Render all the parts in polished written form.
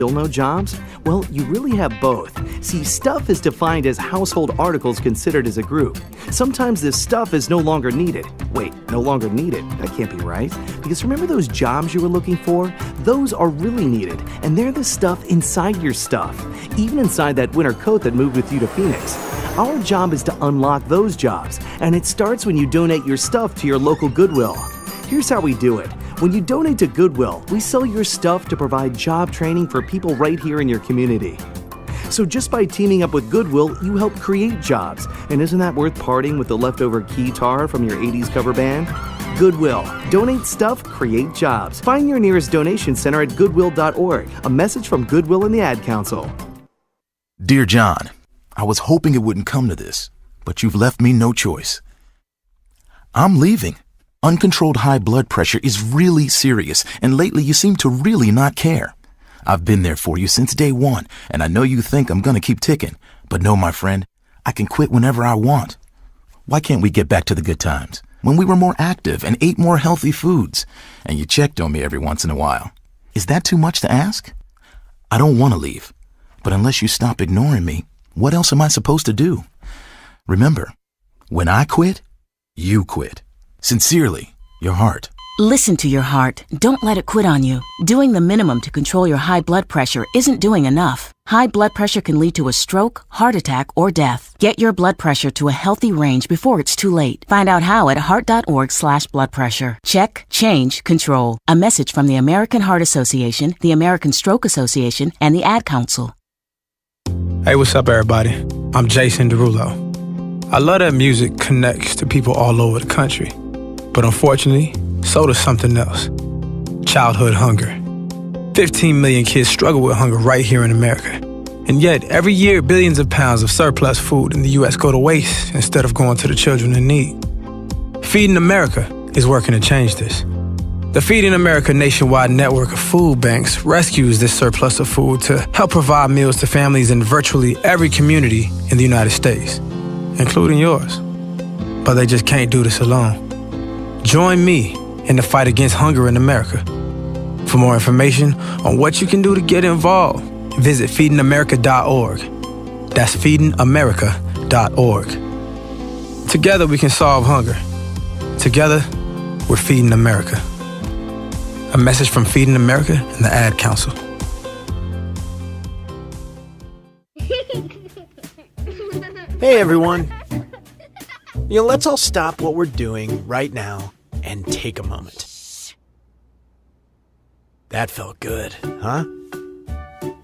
Still no jobs? Well, you really have both. See, stuff is defined as household articles considered as a group. Sometimes this stuff is no longer needed. Wait, no longer needed? That can't be right. Because remember those jobs you were looking for? Those are really needed, and they're the stuff inside your stuff. Even inside that winter coat that moved with you to Phoenix. Our job is to unlock those jobs, and it starts when you donate your stuff to your local Goodwill. Here's how we do it. When you donate to Goodwill, we sell your stuff to provide job training for people right here in your community. So just by teaming up with Goodwill, you help create jobs. And isn't that worth parting with the leftover keytar from your 80s cover band? Goodwill. Donate stuff, create jobs. Find your nearest donation center at goodwill.org. A message from Goodwill and the Ad Council. Dear John, I was hoping it wouldn't come to this, but you've left me no choice. I'm leaving. Uncontrolled high blood pressure is really serious, and lately you seem to really not care. I've been there for you since day one, and I know you think I'm gonna keep ticking, but no, my friend, I can quit whenever I want. Why can't we get back to the good times, when we were more active and ate more healthy foods, and you checked on me every once in a while? Is that too much to ask? I don't want to leave, but unless you stop ignoring me, what else am I supposed to do? Remember, when I quit, you quit. Sincerely, your heart. Listen to your heart. Don't let it quit on you. Doing the minimum to control your high blood pressure isn't doing enough. High blood pressure can lead to a stroke, heart attack, or death. Get your blood pressure to a healthy range before it's too late. Find out how at heart.org/blood pressure. Check, change, control. A message from the American Heart Association, the American Stroke Association, and the Ad Council. Hey, what's up, everybody? I'm Jason Derulo. I love that music connects to people all over the country. But unfortunately, so does something else. Childhood hunger. 15 million kids struggle with hunger right here in America. And yet, every year, billions of pounds of surplus food in the U.S. go to waste instead of going to the children in need. Feeding America is working to change this. The Feeding America nationwide network of food banks rescues this surplus of food to help provide meals to families in virtually every community in the United States, including yours. But they just can't do this alone. Join me in the fight against hunger in America. For more information on what you can do to get involved, visit feedingamerica.org. That's feedingamerica.org. Together we can solve hunger. Together, we're feeding America. A message from Feeding America and the Ad Council. Hey everyone. Let's all stop what we're doing right now and take a moment. That felt good, huh?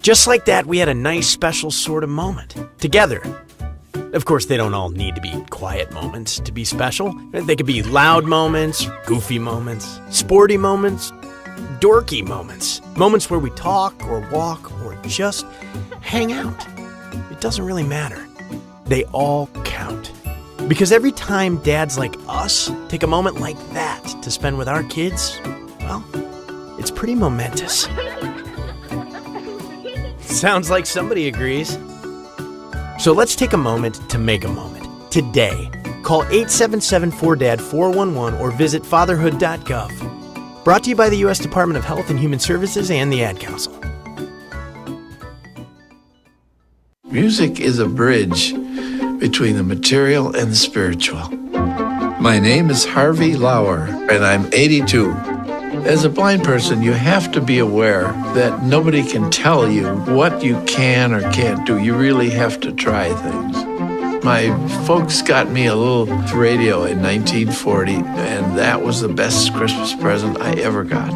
Just like that, we had a nice special sort of moment together. Of course, they don't all need to be quiet moments to be special. They could be loud moments, goofy moments, sporty moments, dorky moments. Moments where we talk or walk or just hang out. It doesn't really matter. They all count. Because every time dads like us take a moment like that to spend with our kids, well, it's pretty momentous. Sounds like somebody agrees. So let's take a moment to make a moment. Today, call 877-4DAD-411 or visit fatherhood.gov. Brought to you by the U.S. Department of Health and Human Services and the Ad Council. Music is a bridge between the material and the spiritual. My name is Harvey Lauer, and I'm 82. As a blind person, you have to be aware that nobody can tell you what you can or can't do. You really have to try things. My folks got me a little radio in 1940, and that was the best Christmas present I ever got.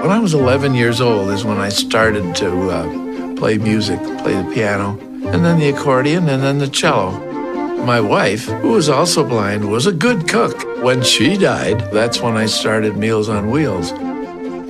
When I was 11 years old is when I started to play music, play the piano, and then the accordion, and then the cello. My wife, who was also blind, was a good cook. When she died, that's when I started Meals on Wheels.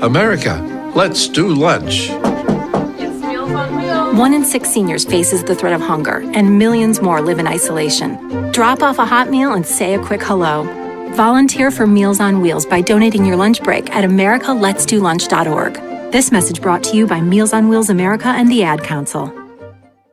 America, let's do lunch. It's Meals on Wheels. 1 in 6 seniors faces the threat of hunger, and millions more live in isolation. Drop off a hot meal and say a quick hello. Volunteer for Meals on Wheels by donating your lunch break at americaletsdolunch.org. This message brought to you by Meals on Wheels America and the Ad Council.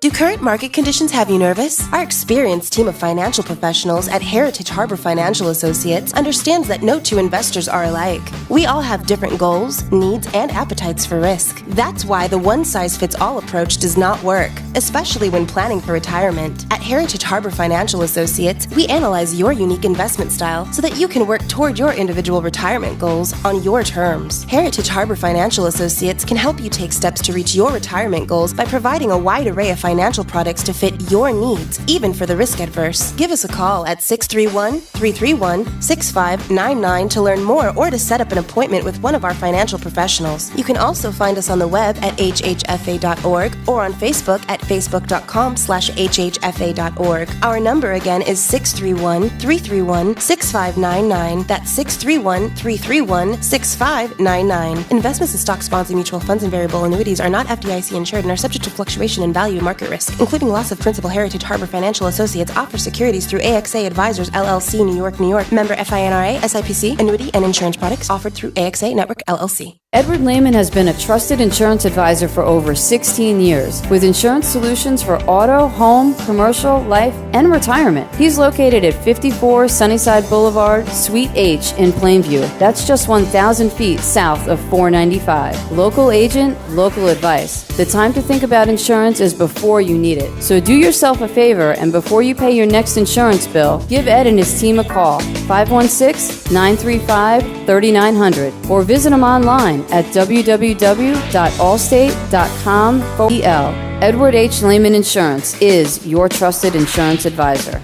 Do current market conditions have you nervous? Our experienced team of financial professionals at Heritage Harbor Financial Associates understands that no two investors are alike. We all have different goals, needs, and appetites for risk. That's why the one-size-fits-all approach does not work, especially when planning for retirement. At Heritage Harbor Financial Associates, we analyze your unique investment style so that you can work toward your individual retirement goals on your terms. Heritage Harbor Financial Associates can help you take steps to reach your retirement goals by providing a wide array of financial products to fit your needs, even for the risk adverse. Give us a call at 631-331-6599 to learn more or to set up an appointment with one of our financial professionals. You can also find us on the web at hhfa.org or on Facebook at facebook.com/hhfa.org. Our number again is 631-331-6599. That's 631-331-6599. Investments in stock, bonds, and mutual funds and variable annuities are not FDIC insured and are subject to fluctuation in value and market risk, including loss of principal. Heritage Harbor Financial Associates offers securities through AXA Advisors LLC, New York, New York. Member FINRA, SIPC. Annuity and insurance products offered through AXA Network LLC. Edward Lehman has been a trusted insurance advisor for over 16 years with insurance solutions for auto, home, commercial, life, and retirement. He's located at 54 Sunnyside Boulevard, Suite H in Plainview. That's just 1,000 feet south of 495. Local agent, local advice. The time to think about insurance is before you need it. So do yourself a favor and before you pay your next insurance bill, give Ed and his team a call, 516-935-3900, or visit him online at www.allstate.com/EL. Edward H. Lehman Insurance is your trusted insurance advisor.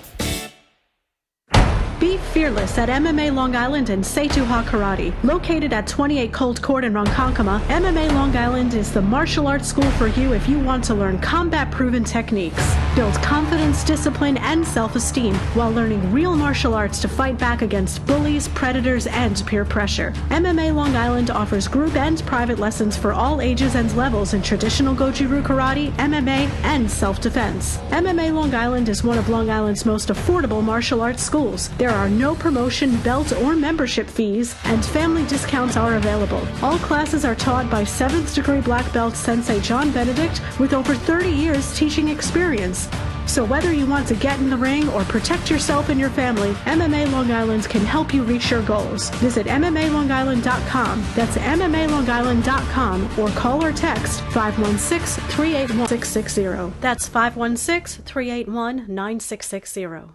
Be fearless at MMA Long Island and Seituha Karate. Located at 28 Colt Court in Ronkonkoma, MMA Long Island is the martial arts school for you if you want to learn combat-proven techniques, build confidence, discipline, and self-esteem while learning real martial arts to fight back against bullies, predators, and peer pressure. MMA Long Island offers group and private lessons for all ages and levels in traditional Goju-Ryu Karate, MMA, and self-defense. MMA Long Island is one of Long Island's most affordable martial arts schools. There are no promotion, belt, or membership fees, and family discounts are available. All classes are taught by 7th degree black belt Sensei John Benedict with over 30 years teaching experience. So whether you want to get in the ring or protect yourself and your family, MMA Long Island can help you reach your goals. Visit MMALongIsland.com. That's MMALongIsland.com or call or text 516-381-9660. That's 516-381-9660.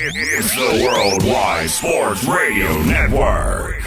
It's the Worldwide Sports Radio Network.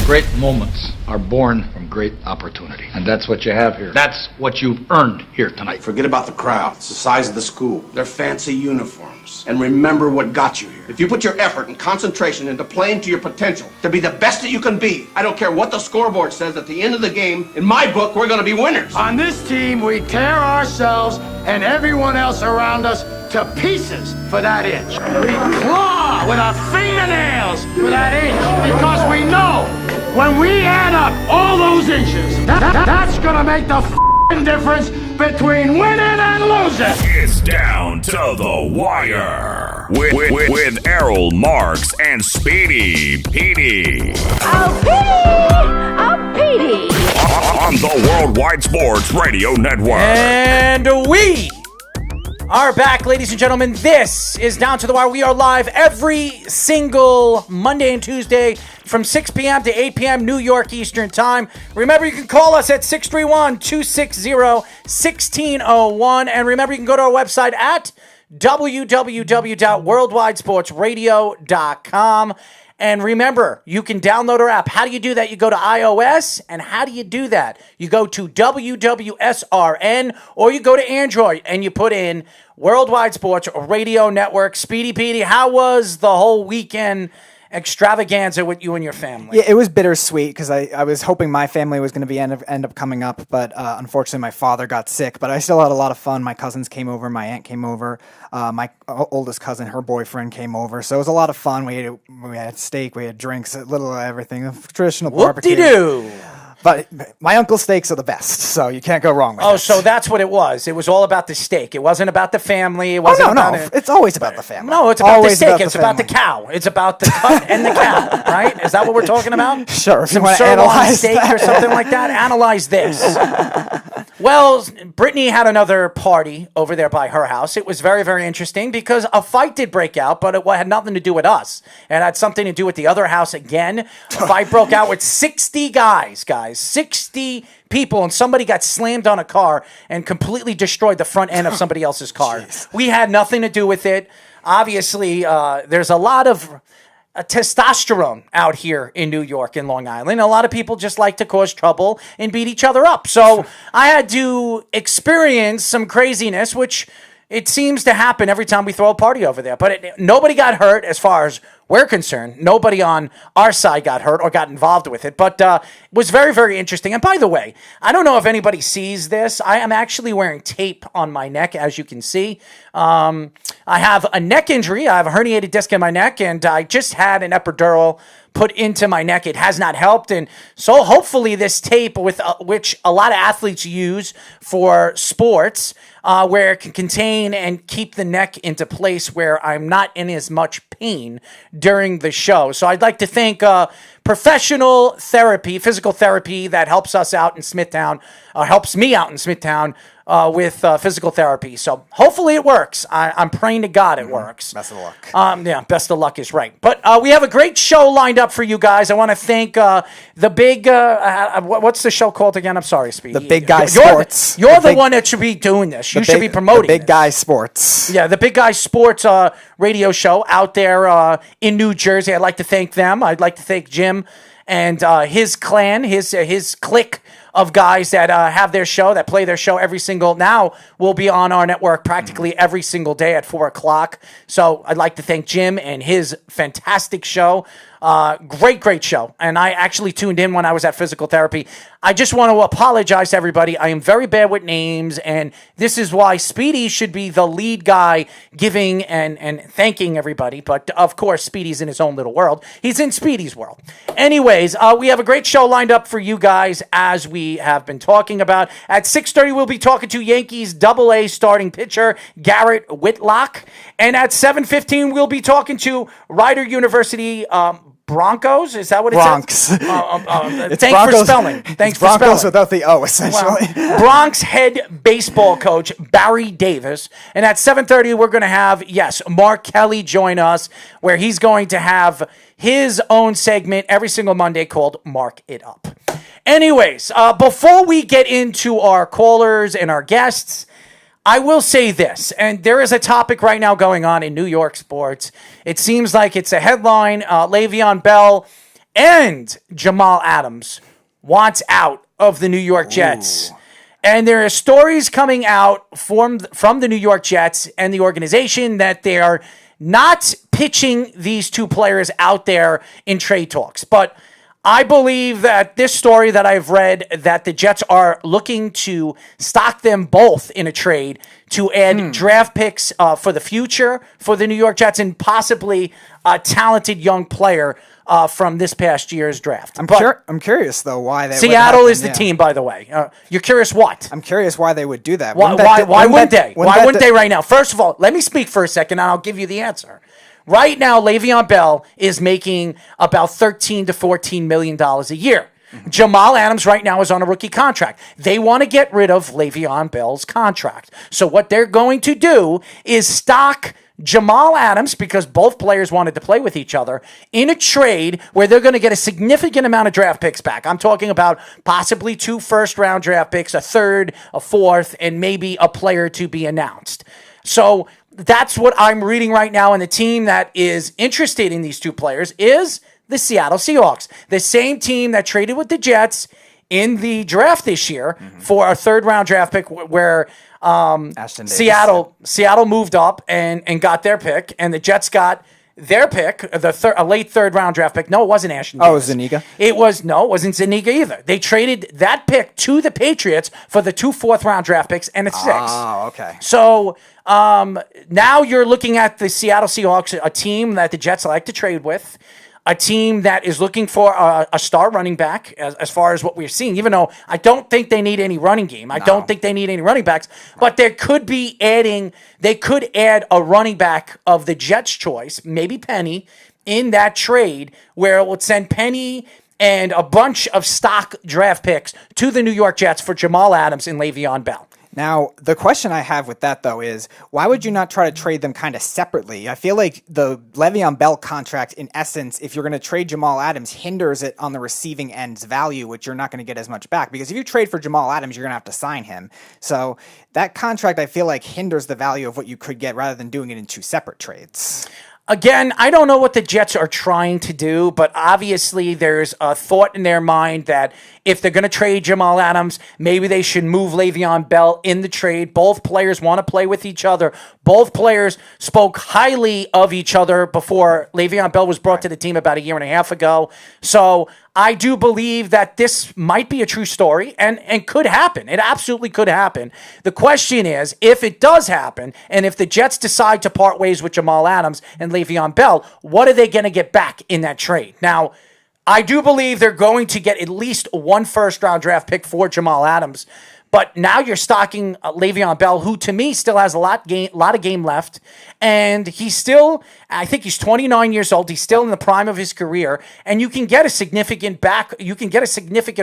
Great moments are born from great opportunity. And that's what you have here. That's what you've earned here tonight. Forget about the crowds, the size of the school, their fancy uniforms, and remember what got you here. If you put your effort and concentration into playing to your potential, to be the best that you can be, I don't care what the scoreboard says at the end of the game, in my book, we're going to be winners. On this team, we tear ourselves and everyone else around us to pieces for that inch. We claw with our fingernails for that inch because we know when we add up all those inches, that's gonna make the difference between winning and losing. It's down to the wire with Errol Marks and Speedy Petey. Oh, Petey! On the Worldwide Sports Radio Network. And we are back, ladies and gentlemen. This is Down to the Wire. We are live every single Monday and Tuesday from 6 p.m. to 8 p.m. New York Eastern Time. Remember, you can call us at 631-260-1601. And remember, you can go to our website at www.worldwidesportsradio.com. And remember, you can download our app. How do you do that? You go to iOS, and how do you do that? You go to WWSRN, or you go to Android, and you put in Worldwide Sports Radio Network. Speedy Petey, how was the whole weekend extravaganza with you and your family? Yeah, it was bittersweet because I was hoping my family was going to be end up coming up, but unfortunately my father got sick. But I still had a lot of fun. My cousins came over, my aunt came over, my oldest cousin, her boyfriend came over, so it was a lot of fun. We had steak, we had drinks, a little of everything, a traditional barbecue. Whoop-de-doo! But my uncle's steaks are the best, so you can't go wrong with it. Oh, so that's what it was. It was all about the steak. It wasn't about the family. It wasn't no. about It's always about the family. No, it's about Always the steak. about It's the about the family. cow. It's about the cut and the cow, right? Is that what we're talking about? Sure, if you Some wanna sirloin analyze steak that. or something like that. Analyze this. Well, Brittany had another party over there by her house. It was very, very interesting because a fight did break out, but it had nothing to do with us. It had something to do with the other house again. A fight broke out with 60 guys. 60 people, and somebody got slammed on a car and completely destroyed the front end of somebody else's car. We had nothing to do with it. Obviously, there's a lot of testosterone out here in New York and Long Island. A lot of people just like to cause trouble and beat each other up. So I had to experience some craziness, which it seems to happen every time we throw a party over there. But nobody got hurt as far as we're concerned. Nobody on our side got hurt or got involved with it. But it was very, very interesting. And by the way, I don't know if anybody sees this. I am actually wearing tape on my neck, as you can see. I have a neck injury. I have a herniated disc in my neck, and I just had an epidural put into my neck. It has not helped. And so hopefully this tape, with which a lot of athletes use for sports, where it can contain and keep the neck into place where I'm not in as much pain during the show. So I'd like to thank professional therapy, physical therapy that helps us out in Smithtown, helps me out in Smithtown with physical therapy. So hopefully it works. I'm praying to God it works. Best of luck. Yeah, best of luck is right. But we have a great show lined up for you guys. I want to thank the big, what's the show called again? I'm sorry, Speedy. The Big Guy Sports. You're the one that should be doing this. You should be promoting the Big Guy Sports. Yeah, the Big Guy Sports radio show out there in New Jersey. I'd like to thank them. I'd like to thank Jim and his clan, his clique of guys that have their show, that play their show every single, now will be on our network practically every single day at 4 o'clock. So I'd like to thank Jim and his fantastic show. Great show. And I actually tuned in when I was at physical therapy. I just want to apologize to everybody. I am very bad with names, and this is why Speedy should be the lead guy giving and thanking everybody. But of course, Speedy's in his own little world. He's in Speedy's world. Anyways, we have a great show lined up for you guys, as we have been talking about. At 6:30, we'll be talking to Yankees AA starting pitcher Garrett Whitlock. And at 7:15, we'll be talking to Rider University Broncos? Is that what it Bronx. says? It's Thanks Broncos, for spelling. Thanks for Broncos spelling. without the O, essentially. Well, Bronx head baseball coach Barry Davis. And at 7:30, we're going to have, Mark Kelly join us, where he's going to have his own segment every single Monday called Mark It Up. Anyways, before we get into our callers and our guests, I will say this, and there is a topic right now going on in New York sports. It seems like it's a headline. Le'Veon Bell and Jamal Adams wants out of the New York Jets. And there are stories coming out from the New York Jets and the organization that they are not pitching these two players out there in trade talks. But I believe that this story that I've read, that the Jets are looking to stock them both in a trade to add draft picks for the future for the New York Jets, and possibly a talented young player from this past year's draft. I'm curious, though, why they Seattle is the team, by the way. You're curious what? I'm curious why they would do that. Why wouldn't they? Why wouldn't they right now? First of all, let me speak for a second, and I'll give you the answer. Right now, Le'Veon Bell is making about $13 to $14 million a year. Jamal Adams right now is on a rookie contract. They want to get rid of Le'Veon Bell's contract. So what they're going to do is stock Jamal Adams, because both players wanted to play with each other, in a trade where they're going to get a significant amount of draft picks back. I'm talking about possibly 2 first-round draft picks, a third, a fourth, and maybe a player to be announced. So that's what I'm reading right now, and the team that is interested in these two players is the Seattle Seahawks, the same team that traded with the Jets in the draft this year for a third-round draft pick, where Seattle moved up and got their pick, and the Jets got their pick, a late third-round draft pick. No, it wasn't Ashton Davis. Oh, it was Zuniga? It wasn't Zuniga either. They traded that pick to the Patriots for the 2 fourth-round draft picks and a 6. Oh, okay. So now you're looking at the Seattle Seahawks, a team that the Jets like to trade with, a team that is looking for a star running back as far as what we're seeing, even though I don't think they need any running game. I don't think they need any running backs, but they could add a running back of the Jets' choice, maybe Penny, in that trade where it would send Penny and a bunch of stock draft picks to the New York Jets for Jamal Adams and Le'Veon Bell. Now, the question I have with that, though, is why would you not try to trade them kind of separately? I feel like the Le'Veon Bell contract, in essence, if you're going to trade Jamal Adams, hinders it on the receiving end's value, which you're not going to get as much back. Because if you trade for Jamal Adams, you're going to have to sign him. So that contract, I feel like, hinders the value of what you could get rather than doing it in two separate trades. Again, I don't know what the Jets are trying to do, but obviously there's a thought in their mind that if they're going to trade Jamal Adams, maybe they should move Le'Veon Bell in the trade. Both players want to play with each other. Both players spoke highly of each other before Le'Veon Bell was brought to the team about a year and a half ago. So I do believe that this might be a true story and could happen. It absolutely could happen. The question is, if it does happen, and if the Jets decide to part ways with Jamal Adams and Le'Veon Bell, what are they going to get back in that trade? Now, I do believe they're going to get at least one first-round draft pick for Jamal Adams. But now you're stocking Le'Veon Bell, who to me still has a lot of game left. And he's still, I think he's 29 years old. He's still in the prime of his career. And you can get a significant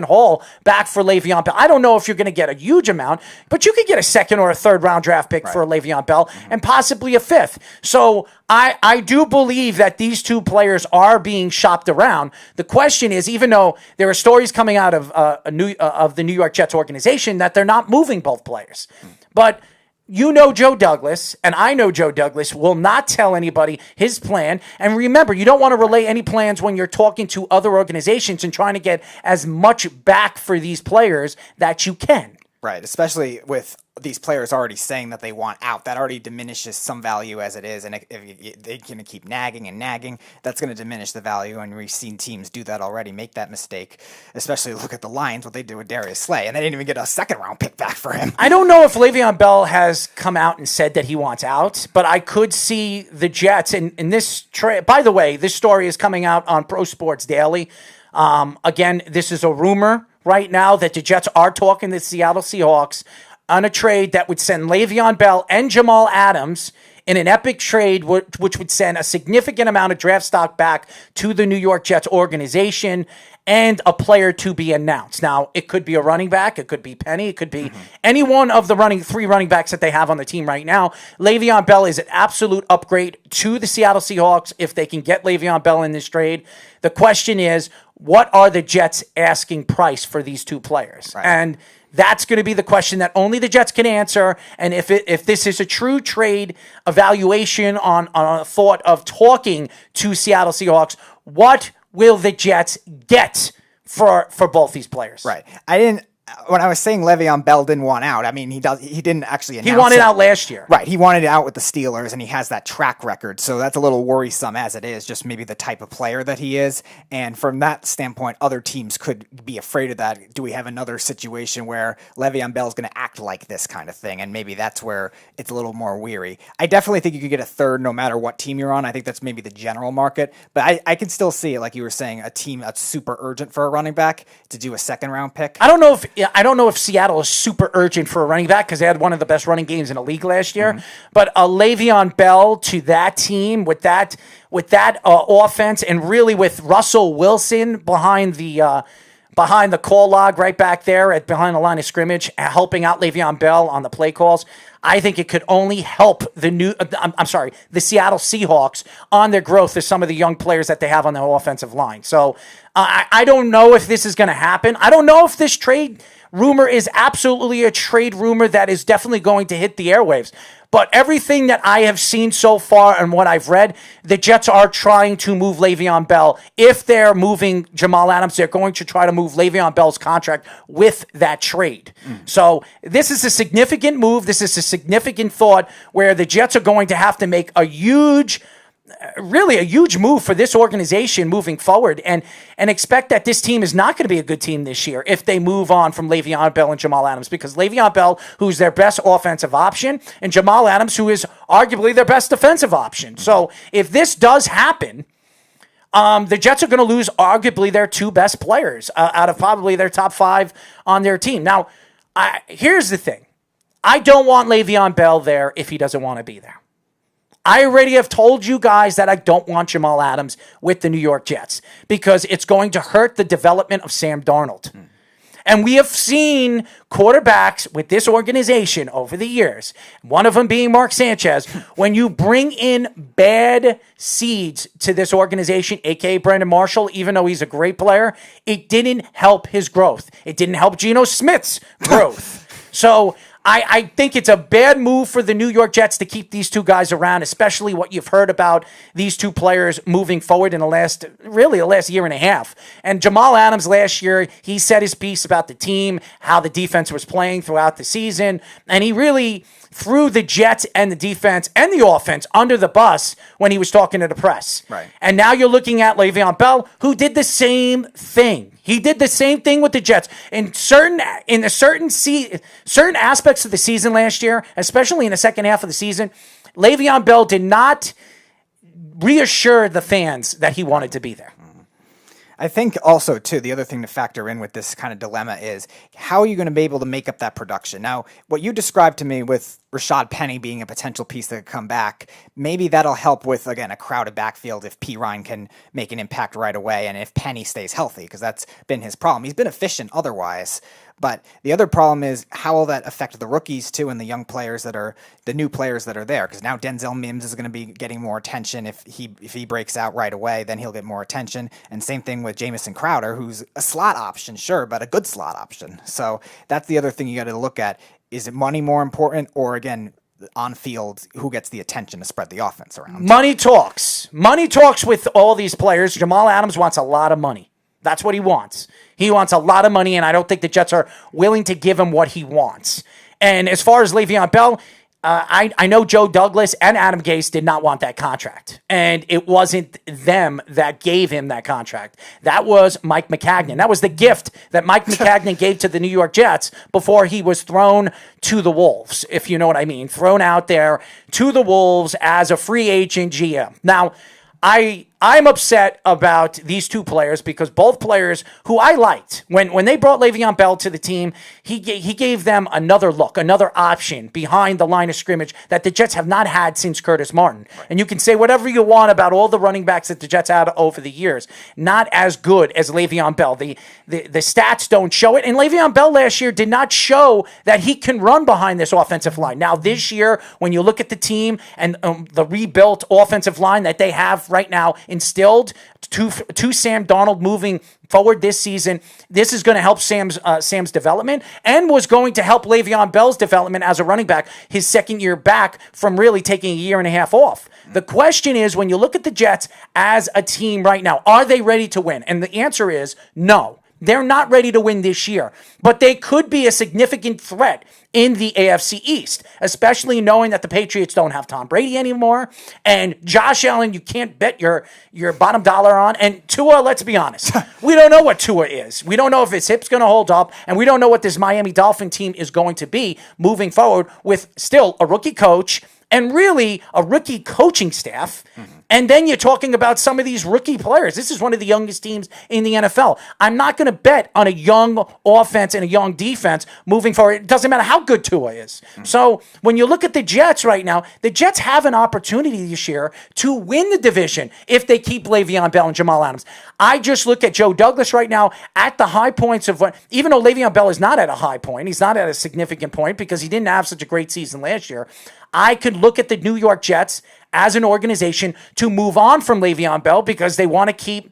haul back for Le'Veon Bell. I don't know if you're going to get a huge amount, but you could get a second or a third round draft pick for Le'Veon Bell and possibly a fifth. So I do believe that these two players are being shopped around. The question is, even though there are stories coming out of the New York Jets organization that they're not moving both players. But you know Joe Douglas, and I know Joe Douglas will not tell anybody his plan. And remember, you don't want to relay any plans when you're talking to other organizations and trying to get as much back for these players that you can. Right, especially with these players already saying that they want out. That already diminishes some value as it is, and if they're going to keep nagging and nagging, that's going to diminish the value, and we've seen teams do that already, make that mistake, especially look at the Lions, what they did with Darius Slay, and they didn't even get a second-round pick back for him. I don't know if Le'Veon Bell has come out and said that he wants out, but I could see the Jets, in this trade. By the way, this story is coming out on Pro Sports Daily. Again, this is a rumor right now that the Jets are talking to the Seattle Seahawks on a trade that would send Le'Veon Bell and Jamal Adams in an epic trade, which would send a significant amount of draft stock back to the New York Jets organization and a player to be announced. Now, it could be a running back. It could be Penny. It could be any one of the three running backs that they have on the team right now. Le'Veon Bell is an absolute upgrade to the Seattle Seahawks if they can get Le'Veon Bell in this trade. The question is, what are the Jets' asking price for these two players? Right. And that's going to be the question that only the Jets can answer. And if this is a true trade evaluation on a thought of talking to Seattle Seahawks, what will the Jets get for both these players? Right. When I was saying Le'Veon Bell didn't want out, I mean, he didn't actually announce it. He wanted out last year. Right. He wanted it out with the Steelers, and he has that track record. So that's a little worrisome as it is, just maybe the type of player that he is. And from that standpoint, other teams could be afraid of that. Do we have another situation where Le'Veon Bell is going to act like this kind of thing? And maybe that's where it's a little more weary. I definitely think you could get a third no matter what team you're on. I think that's maybe the general market. But I can still see it, like you were saying, a team that's super urgent for a running back to do a second-round pick. I don't know if Seattle is super urgent for a running back because they had one of the best running games in the league last year. But a Le'Veon Bell to that team with that offense, and really with Russell Wilson behind the call log right back there behind the line of scrimmage, helping out Le'Veon Bell on the play calls, I think it could only help the Seattle Seahawks on their growth of some of the young players that they have on their offensive line. So I don't know if this is going to happen. I don't know if this trade rumor is absolutely a trade rumor that is definitely going to hit the airwaves. But everything that I have seen so far and what I've read, the Jets are trying to move Le'Veon Bell. If they're moving Jamal Adams, they're going to try to move Le'Veon Bell's contract with that trade. So this is a significant move. This is a significant thought where the Jets are going to have to make a huge move for this organization moving forward, and expect that this team is not going to be a good team this year if they move on from Le'Veon Bell and Jamal Adams, because Le'Veon Bell, who's their best offensive option, and Jamal Adams, who is arguably their best defensive option. So if this does happen, the Jets are going to lose arguably their 2 best players out of probably their top 5 on their team. Now, here's the thing. I don't want Le'Veon Bell there if he doesn't want to be there. I already have told you guys that I don't want Jamal Adams with the New York Jets because it's going to hurt the development of Sam Darnold. And we have seen quarterbacks with this organization over the years, one of them being Mark Sanchez, when you bring in bad seeds to this organization, a.k.a. Brandon Marshall, even though he's a great player, it didn't help his growth. It didn't help Geno Smith's growth. So I think it's a bad move for the New York Jets to keep these 2 guys around, especially what you've heard about these 2 players moving forward in the last year and a half. And Jamal Adams last year, he said his piece about the team, how the defense was playing throughout the season, and he really threw the Jets and the defense and the offense under the bus when he was talking to the press. Right. And now you're looking at Le'Veon Bell, who did the same thing. He did the same thing with the Jets in certain aspects of the season last year, especially in the second half of the season. Le'Veon Bell did not reassure the fans that he wanted to be there. I think also, too, the other thing to factor in with this kind of dilemma is how are you going to be able to make up that production? Now, what you described to me with Rashad Penny being a potential piece that could come back, maybe that'll help with, again, a crowded backfield if P. Ryan can make an impact right away and if Penny stays healthy, because that's been his problem. He's been efficient otherwise. But the other problem is how will that affect the rookies too and the young players that are the new players that are there? Because now Denzel Mims is going to be getting more attention if he breaks out right away, then he'll get more attention. And same thing with Jamison Crowder, who's a slot option, sure, but a good slot option. So that's the other thing you got to look at. Is it money more important, or again, on field, who gets the attention to spread the offense around? Money talks. Money talks with all these players. Jamal Adams wants a lot of money. That's what he wants. He wants a lot of money, and I don't think the Jets are willing to give him what he wants. And as far as Le'Veon Bell, I know Joe Douglas and Adam Gase did not want that contract. And it wasn't them that gave him that contract. That was Mike Maccagnan. That was the gift that Mike Maccagnan gave to the New York Jets before he was thrown to the Wolves, if you know what I mean. Thrown out there to the Wolves as a free agent GM. Now, I'm upset about these 2 players because both players who I liked, when they brought Le'Veon Bell to the team, he gave them another look, another option behind the line of scrimmage that the Jets have not had since Curtis Martin. Right. And you can say whatever you want about all the running backs that the Jets had over the years. Not as good as Le'Veon Bell. The stats don't show it. And Le'Veon Bell last year did not show that he can run behind this offensive line. Now this year, when you look at the team and the rebuilt offensive line that they have right now instilled to Sam Darnold moving forward this season, this is going to help Sam's development and was going to help Le'Veon Bell's development as a running back, his second year back from really taking a year and a half off. The question is, when you look at the Jets as a team right now, are they ready to win? And the answer is no. They're not ready to win this year, but they could be a significant threat in the AFC East, especially knowing that the Patriots don't have Tom Brady anymore, and Josh Allen you can't bet your bottom dollar on, and Tua, let's be honest, we don't know what Tua is. We don't know if his hip's going to hold up, and we don't know what this Miami Dolphin team is going to be moving forward with still a rookie coach and really a rookie coaching staff. Mm-hmm. And then you're talking about some of these rookie players. This is one of the youngest teams in the NFL. I'm not going to bet on a young offense and a young defense moving forward. It doesn't matter how good Tua is. Mm-hmm. So when you look at the Jets right now, the Jets have an opportunity this year to win the division if they keep Le'Veon Bell and Jamal Adams. I just look at Joe Douglas right now at the high points of what, even though Le'Veon Bell is not at a high point, he's not at a significant point because he didn't have such a great season last year. I could look at the New York Jets as an organization to move on from Le'Veon Bell because they want to keep,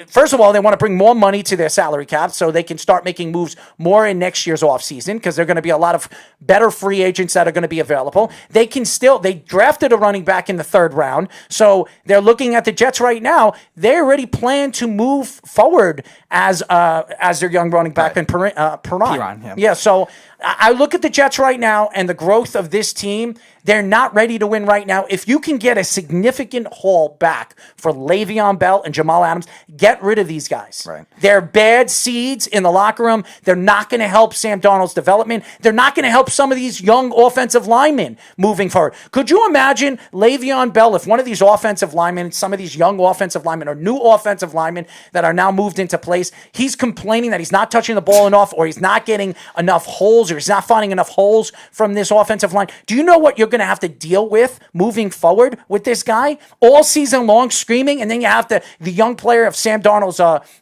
first of all, they want to bring more money to their salary cap so they can start making moves more in next year's offseason because there are going to be a lot of better free agents that are going to be available. They drafted a running back in the 3rd round, so they're looking at the Jets right now. They already plan to move forward as their young running back in Perine. Perine, yeah, so I look at the Jets right now and the growth of this team. They're not ready to win right now. If you can get a significant haul back for Le'Veon Bell and Jamal Adams, get rid of these guys. Right. They're bad seeds in the locker room. They're not going to help Sam Darnold's development. They're not going to help some of these young offensive linemen moving forward. Could you imagine Le'Veon Bell, if one of these offensive linemen, some of these young offensive linemen or new offensive linemen that are now moved into place, he's complaining that he's not touching the ball enough, or he's not getting enough holes, or he's not finding enough holes from this offensive line. Do you know what you're going to have to deal with moving forward with this guy all season long, screaming? And then you have the young player of Sam Darnold's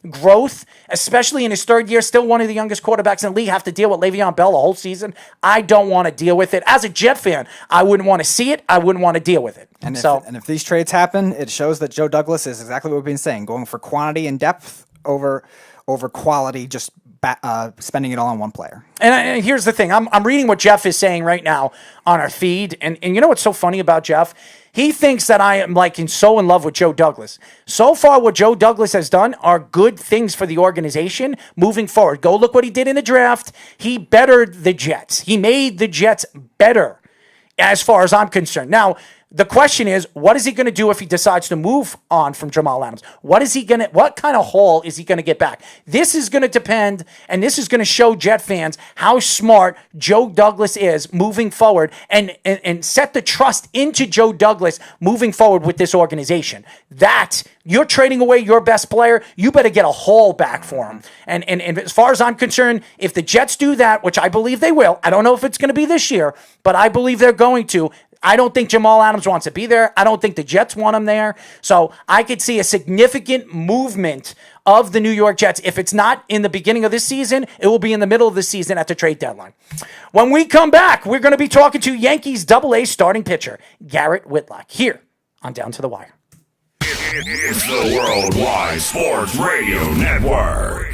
growth, especially in his third year, still one of the youngest quarterbacks in the league, have to deal with Le'Veon Bell a whole season. I don't want to deal with it. As a Jet fan, I wouldn't want to see it. I wouldn't want to deal with it. And if these trades happen, it shows that Joe Douglas is exactly what we've been saying, going for quantity and depth over quality, just spending it all on one player. And here's the thing. I'm reading what Jeff is saying right now on our feed. And you know what's so funny about Jeff? He thinks that I am so in love with Joe Douglas. So far, what Joe Douglas has done are good things for the organization moving forward. Go look what he did in the draft. He bettered the Jets. He made the Jets better as far as I'm concerned. Now, the question is, what is he going to do if he decides to move on from Jamal Adams? What kind of haul is he going to get back? This is going to depend, and this is going to show Jet fans how smart Joe Douglas is moving forward, and set the trust into Joe Douglas moving forward with this organization. That you're trading away your best player, you better get a haul back for him. And as far as I'm concerned, if the Jets do that, which I believe they will, I don't know if it's going to be this year, but I believe they're going to. I don't think Jamal Adams wants to be there. I don't think the Jets want him there. So I could see a significant movement of the New York Jets. If it's not in the beginning of this season, it will be in the middle of the season at the trade deadline. When we come back, we're going to be talking to Yankees AA starting pitcher Garrett Whitlock here on Down to the Wire. It's the Worldwide Sports Radio Network.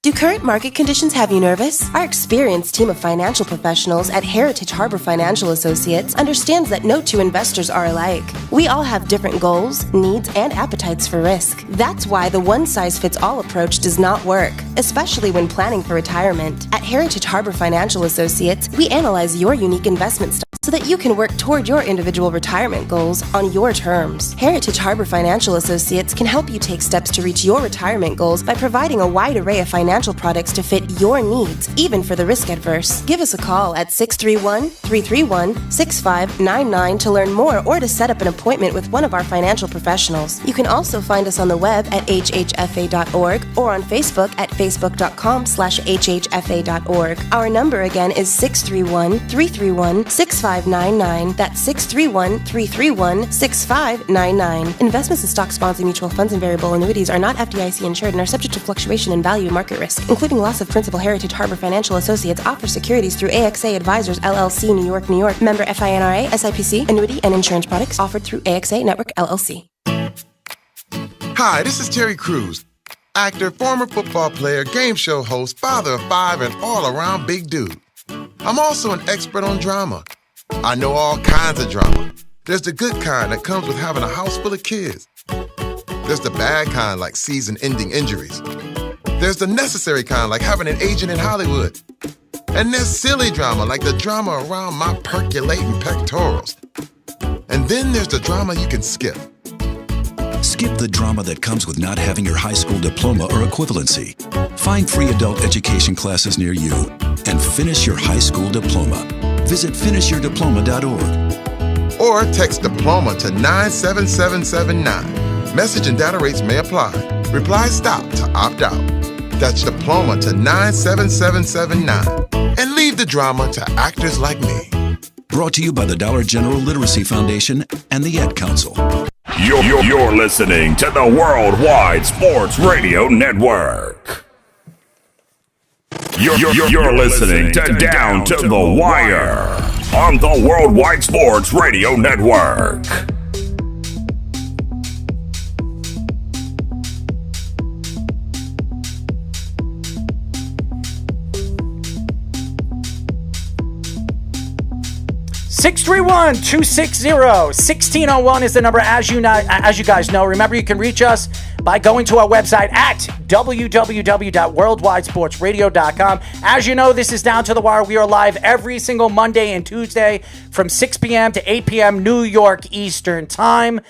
Do current market conditions have you nervous? Our experienced team of financial professionals at Heritage Harbor Financial Associates understands that no two investors are alike. We all have different goals, needs, and appetites for risk. That's why the one-size-fits-all approach does not work, especially when planning for retirement. At Heritage Harbor Financial Associates, we analyze your unique investment style so that you can work toward your individual retirement goals on your terms. Heritage Harbor Financial Associates can help you take steps to reach your retirement goals by providing a wide array of financial products to fit your needs, even for the risk adverse. Give us a call at 631-331-6599 to learn more or to set up an appointment with one of our financial professionals. You can also find us on the web at hhfa.org or on Facebook at facebook.com/hhfa.org. Our number again is 631-331-6599. That's 631-331-6599. Investments in stock, bonds, and mutual funds and variable annuities are not FDIC insured and are subject to fluctuation in value and market risk, including loss of principal. Heritage Harbor Financial Associates offers securities through AXA Advisors LLC, New York, New York. Member FINRA, SIPC. Annuity and insurance products offered through AXA Network LLC. Hi, this is Terry Crews, actor, former football player, game show host, father of 5, and all-around big dude. I'm also an expert on drama. I know all kinds of drama. There's the good kind that comes with having a house full of kids. There's the bad kind, like season-ending injuries. There's the necessary kind, like having an agent in Hollywood. And there's silly drama, like the drama around my percolating pectorals. And then there's the drama you can skip. Skip the drama that comes with not having your high school diploma or equivalency. Find free adult education classes near you and finish your high school diploma. Visit finishyourdiploma.org. Or text diploma to 97779. Message and data rates may apply. Reply STOP to opt out. That's diploma to 97779. And leave the drama to actors like me. Brought to you by the Dollar General Literacy Foundation and the Ad Council. You're listening to the Worldwide Sports Radio Network. You're listening to Down to the Wire on the Worldwide Sports Radio Network. 631-260-1601 is the number, as you guys know. Remember, you can reach us by going to our website at www.worldwidesportsradio.com. As you know, this is Down to the Wire. We are live every single Monday and Tuesday from 6 p.m. to 8 p.m. New York Eastern Time.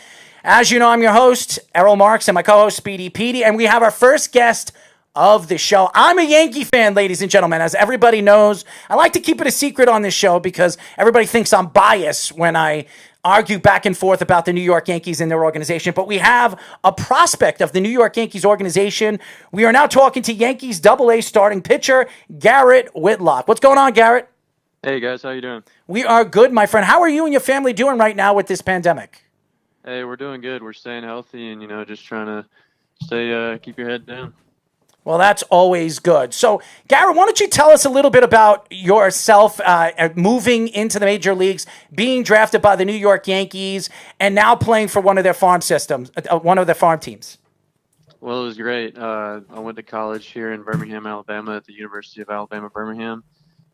As you know, I'm your host, Errol Marks, and my co-host, Speedy Petey, and we have our first guest of the show. I'm a Yankee fan, ladies and gentlemen. As everybody knows, I like to keep it a secret on this show because everybody thinks I'm biased when I argue back and forth about the New York Yankees and their organization. But we have a prospect of the New York Yankees organization. We are now talking to Yankees AA starting pitcher, Garrett Whitlock. What's going on, Garrett? Hey, guys. How you doing? We are good, my friend. How are you and your family doing right now with this pandemic? Hey, we're doing good. We're staying healthy and, just trying to stay, keep your head down. Well, that's always good. So, Garrett, why don't you tell us a little bit about yourself moving into the major leagues, being drafted by the New York Yankees, and now playing for one of their farm systems, one of their farm teams? Well, it was great. I went to college here in Birmingham, Alabama, at the University of Alabama, Birmingham,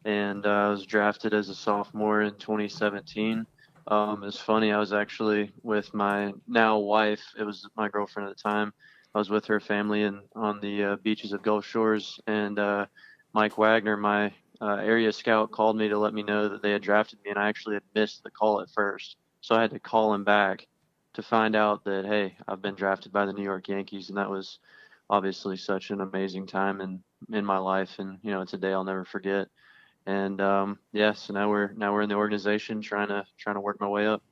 and I was drafted as a sophomore in 2017. It's funny, I was actually with my now wife. It was my girlfriend at the time. I was with her family on the beaches of Gulf Shores, and Mike Wagner, my area scout, called me to let me know that they had drafted me, and I actually had missed the call at first. So I had to call him back to find out that, hey, I've been drafted by the New York Yankees, and that was obviously such an amazing time in my life, and it's a day I'll never forget. And so now we're in the organization trying to work my way up.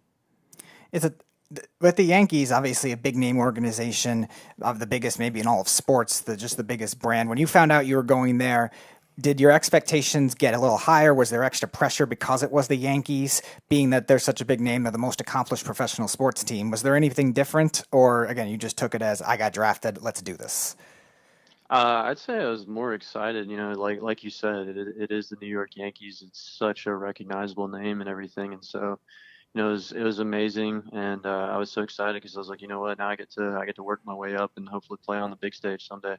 With the Yankees, obviously a big name organization, of the biggest maybe in all of sports, just the biggest brand. When you found out you were going there, did your expectations get a little higher? Was there extra pressure because it was the Yankees, being that they're such a big name, they're the most accomplished professional sports team? Was there anything different, or again, you just took it as, I got drafted, let's do this? I'd say I was more excited. Like you said, it is the New York Yankees. It's such a recognizable name and everything, and so. It was amazing, and I was so excited because I was like, you know what, now I get to work my way up and hopefully play on the big stage someday.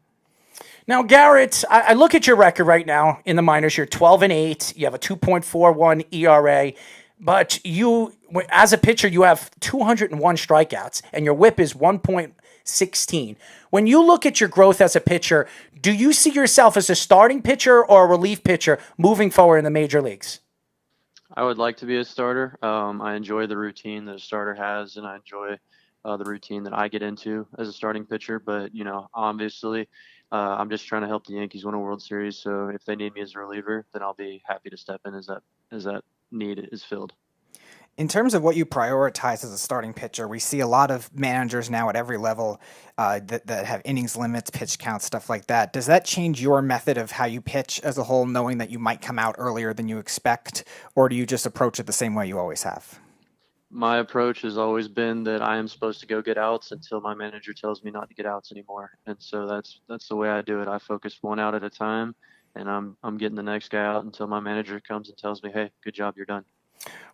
Now, Garrett, I look at your record right now in the minors. You're 12-8. You have a 2.41 ERA, but you, as a pitcher, you have 201 strikeouts, and your WHIP is 1.16. When you look at your growth as a pitcher, do you see yourself as a starting pitcher or a relief pitcher moving forward in the major leagues? I would like to be a starter. I enjoy the routine that a starter has, and I enjoy the routine that I get into as a starting pitcher. But, obviously, I'm just trying to help the Yankees win a World Series. So if they need me as a reliever, then I'll be happy to step in as that need is filled. In terms of what you prioritize as a starting pitcher, we see a lot of managers now at every level that have innings limits, pitch counts, stuff like that. Does that change your method of how you pitch as a whole, knowing that you might come out earlier than you expect, or do you just approach it the same way you always have? My approach has always been that I am supposed to go get outs until my manager tells me not to get outs anymore. And so that's the way I do it. I focus one out at a time, and I'm getting the next guy out until my manager comes and tells me, hey, good job, you're done.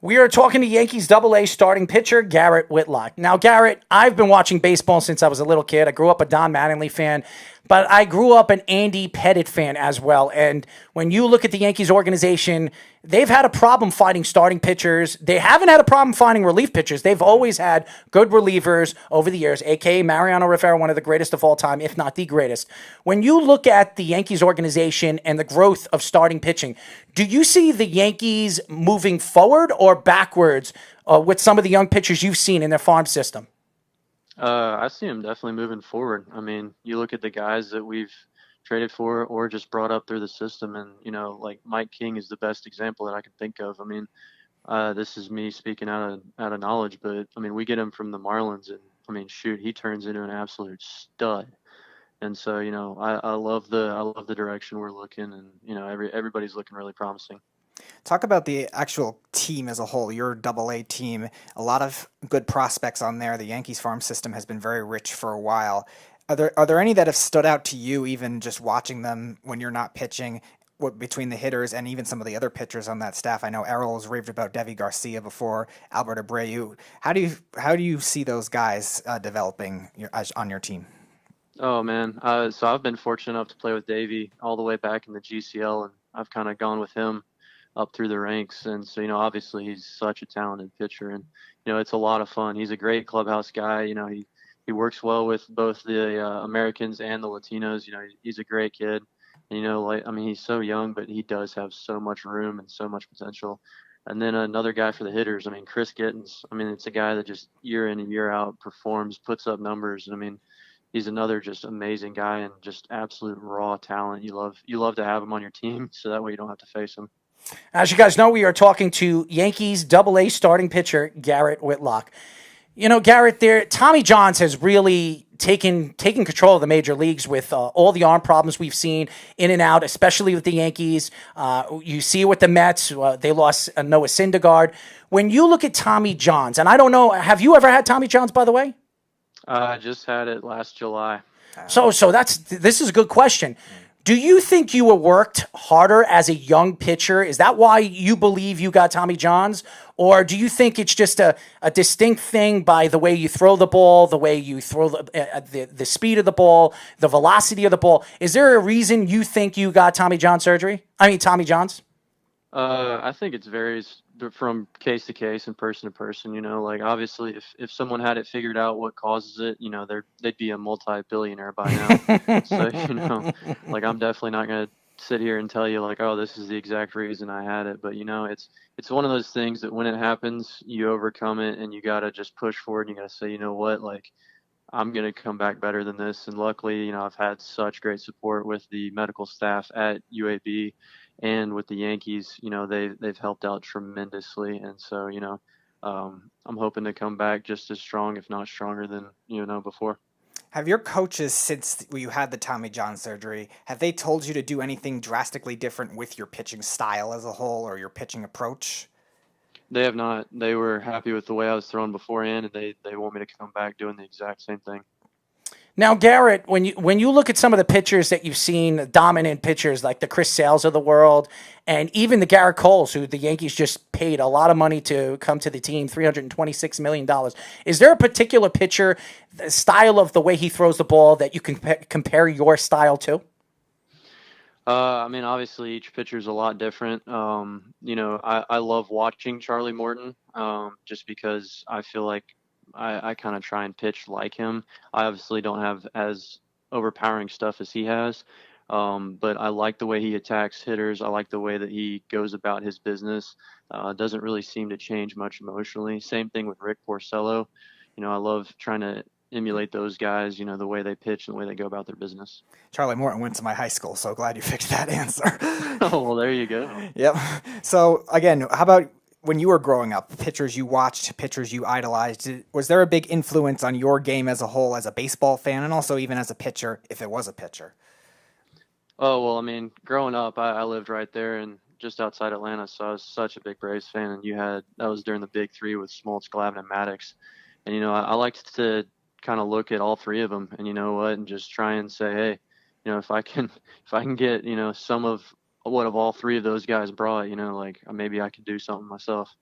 We are talking to Yankees AA starting pitcher Garrett Whitlock. Now, Garrett, I've been watching baseball since I was a little kid. I grew up a Don Mattingly fan, but I grew up an Andy Pettitte fan as well. And when you look at the Yankees organization, they've had a problem finding starting pitchers. They haven't had a problem finding relief pitchers. They've always had good relievers over the years, a.k.a. Mariano Rivera, one of the greatest of all time, if not the greatest. When you look at the Yankees organization and the growth of starting pitching, do you see the Yankees moving forward or backwards with some of the young pitchers you've seen in their farm system? I see them definitely moving forward. I mean, you look at the guys that we've traded for or just brought up through the system, and like Mike King is the best example that I can think of. I mean, this is me speaking out of knowledge, but I mean, we get him from the Marlins, and I mean, shoot, he turns into an absolute stud. And so, I love the direction we're looking, and everybody's looking really promising. Talk about the actual team as a whole, your AA team. A lot of good prospects on there. The Yankees farm system has been very rich for a while. Are there any that have stood out to you, even just watching them when you're not pitching, between the hitters and even some of the other pitchers on that staff? I know Errol's raved about Devi Garcia before, Albert Abreu. How do you see those guys developing on your team? Oh, man. So I've been fortunate enough to play with Davey all the way back in the GCL, and I've kind of gone with him up through the ranks. And so, obviously he's such a talented pitcher, and, it's a lot of fun. He's a great clubhouse guy. He works well with both the Americans and the Latinos. He's a great kid. And, he's so young, but he does have so much room and so much potential. And then another guy for the hitters, Chris Gittens. it's a guy that just year in and year out performs, puts up numbers. He's another just amazing guy and just absolute raw talent. You love to have him on your team, so that way you don't have to face him. As you guys know, we are talking to Yankees Double-A starting pitcher Garrett Whitlock. Garrett, Tommy Johns has really taken control of the major leagues with all the arm problems we've seen in and out, especially with the Yankees. You see with the Mets, they lost Noah Syndergaard. When you look at Tommy Johns, and I don't know, have you ever had Tommy Johns, by the way? I just had it last July. So this is a good question. Do you think you were worked harder as a young pitcher? Is that why you believe you got Tommy Johns? Or do you think it's just a distinct thing by the way you throw the ball, the way you throw the speed of the ball, the velocity of the ball? Is there a reason you think you got Tommy John Tommy Johns? I think it varies from case to case and person to person. Obviously if someone had it figured out what causes it, they'd be a multi-billionaire by now. So, I'm definitely not going to sit here and tell you oh, this is the exact reason I had it. But, it's one of those things that when it happens, you overcome it and you got to just push forward and you got to say, you know what, I'm going to come back better than this. And luckily, I've had such great support with the medical staff at UAB and with the Yankees. They've helped out tremendously. And so, I'm hoping to come back just as strong, if not stronger than, before. Have your coaches, since you had the Tommy John surgery, have they told you to do anything drastically different with your pitching style as a whole or your pitching approach? They have not. They were happy with the way I was throwing beforehand, and they want me to come back doing the exact same thing. Now, Garrett, when you look at some of the pitchers that you've seen, dominant pitchers like the Chris Sales of the world, and even the Garrett Coles, who the Yankees just paid a lot of money to come to the team, $326 million. Is there a particular pitcher, the style of the way he throws the ball, that you can compare your style to? Obviously each pitcher is a lot different. I love watching Charlie Morton, just because I feel like I kind of try and pitch like him. I obviously don't have as overpowering stuff as he has, but I like the way he attacks hitters. I like the way that he goes about his business. Doesn't really seem to change much emotionally. Same thing with Rick Porcello. I love trying to emulate those guys, the way they pitch and the way they go about their business. Charlie Morton went to my high school, so glad you fixed that answer. Oh, well, there you go. Yep. So, again, how about when you were growing up, pitchers you watched, pitchers you idolized, was there a big influence on your game as a whole as a baseball fan and also even as a pitcher, if it was a pitcher? Oh, well, growing up, I lived right there and just outside Atlanta, so I was such a big Braves fan, and that was during the big three with Smoltz, Glavine, and Maddox. And, I liked to kind of look at all three of them and just try and say, hey, if I can get, some of what of all three of those guys brought, maybe I could do something myself.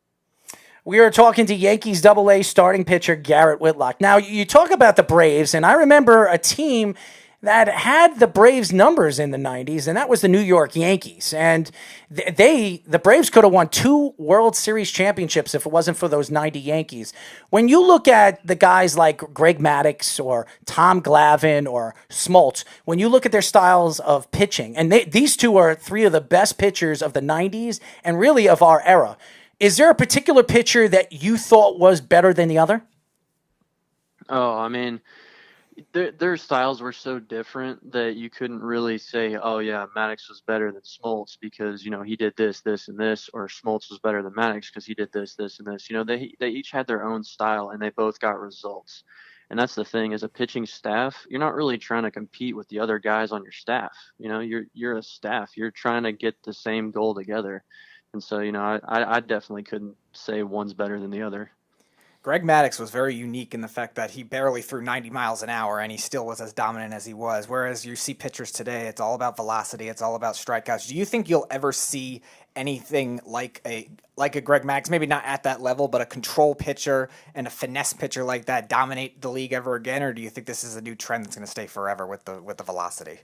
We are talking to Yankees Double-A starting pitcher Garrett Whitlock. Now, you talk about the Braves, and I remember a team that had the Braves numbers in the 90s, and that was the New York Yankees. And the Braves could have won 2 World Series championships if it wasn't for those 90 Yankees. When you look at the guys like Greg Maddux or Tom Glavine or Smoltz, when you look at their styles of pitching, and these two are 3 of the best pitchers of the 90s and really of our era, is there a particular pitcher that you thought was better than the other? Oh, their styles were so different that you couldn't really say, oh yeah, Maddox was better than Smoltz because, he did this, this, and this, or Smoltz was better than Maddox because he did this, this, and this. They each had their own style and they both got results. And that's the thing, as a pitching staff, you're not really trying to compete with the other guys on your staff. You're a staff. You're trying to get the same goal together. And so, I definitely couldn't say one's better than the other. Greg Maddux was very unique in the fact that he barely threw 90 miles an hour and he still was as dominant as he was. Whereas you see pitchers today, it's all about velocity, it's all about strikeouts. Do you think you'll ever see anything like a Greg Maddux, maybe not at that level, but a control pitcher and a finesse pitcher like that dominate the league ever again? Or do you think this is a new trend that's going to stay forever with the velocity?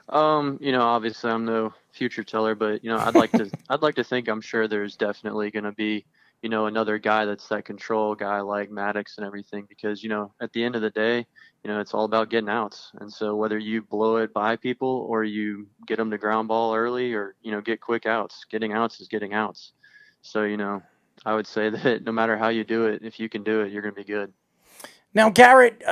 Obviously I'm no future teller, but I'd like to think I'm sure there's definitely going to be, another guy that's that control guy like Maddox and everything because, at the end of the day, it's all about getting outs. And so whether you blow it by people or you get them to ground ball early or, get quick outs, getting outs is getting outs. So, I would say that no matter how you do it, if you can do it, you're going to be good. Now, Garrett,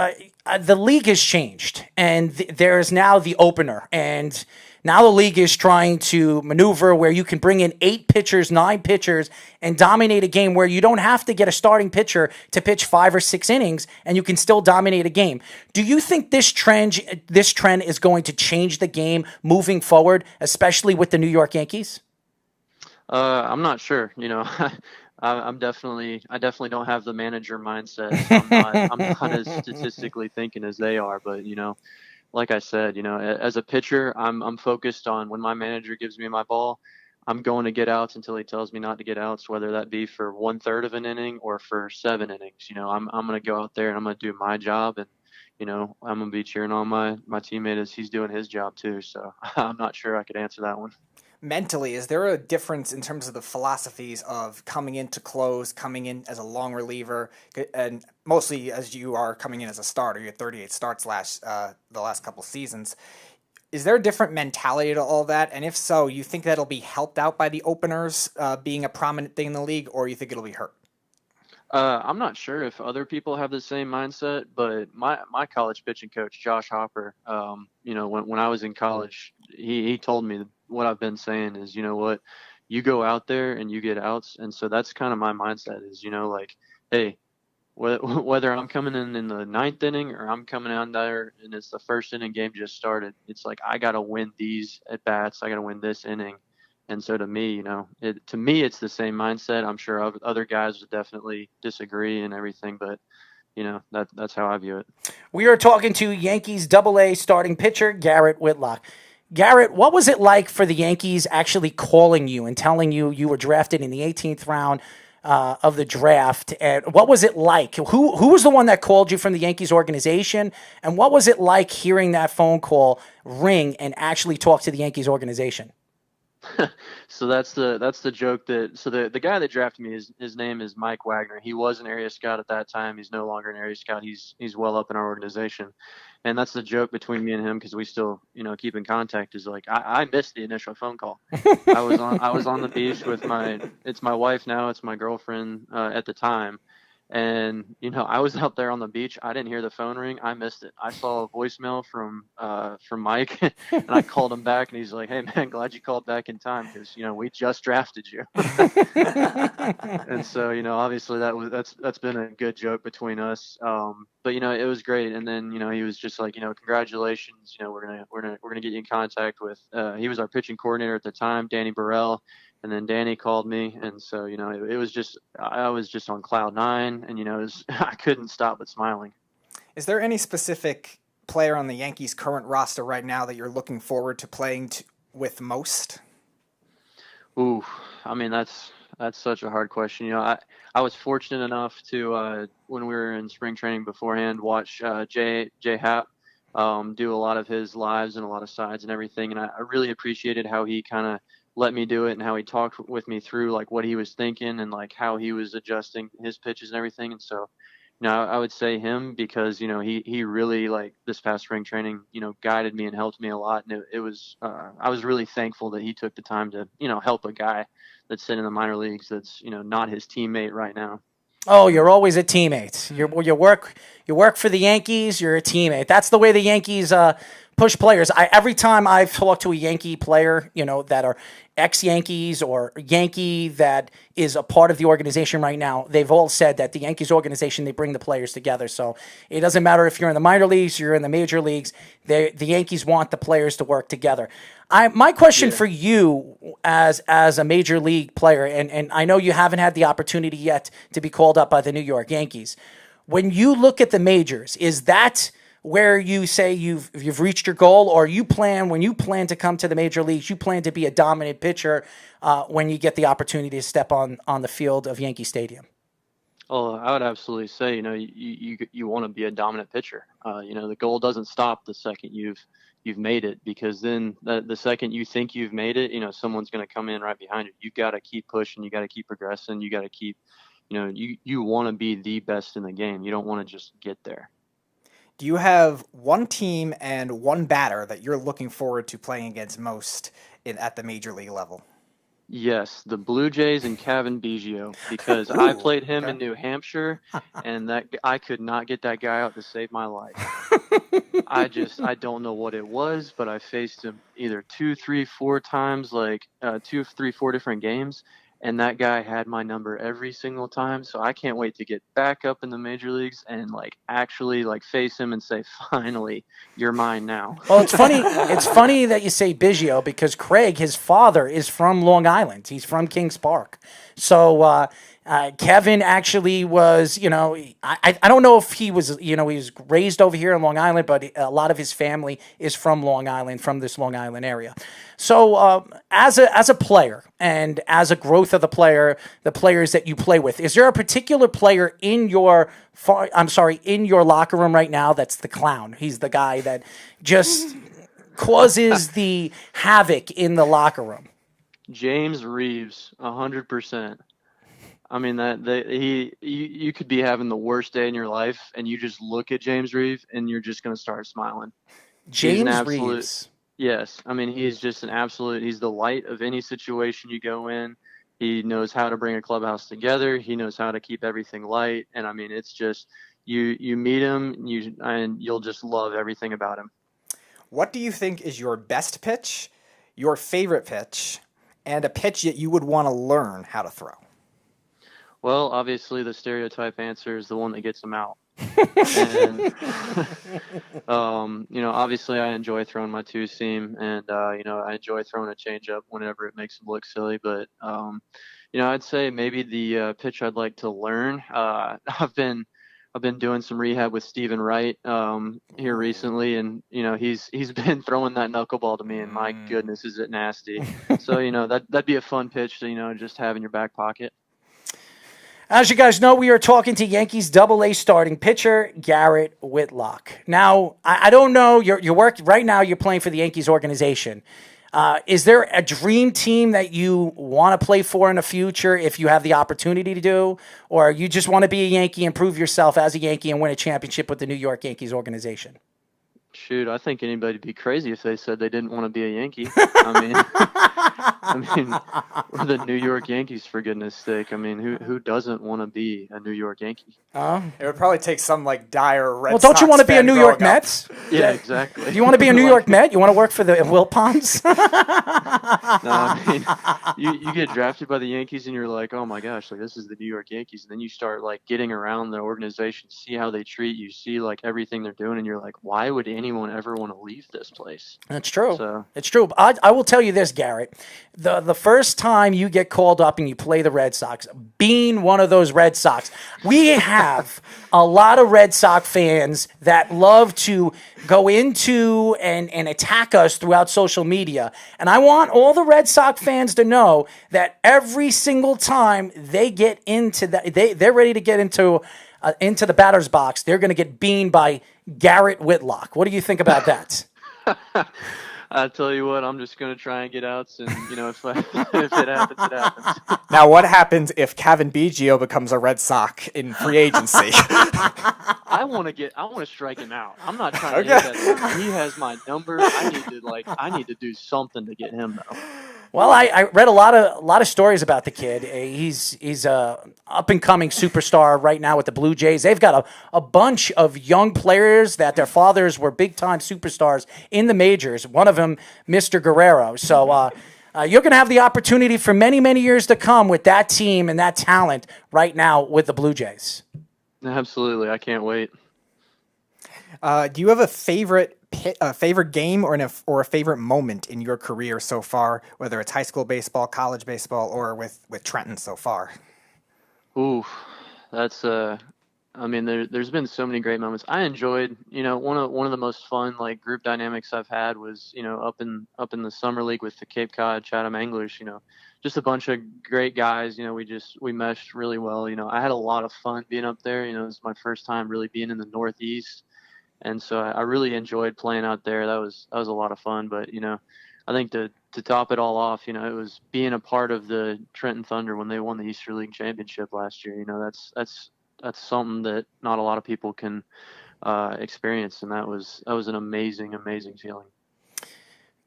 the league has changed, and there is now the opener, and now the league is trying to maneuver where you can bring in 8 pitchers, 9 pitchers, and dominate a game where you don't have to get a starting pitcher to pitch 5 or 6 innings, and you can still dominate a game. Do you think this trend is going to change the game moving forward, especially with the New York Yankees? I'm not sure. I definitely don't have the manager mindset. So I'm not as statistically thinking as they are. But like I said, as a pitcher, I'm focused on when my manager gives me my ball, I'm going to get outs until he tells me not to get outs, whether that be for 1/3 of an inning or for 7 innings. I'm going to go out there and I'm going to do my job, and I'm going to be cheering on my teammate as he's doing his job too. So I'm not sure I could answer that one. Mentally, is there a difference in terms of the philosophies of coming in to close, coming in as a long reliever, and mostly as you are coming in as a starter? You had 38 starts the last couple seasons. Is there a different mentality to all that? And if so, you think that'll be helped out by the openers being a prominent thing in the league, or you think it'll be hurt? I'm not sure if other people have the same mindset, but my college pitching coach, Josh Hopper, when I was in college, he told me what I've been saying is, what, you go out there and you get outs. And so that's kind of my mindset is, hey, whether I'm coming in the 9th inning or I'm coming out there and it's the first inning game just started, it's like, I got to win these at bats. I got to win this inning. And so to me, it's the same mindset. I'm sure other guys would definitely disagree and everything, but that's how I view it. We are talking to Yankees AA starting pitcher Garrett Whitlock. Garrett, what was it like for the Yankees actually calling you and telling you you were drafted in the 18th round of the draft? And what was it like? Who was the one that called you from the Yankees organization? And what was it like hearing that phone call ring and actually talk to the Yankees organization? So that's the joke the guy that drafted me, his name is Mike Wagner. He was an area scout at that time. He's no longer an area scout. He's well up in our organization. And that's the joke between me and him, because we still, keep in contact, is like, I missed the initial phone call. I was on the beach with it's my wife now, it's my girlfriend at the time. And, I was out there on the beach. I didn't hear the phone ring. I missed it. I saw a voicemail from Mike and I called him back and he's like, hey man, glad you called back in time, because, we just drafted you. And so, obviously that's been a good joke between us. But, it was great. And then, he was just like, congratulations, we're going to get you in contact with, he was our pitching coordinator at the time, Danny Burrell. And then Danny called me, and so it was just I was just on cloud 9, and I couldn't stop but smiling. Is there any specific player on the Yankees' current roster right now that you're looking forward to playing with most? Ooh, I mean that's such a hard question. I was fortunate enough to when we were in spring training beforehand watch Jay Happ do a lot of his lives and a lot of sides and everything, and I really appreciated how he kind of let me do it and how he talked with me through like what he was thinking and like how he was adjusting his pitches and everything. And so, I would say him because, he really, like, this past spring training, guided me and helped me a lot. And it was, I was really thankful that he took the time to, help a guy that's sitting in the minor leagues that's, not his teammate right now. Oh, you're always a teammate. You work for the Yankees. You're a teammate. That's the way the Yankees push players. Every time I've talked to a Yankee player, that are ex-Yankees or Yankee that is a part of the organization right now, they've all said that the Yankees organization, they bring the players together. So it doesn't matter if you're in the minor leagues, you're in the major leagues, the Yankees want the players to work together. My question for you as a major league player, and I know you haven't had the opportunity yet to be called up by the New York Yankees. When you look at the majors, is that where you say you've reached your goal, or when you plan to come to the major leagues, you plan to be a dominant pitcher when you get the opportunity to step on the field of Yankee Stadium? Oh, I would absolutely say, you want to be a dominant pitcher. The goal doesn't stop the second you've made it, because then the second you think you've made it, someone's going to come in right behind you. You got to keep pushing. You got to keep progressing. You got to keep, you want to be the best in the game. You don't want to just get there. Do you have one team and one batter that you're looking forward to playing against most at the major league level? Yes, the Blue Jays and Kevin Biggio, because I played him in New Hampshire, and that I could not get that guy out to save my life. I don't know what it was, but I faced him either 2, 3, 4 times, like 2, 3, 4 different games, and that guy had my number every single time. So I can't wait to get back up in the major leagues and actually face him and say, "Finally, you're mine now." Well, it's funny. It's funny that you say Biggio, because Craig, his father, is from Long Island. He's from Kings Park. So Kevin actually was, I don't know if he was, he was raised over here in Long Island, but a lot of his family is from Long Island, from this Long Island area. So as a player and as a growth of the players that you play with, is there a particular player in your locker room right now that's the clown? He's the guy that just causes the havoc in the locker room. James Reeves, 100%. I mean, you could be having the worst day in your life, and you just look at James Reeves, and you're just going to start smiling. James Reeves. Yes. I mean, he's just he's the light of any situation you go in. He knows how to bring a clubhouse together. He knows how to keep everything light. And I mean, it's just, you meet him, and you'll just love everything about him. What do you think is your best pitch, your favorite pitch, and a pitch that you would want to learn how to throw? Well, obviously the stereotype answer is the one that gets them out. And, obviously I enjoy throwing my two-seam, and, I enjoy throwing a changeup whenever it makes them look silly. But, I'd say maybe the pitch I'd like to learn, I've been doing some rehab with Stephen Wright here recently, and he's been throwing that knuckleball to me, and my goodness, is it nasty. So that'd be a fun pitch to just have in your back pocket. As you guys know, we are talking to Yankees AA starting pitcher Garrett Whitlock. Now, I don't know, your work right now, you're playing for the Yankees organization. Is there a dream team that you want to play for in the future if you have the opportunity to do? Or you just want to be a Yankee and prove yourself as a Yankee and win a championship with the New York Yankees organization? Shoot, I think anybody'd be crazy if they said they didn't want to be a Yankee. I mean, we're the New York Yankees, for goodness sake. I mean, who doesn't want to be a New York Yankee? It would probably take some dire Red Well, don't Sox you want to be a fan New growing York up. Mets? Yeah, exactly. Do you want to be a New York Met? You want to work for the Wilpons? No, I mean, you get drafted by the Yankees and you're like, oh my gosh, this is the New York Yankees. And then you start getting around the organization, see how they treat you, see everything they're doing, and you're like, why would anyone ever want to leave this place? That's true. So, it's true. I will tell you this, Garrett. The first time you get called up and you play the Red Sox, being one of those Red Sox, we have a lot of Red Sox fans that love to go into and attack us throughout social media. And I want all the Red Sox fans to know that every single time they get into that, they're ready to get into the batter's box, they're going to get beamed by Garrett Whitlock. What do you think about that? I tell you what, I'm just going to try and get outs, and if it happens, it happens. Now, what happens if Kevin Biggio becomes a Red Sox in free agency? I want to strike him out. I'm not trying to get that. He has my number. I need to do something to get him though. Well, I read a lot of stories about the kid. He's a up and coming superstar right now with the Blue Jays. They've got a bunch of young players that their fathers were big time superstars in the majors. One of them, Mr. Guerrero. So you're going to have the opportunity for many, many years to come with that team and that talent right now with the Blue Jays. Absolutely, I can't wait. Do you have a favorite game or a favorite moment in your career so far, whether it's high school baseball, college baseball, or with Trenton so far? Ooh, that's I mean, there's been so many great moments. I enjoyed, one of the most fun like group dynamics I've had was, up in the summer league with the Cape Cod Chatham Anglers. Just a bunch of great guys. We meshed really well. I had a lot of fun being up there. It was my first time really being in the Northeast, and so I really enjoyed playing out there. That was a lot of fun. But I think to top it all off, it was being a part of the Trenton Thunder when they won the Easter League championship last year. That's something that not a lot of people can experience, and that was an amazing feeling.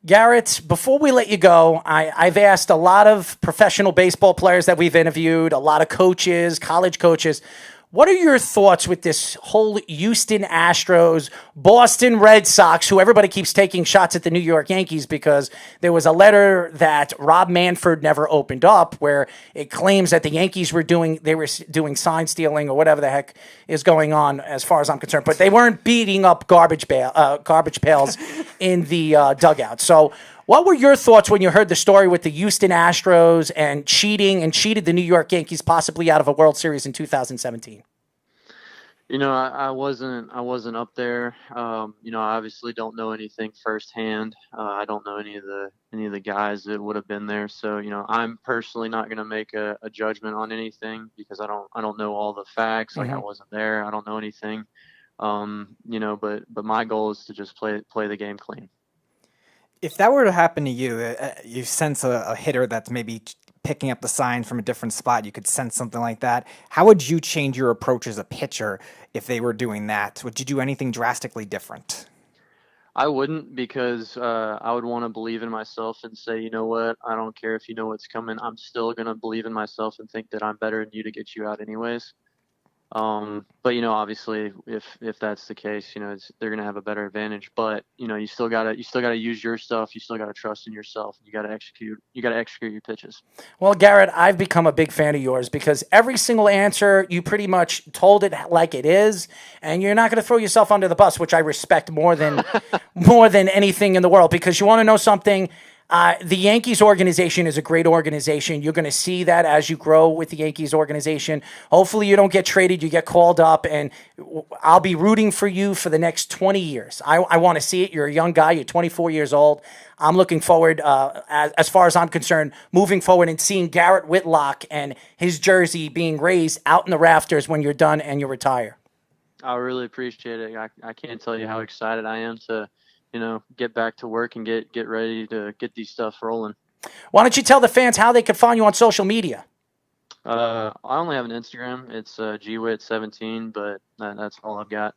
Garrett, before we let you go, I've asked a lot of professional baseball players that we've interviewed, a lot of coaches, college coaches. What are your thoughts with this whole Houston Astros, Boston Red Sox, who everybody keeps taking shots at the New York Yankees because there was a letter that Rob Manfred never opened up where it claims that the Yankees were doing sign stealing or whatever the heck is going on as far as I'm concerned, but they weren't beating up garbage pails in the dugout. So what were your thoughts when you heard the story with the Houston Astros and cheated the New York Yankees possibly out of a World Series in 2017? I wasn't up there. I obviously don't know anything firsthand. I don't know any of the guys that would have been there. So, I'm personally not going to make a judgment on anything because I don't know all the facts. Like I wasn't there. I don't know anything. But my goal is to just play the game clean. If that were to happen to you, you sense a hitter that's maybe picking up the signs from a different spot, you could sense something like that. How would you change your approach as a pitcher if they were doing that? Would you do anything drastically different? I wouldn't, because I would want to believe in myself and say, you know what, I don't care if you know what's coming. I'm still going to believe in myself and think that I'm better than you to get you out anyways. But obviously if that's the case, they're going to have a better advantage, but you still gotta use your stuff. You still gotta trust in yourself. You gotta execute your pitches. Well, Garrett, I've become a big fan of yours because every single answer you pretty much told it like it is, and you're not going to throw yourself under the bus, which I respect more than anything in the world, because you want to know something. The Yankees organization is a great organization. You're going to see that as you grow with the Yankees organization. Hopefully you don't get traded, you get called up, and I'll be rooting for you for the next 20 years. I want to see it. You're a young guy. You're 24 years old. I'm looking forward, as far as I'm concerned, moving forward and seeing Garrett Whitlock and his jersey being raised out in the rafters when you're done and you retire. I really appreciate it. I can't tell you how excited I am to get back to work and get ready to get these stuff rolling. Why don't you tell the fans how they can find you on social media? I only have an Instagram. It's gwit17, but that's all I've got.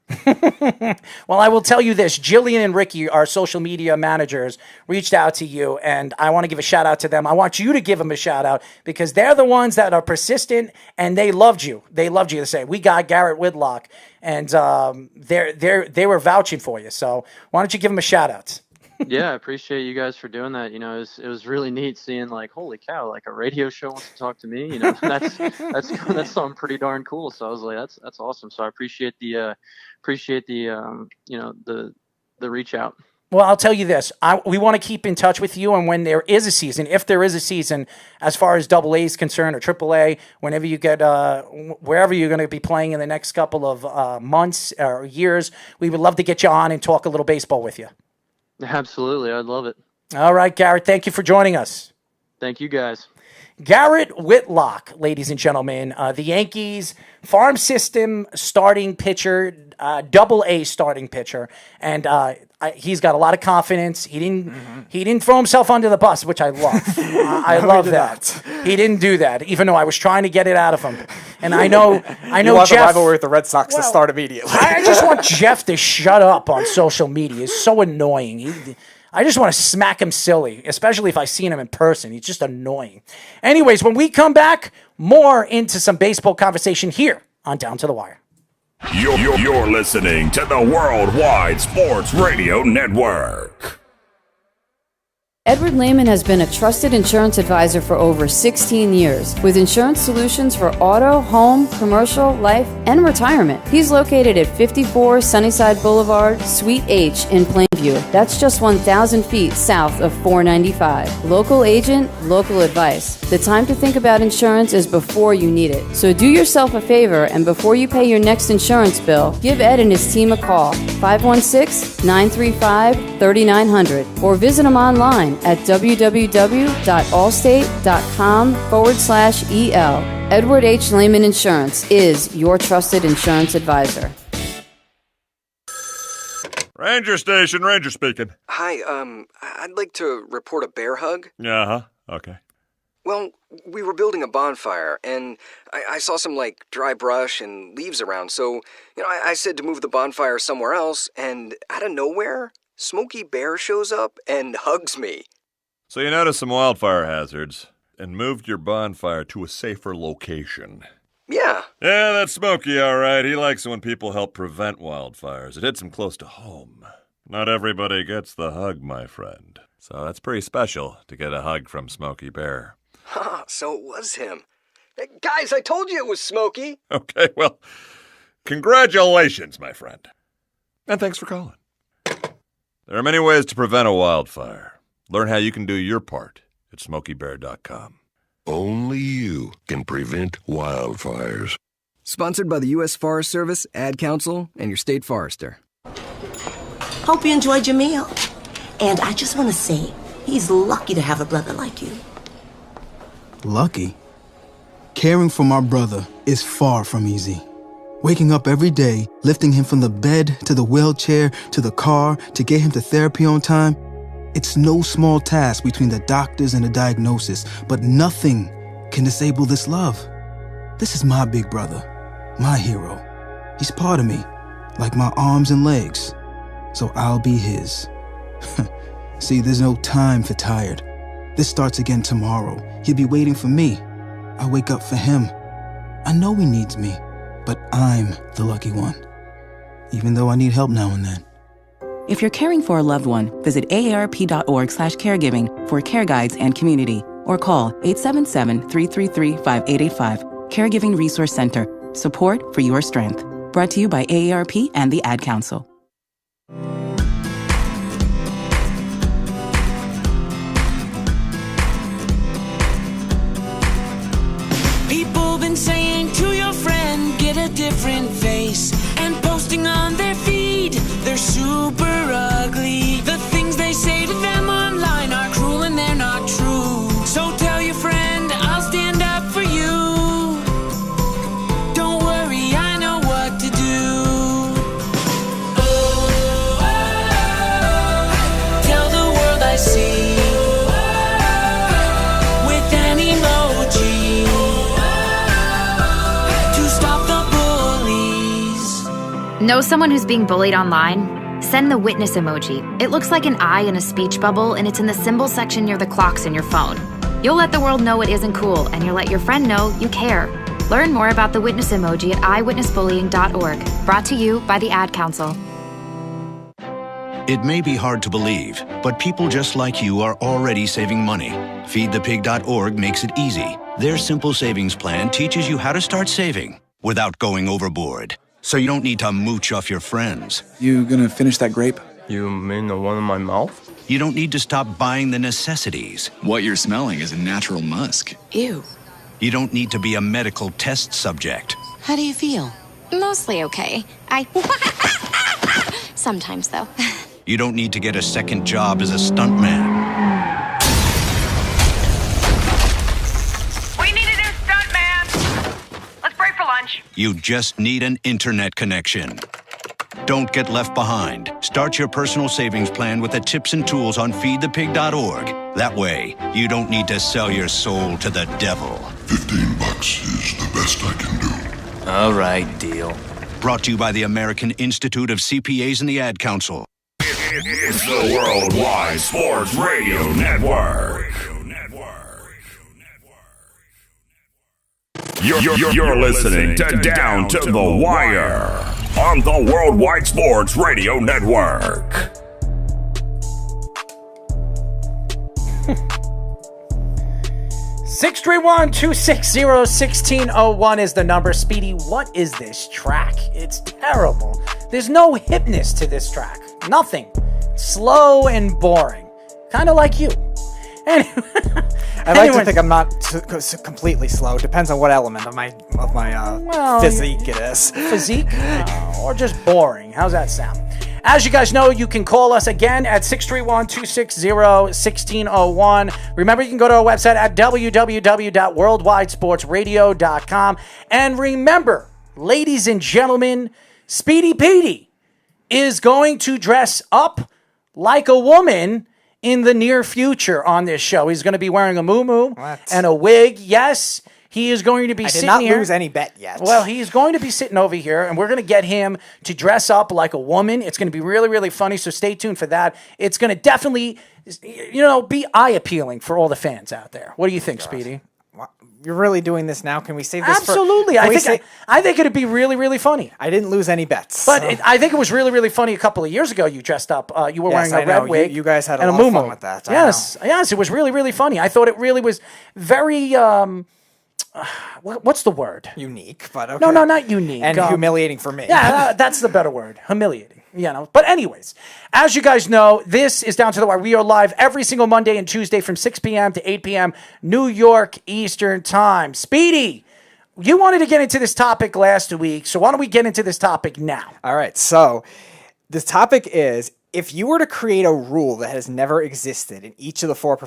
Well, I will tell you this. Jillian and Ricky, our social media managers, reached out to you, and I want to give a shout out to them. I want you to give them a shout out because they're the ones that are persistent, and they loved you. They loved you to say, we got Garrett Whitlock, and they were vouching for you. So why don't you give them a shout out? Yeah, I appreciate you guys for doing that. It was really neat seeing like, holy cow, like a radio show wants to talk to me. That's something pretty darn cool. So I was like, that's awesome. So I appreciate the reach out. Well, I'll tell you this. We want to keep in touch with you, and when there is a season, if there is a season, as far as AA is concerned or AAA, whenever you get wherever you're going to be playing in the next couple of months or years, we would love to get you on and talk a little baseball with you. Absolutely. I'd love it. All right, Garrett, thank you for joining us. Thank you, guys. Garrett Whitlock, ladies and gentlemen, the Yankees farm system starting pitcher, AA starting pitcher, and he's got a lot of confidence. He didn't throw himself under the bus, which I love. I love that. He didn't do that, even though I was trying to get it out of him. And I know you want Jeff. the rivalry with the Red Sox to start immediately. I just want Jeff to shut up on social media. He's so annoying. I just want to smack him silly, especially if I seen him in person. He's just annoying. Anyways, when we come back, more into some baseball conversation here on Down to the Wire. You're listening to the Worldwide Sports Radio Network. Edward Lehman has been a trusted insurance advisor for over 16 years with insurance solutions for auto, home, commercial, life, and retirement. He's located at 54 Sunnyside Boulevard, Suite H in Plainview. That's just 1,000 feet south of 495. Local agent, local advice. The time to think about insurance is before you need it. So do yourself a favor, and before you pay your next insurance bill, give Ed and his team a call, 516-935-3900, or visit him online at www.allstate.com/EL. Edward H. Lehman Insurance is your trusted insurance advisor. Ranger Station, Ranger speaking. Hi, I'd like to report a bear hug. Okay. Well, we were building a bonfire, and I saw some, dry brush and leaves around, so, I said to move the bonfire somewhere else, and out of nowhere, Smokey Bear shows up and hugs me. So you noticed some wildfire hazards and moved your bonfire to a safer location. Yeah. Yeah, that's Smokey, all right. He likes it when people help prevent wildfires. It hits him close to home. Not everybody gets the hug, my friend. So that's pretty special to get a hug from Smokey Bear. So it was him. Hey, guys, I told you it was Smokey. Okay, well, congratulations, my friend. And thanks for calling. There are many ways to prevent a wildfire. Learn how you can do your part at SmokeyBear.com. Only you can prevent wildfires. Sponsored by the U.S. Forest Service, Ad Council, and your state forester. Hope you enjoyed your meal. And I just want to say, he's lucky to have a brother like you. Lucky? Caring for my brother is far from easy. Waking up every day, lifting him from the bed to the wheelchair to the car to get him to therapy on time, it's no small task between the doctors and the diagnosis, but nothing can disable this love. This is my big brother, my hero. He's part of me, like my arms and legs, so I'll be his. See, there's no time for tired. This starts again tomorrow. He'll be waiting for me. I wake up for him. I know he needs me, but I'm the lucky one, even though I need help now and then. If you're caring for a loved one, visit aarp.org/caregiving for care guides and community, or call 877-333-5885. Caregiving Resource Center. Support for your strength. Brought to you by AARP and the Ad Council. People been saying to your friend, get a different face, and posting on their feed, they're super ugly. The things they say to them online are cruel and they're not true. So tell your friend, I'll stand up for you. Don't worry, I know what to do. Tell the world I see with an emoji to stop the bullies. Know someone who's being bullied online? Send the witness emoji. It looks like an eye in a speech bubble, and it's in the symbol section near the clocks in your phone. You'll let the world know it isn't cool, and you'll let your friend know you care. Learn more about the witness emoji at eyewitnessbullying.org. Brought to you by the Ad Council. It may be hard to believe, but people just like you are already saving money. FeedThePig.org makes it easy. Their simple savings plan teaches you how to start saving without going overboard. So you don't need to mooch off your friends. You gonna finish that grape? You mean the one in my mouth? You don't need to stop buying the necessities. What you're smelling is a natural musk. Ew. You don't need to be a medical test subject. How do you feel? Mostly okay. Sometimes, though. You don't need to get a second job as a stuntman. We need a new stuntman. Let's break for lunch. You just need an internet connection. Don't get left behind. Start your personal savings plan with the tips and tools on feedthepig.org. That way, you don't need to sell your soul to the devil. $15 is the best I can do. All right, deal. Brought to you by the American Institute of CPAs and the Ad Council. It's the Worldwide Sports Radio Network. You're listening to Down to the Wire on the Worldwide Sports Radio Network. 631-260-1601 is the number. Speedy, what is this track? It's terrible. There's no hipness to this track. Nothing. Slow and boring. Kind of like you. Anyway, I like to think I'm not completely slow. Depends on what element of my physique it is. Physique? Or just boring. How's that sound? As you guys know, you can call us again at 631-260-1601. Remember, you can go to our website at www.worldwidesportsradio.com. And remember, ladies and gentlemen, Speedy Petey is going to dress up like a woman in the near future on this show. He's going to be wearing a muumuu and a wig. Yes, he is going to be sitting here. I did not lose any bet yet. Well, he's going to be sitting over here, and we're going to get him to dress up like a woman. It's going to be really, really funny, so stay tuned for that. It's going to definitely, be eye-appealing for all the fans out there. What do you think, Speedy? You're really doing this now? Can we save this Absolutely. I think it'd be really, really funny. I didn't lose any bets. But I think it was really, really funny a couple of years ago. You dressed up. You were wearing a red wig. You guys had a and lot of fun with that. Yes, it was really, really funny. I thought it really was very... what's the word? Unique, but okay. No, not unique. And humiliating for me. Yeah, that's the better word. Humiliating. But anyways, as you guys know, this is Down to the Wire. We are live every single Monday and Tuesday from 6 p.m. to 8 p.m. New York Eastern Time. Speedy, you wanted to get into this topic last week, so why don't we get into this topic now? All right, so this topic is, if you were to create a rule that has never existed in each of the four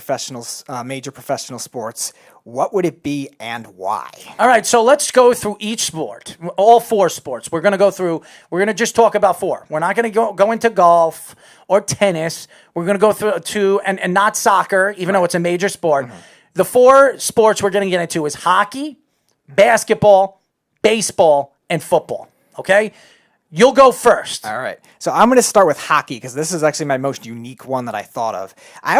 major professional sports, what would it be and why? All right, so let's go through each sport, all four sports. We're going to just talk about four. We're not going to go into golf or tennis. We're going to go through and not soccer, even though it's a major sport. Mm-hmm. The four sports we're going to get into is hockey, basketball, baseball, and football, okay? You'll go first. All right. So I'm going to start with hockey because this is actually my most unique one that I thought of. I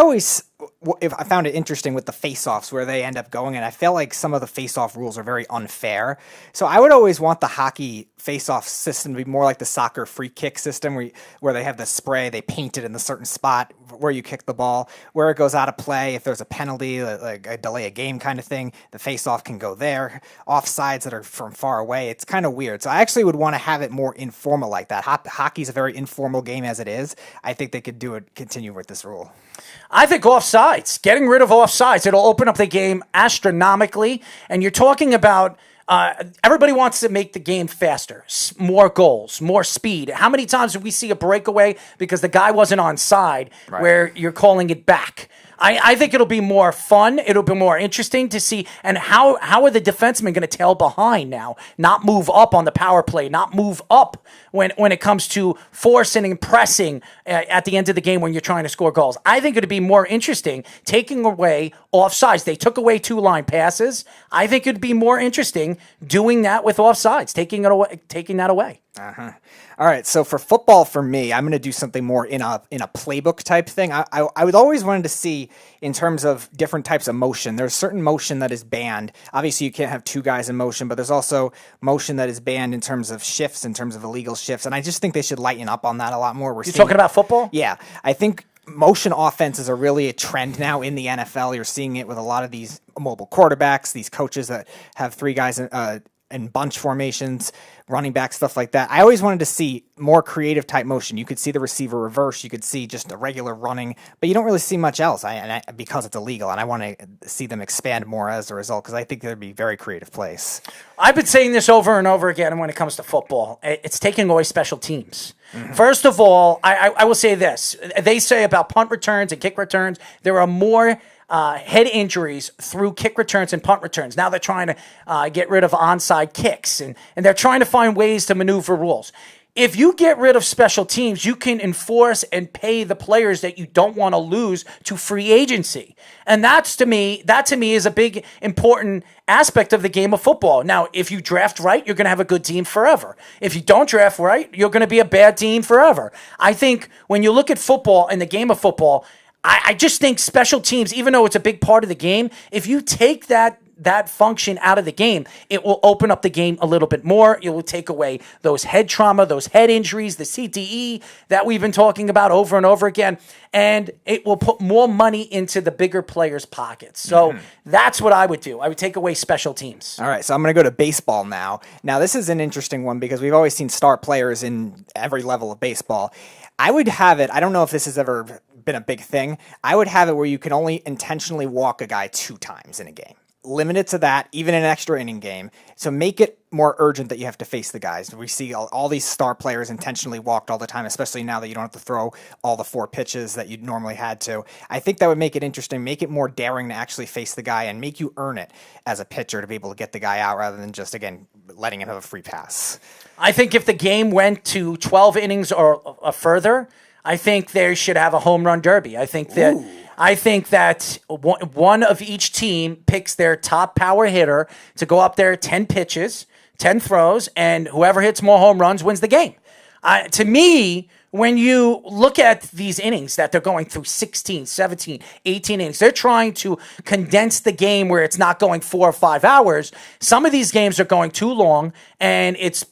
found it interesting with the face-offs where they end up going, and I feel like some of the face-off rules are very unfair. So I would always want the hockey face-off system to be more like the soccer free kick system where they have the spray, they paint it in the certain spot where you kick the ball, where it goes out of play. If there's a penalty, like a delay a game kind of thing, the face-off can go there. Offsides that are from far away, it's kind of weird. So I actually would want to have it more informal like that. Hockey's a very informal game as it is. I think they could continue with this rule. I think offsides, getting rid of offsides, it'll open up the game astronomically. And you're talking about everybody wants to make the game faster, more goals, more speed. How many times did we see a breakaway because the guy wasn't onside where you're calling it back? I think it'll be more fun. It'll be more interesting to see. And how are the defensemen going to tail behind now? Not move up on the power play. Not move up when it comes to forcing and pressing at the end of the game when you're trying to score goals. I think it'd be more interesting taking away offsides. They took away 2-line passes. I think it'd be more interesting doing that with offsides, taking that away. Uh-huh. All right, so for football, for me, I'm going to do something more in a playbook type thing. I would always wanted to see in terms of different types of motion. There's certain motion that is banned. Obviously, you can't have two guys in motion, but there's also motion that is banned in terms of shifts, in terms of illegal shifts, and I just think they should lighten up on that a lot more. You're talking about football? Yeah, I think motion offenses are really a trend now in the NFL. You're seeing it with a lot of these mobile quarterbacks, these coaches that have three guys in bunch formations, running back, stuff like that. I always wanted to see more creative type motion. You could see the receiver reverse. You could see just a regular running, but you don't really see much else because it's illegal. And I want to see them expand more as a result because I think there'd be very creative plays. I've been saying this over and over again when it comes to football. It's taking away special teams. Mm-hmm. First of all, I will say this. They say about punt returns and kick returns, there are more head injuries through kick returns and punt returns. Now they're trying to get rid of onside kicks, and they're trying to find ways to maneuver rules. If you get rid of special teams, you can enforce and pay the players that you don't want to lose to free agency. And that to me is a big, important aspect of the game of football. Now, if you draft right, you're going to have a good team forever. If you don't draft right, you're going to be a bad team forever. I think when you look at football and the game of football, I just think special teams, even though it's a big part of the game, if you take that that function out of the game, it will open up the game a little bit more. It will take away those head trauma, those head injuries, the CTE that we've been talking about over and over again, and it will put more money into the bigger players' pockets. So that's what I would do. I would take away special teams. All right, so I'm going to go to baseball now. Now, this is an interesting one because we've always seen star players in every level of baseball. I would have it, I don't know if this has ever been a big thing, I would have it where you can only intentionally walk a guy 2 times in a game. Limit it to that, even in an extra inning game. So make it more urgent that you have to face the guys. We see all these star players intentionally walked all the time, especially now that you don't have to throw all the 4 pitches that you'd normally had to. I think that would make it interesting, make it more daring to actually face the guy and make you earn it as a pitcher to be able to get the guy out rather than just, again, letting him have a free pass. I think if the game went to 12 innings or further, I think they should have a home run derby. I think that one of each team picks their top power hitter to go up there 10 pitches, 10 throws, and whoever hits more home runs wins the game. To me, when you look at these innings that they're going through 16, 17, 18 innings, they're trying to condense the game where it's not going 4 or 5 hours. Some of these games are going too long, and it's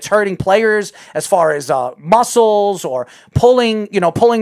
hurting players as far as muscles or pulling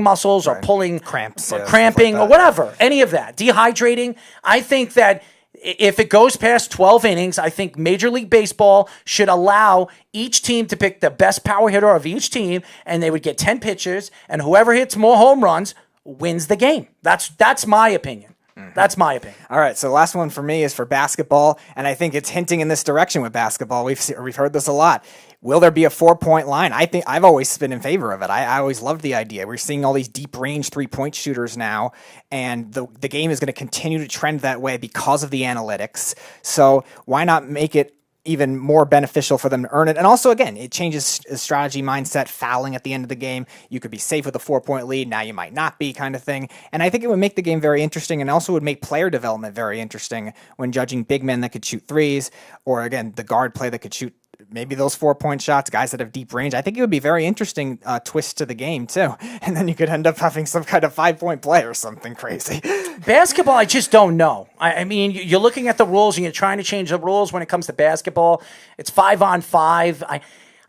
muscles or pulling cramps, or cramping or whatever, any of that, dehydrating. I think that if it goes past 12 innings, I think Major League Baseball should allow each team to pick the best power hitter of each team, and they would get 10 pitches, and whoever hits more home runs wins the game. That's my opinion. That's my opinion. All right, so the last one for me is for basketball, and I think it's hinting in this direction with basketball. We've heard this a lot. Will there be a 4-point line? I think I've always been in favor of it. I always loved the idea. We're seeing all these deep range 3-point shooters now, and the game is going to continue to trend that way because of the analytics. So why not make it even more beneficial for them to earn it? And also, again, it changes strategy, mindset, fouling at the end of the game. You could be safe with a 4-point lead. Now you might not be, kind of thing. And I think it would make the game very interesting, and also would make player development very interesting when judging big men that could shoot threes, or again, the guard play that could shoot maybe those 4-point shots, guys that have deep range. I think it would be very interesting twist to the game too. And then you could end up having some kind of 5-point play or something crazy. Basketball, I just don't know. I mean, you're looking at the rules and you're trying to change the rules when it comes to basketball. It's 5-on-5.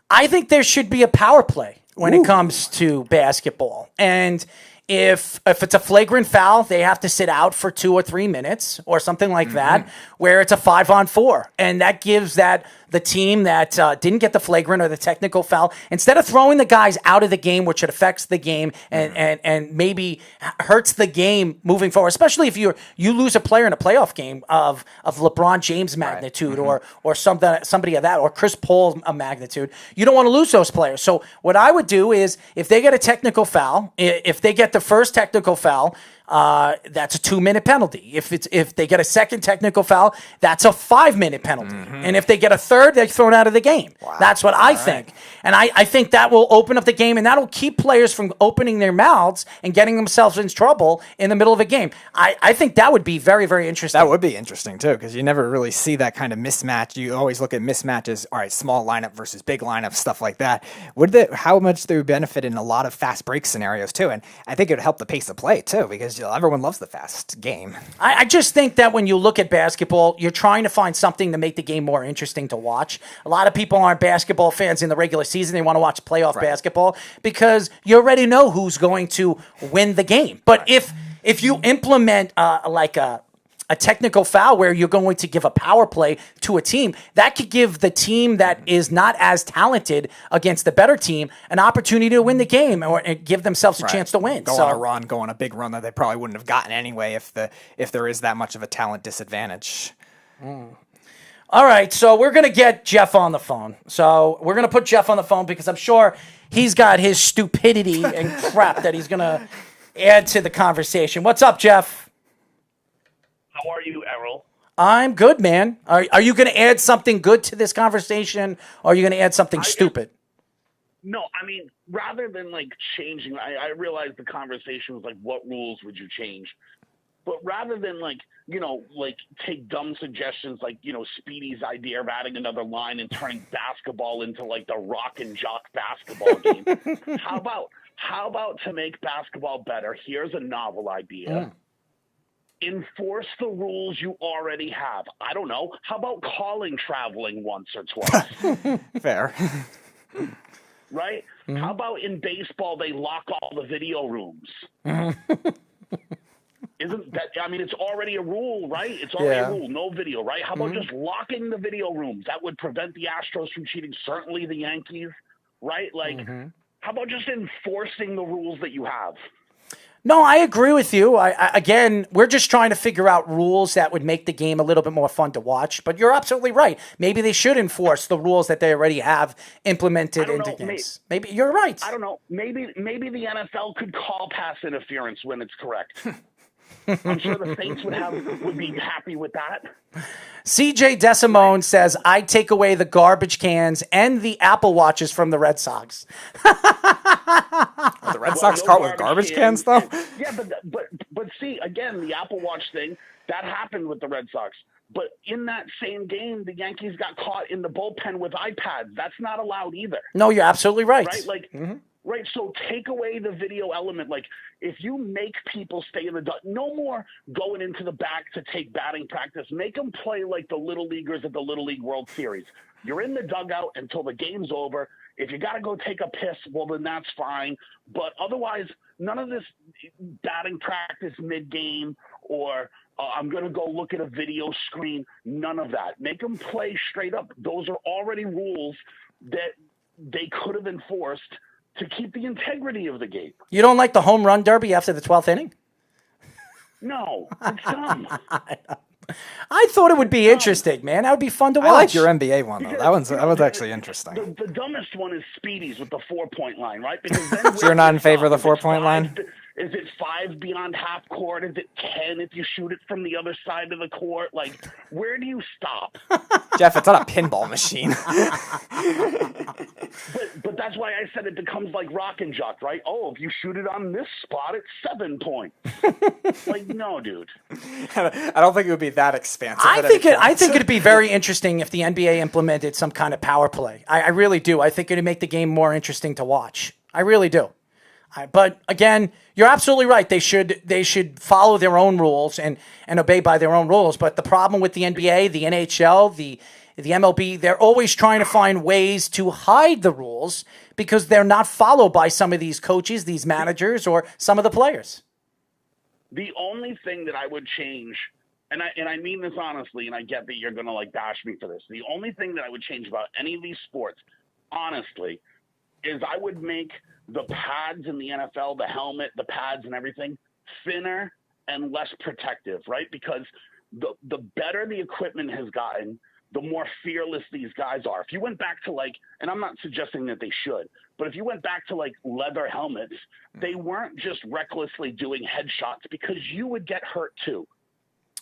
I think there should be a power play when it comes to basketball. And if it's a flagrant foul, they have to sit out for 2 or 3 minutes or something like that, where it's a 5-on-4. And that gives the team that didn't get the flagrant or the technical foul, instead of throwing the guys out of the game, which it affects the game and maybe hurts the game moving forward, especially if you lose a player in a playoff game of LeBron James magnitude or somebody of that, or Chris Paul magnitude. You don't want to lose those players. So what I would do is, if they get a technical foul, if they get the first technical foul, that's a 2-minute penalty. If they get a second technical foul, that's a 5-minute penalty. And if they get a third, they're thrown out of the game. Wow. That's what I think. And I think that will open up the game, and that'll keep players from opening their mouths and getting themselves in trouble in the middle of a game. I think that would be very, very interesting. That would be interesting too, because you never really see that kind of mismatch. You always look at mismatches, all right, small lineup versus big lineup, stuff like that. How much they would benefit in a lot of fast break scenarios too. And I think it would help the pace of play too, because everyone loves the fast game. I just think that when you look at basketball, you're trying to find something to make the game more interesting to watch. A lot of people aren't basketball fans in the regular season. They want to watch playoff basketball because you already know who's going to win the game. But if you implement like a technical foul where you're going to give a power play to a team, that could give the team that is not as talented against the better team an opportunity to win the game or give themselves a chance to win. Go on a big run that they probably wouldn't have gotten anyway if there is that much of a talent disadvantage. All right, so we're going to get Jeff on the phone. So we're going to put Jeff on the phone because I'm sure he's got his stupidity and crap that he's going to add to the conversation. What's up, Jeff? How are you, Errol? I'm good, man. Are you going to add something good to this conversation, or are you going to add something stupid? No, I mean, rather than changing, I realize the conversation was what rules would you change? But rather than take dumb suggestions Speedy's idea of adding another line and turning basketball into the rock and jock basketball game, how about to make basketball better? Here's a novel idea. enforce the rules you already have. I don't know. How about calling traveling once or twice? Fair. Right? Mm-hmm. How about in baseball they lock all the video rooms? Isn't that, I mean, it's already a rule, right? It's already a rule, no video, right? How about just locking the video rooms? That would prevent the Astros from cheating, certainly the Yankees, right? Like, how about just enforcing the rules that you have? No, I agree with you. Again, we're just trying to figure out rules that would make the game a little bit more fun to watch. But you're absolutely right. Maybe they should enforce the rules that they already have implemented into games. Maybe you're right. I don't know. Maybe the NFL could call pass interference when it's correct. I'm sure the Saints would be happy with that. CJ Desimone says, I'd take away the garbage cans and the Apple Watches from the Red Sox. The Red Sox caught with garbage cans, though? Yeah, but see, again, the Apple Watch thing, that happened with the Red Sox. But in that same game, the Yankees got caught in the bullpen with iPads. That's not allowed either. No, you're absolutely right. Right? Like, right, so take away the video element. Like, if you make people stay in the dugout, no more going into the back to take batting practice. Make them play like the Little Leaguers at the Little League World Series. You're in the dugout until the game's over. If you got to go take a piss, well, then that's fine. But otherwise, none of this batting practice mid-game or I'm going to go look at a video screen, none of that. Make them play straight up. Those are already rules that they could have enforced to keep the integrity of the game. You don't like the home run derby after the 12th inning? No, it's dumb. I thought it would be interesting, man. That would be fun to watch. I like your NBA one, though. That was actually interesting. The dumbest one is Speedy's with the 4-point line, right? Because then so you're not in favor of the 4-point line? Is it 5 beyond half court? Is it 10 if you shoot it from the other side of the court? Like, where do you stop? Jeff, it's not a pinball machine. but that's why I said it becomes like Rock and Jock, right? Oh, if you shoot it on this spot, it's 7 points. Like, no, dude. I don't think it would be that expansive. I think it'd be very interesting if the NBA implemented some kind of power play. I really do. I think it'd make the game more interesting to watch. I really do. But again, you're absolutely right. They should follow their own rules and obey by their own rules. But the problem with the NBA, the NHL, the MLB, they're always trying to find ways to hide the rules because they're not followed by some of these coaches, these managers, or some of the players. The only thing that I would change, and I mean this honestly, and I get that you're going to like bash me for this. The only thing that I would change about any of these sports, honestly, is I would make the pads in the NFL, the helmet, the pads and everything, thinner and less protective, right? Because the better the equipment has gotten, the more fearless these guys are. If you went back to and I'm not suggesting that they should, but if you went back to leather helmets, they weren't just recklessly doing headshots because you would get hurt too.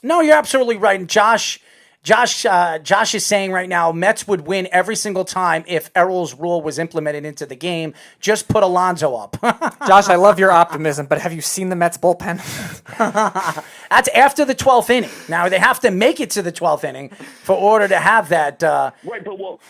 No, you're absolutely right. And Josh is saying right now, Mets would win every single time if Errol's rule was implemented into the game. Just put Alonso up. Josh, I love your optimism, but have you seen the Mets bullpen? That's after the 12th inning. Now, they have to make it to the 12th inning for order to have that. Right, but will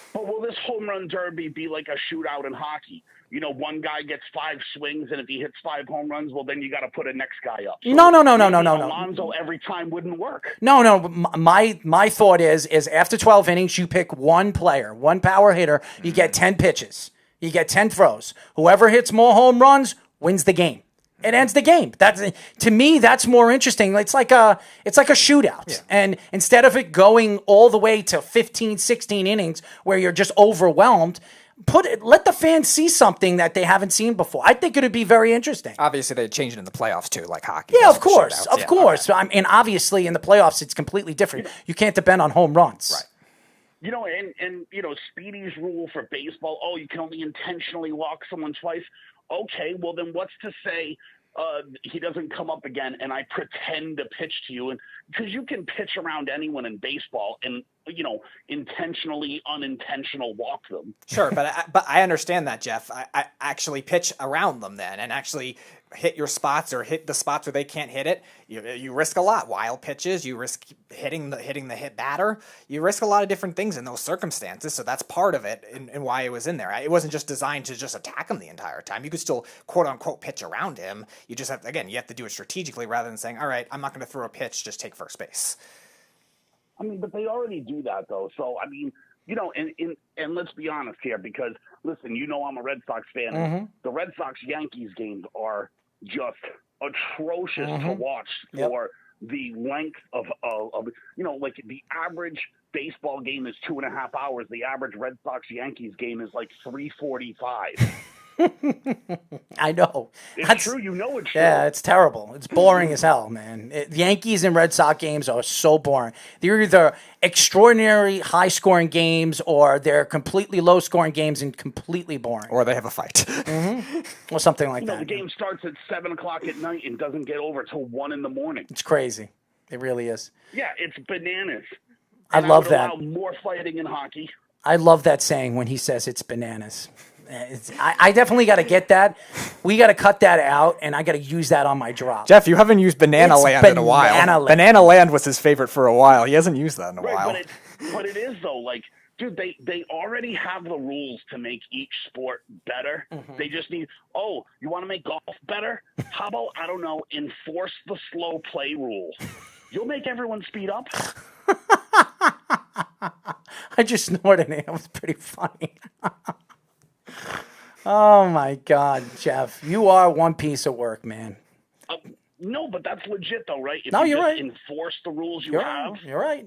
this home run derby be like a shootout in hockey? You know, one guy gets 5 swings, and if he hits 5 home runs, well, then you got to put a next guy up. So No. Alonso every time wouldn't work. No. My thought is after 12 innings, you pick one player, one power hitter. You get 10 pitches. You get 10 throws. Whoever hits more home runs wins the game. It ends the game. To me, that's more interesting. It's like a shootout. Yeah. And instead of it going all the way to 15, 16 innings where you're just overwhelmed, let the fans see something that they haven't seen before. I think it would be very interesting. Obviously, they changed it in the playoffs too, like hockey. Yeah, of course. Okay. I mean, obviously, in the playoffs, it's completely different. You can't depend on home runs. Right. You know, and Speedy's rule for baseball, you can only intentionally walk someone twice. Okay, well, then what's to say he doesn't come up again and I pretend to pitch to you? And because you can pitch around anyone in baseball, and intentionally unintentional walk them. Sure, but I understand that, Jeff. I actually pitch around them then, and actually hit your spots or hit the spots where they can't hit it. You risk a lot. Wild pitches, you risk hitting the hit batter. You risk a lot of different things in those circumstances. So that's part of it and why it was in there. It wasn't just designed to just attack him the entire time. You could still quote unquote pitch around him. You just have to do it strategically rather than saying, all right, I'm not going to throw a pitch, just take first base. I mean, but they already do that though. So I mean, and let's be honest here, because listen, I'm a Red Sox fan. Mm-hmm. The Red Sox-Yankees games are just atrocious Mm-hmm. to watch for the length of like the average baseball game is 2.5 hours. The average Red Sox-Yankees game is like 3:45. I know. It's true. It's true. Yeah, it's terrible. It's boring as hell, man. Yankees and Red Sox games are so boring. They're either extraordinary high-scoring games or they're completely low-scoring games and completely boring. Or they have a fight. Mm-hmm. Or something like that. The game starts at 7:00 at night and doesn't get over till 1 a.m. It's crazy. It really is. Yeah, it's bananas. I love that. Allow more fighting in hockey. I love that saying when he says it's bananas. I definitely got to get that. We got to cut that out, and I got to use that on my drop. Jeff, you haven't used Banana Land in a while. Banana Land was his favorite for a while. He hasn't used that in a while. But it is, though. Like, dude, they already have the rules to make each sport better. Mm-hmm. They just need, you want to make golf better? How about, I don't know, enforce the slow play rule? You'll make everyone speed up. I just snorted it. It was pretty funny. Oh, my God, Jeff. You are one piece of work, man. No, but that's legit, though, right? If you're right. Enforce the rules you have. You're right.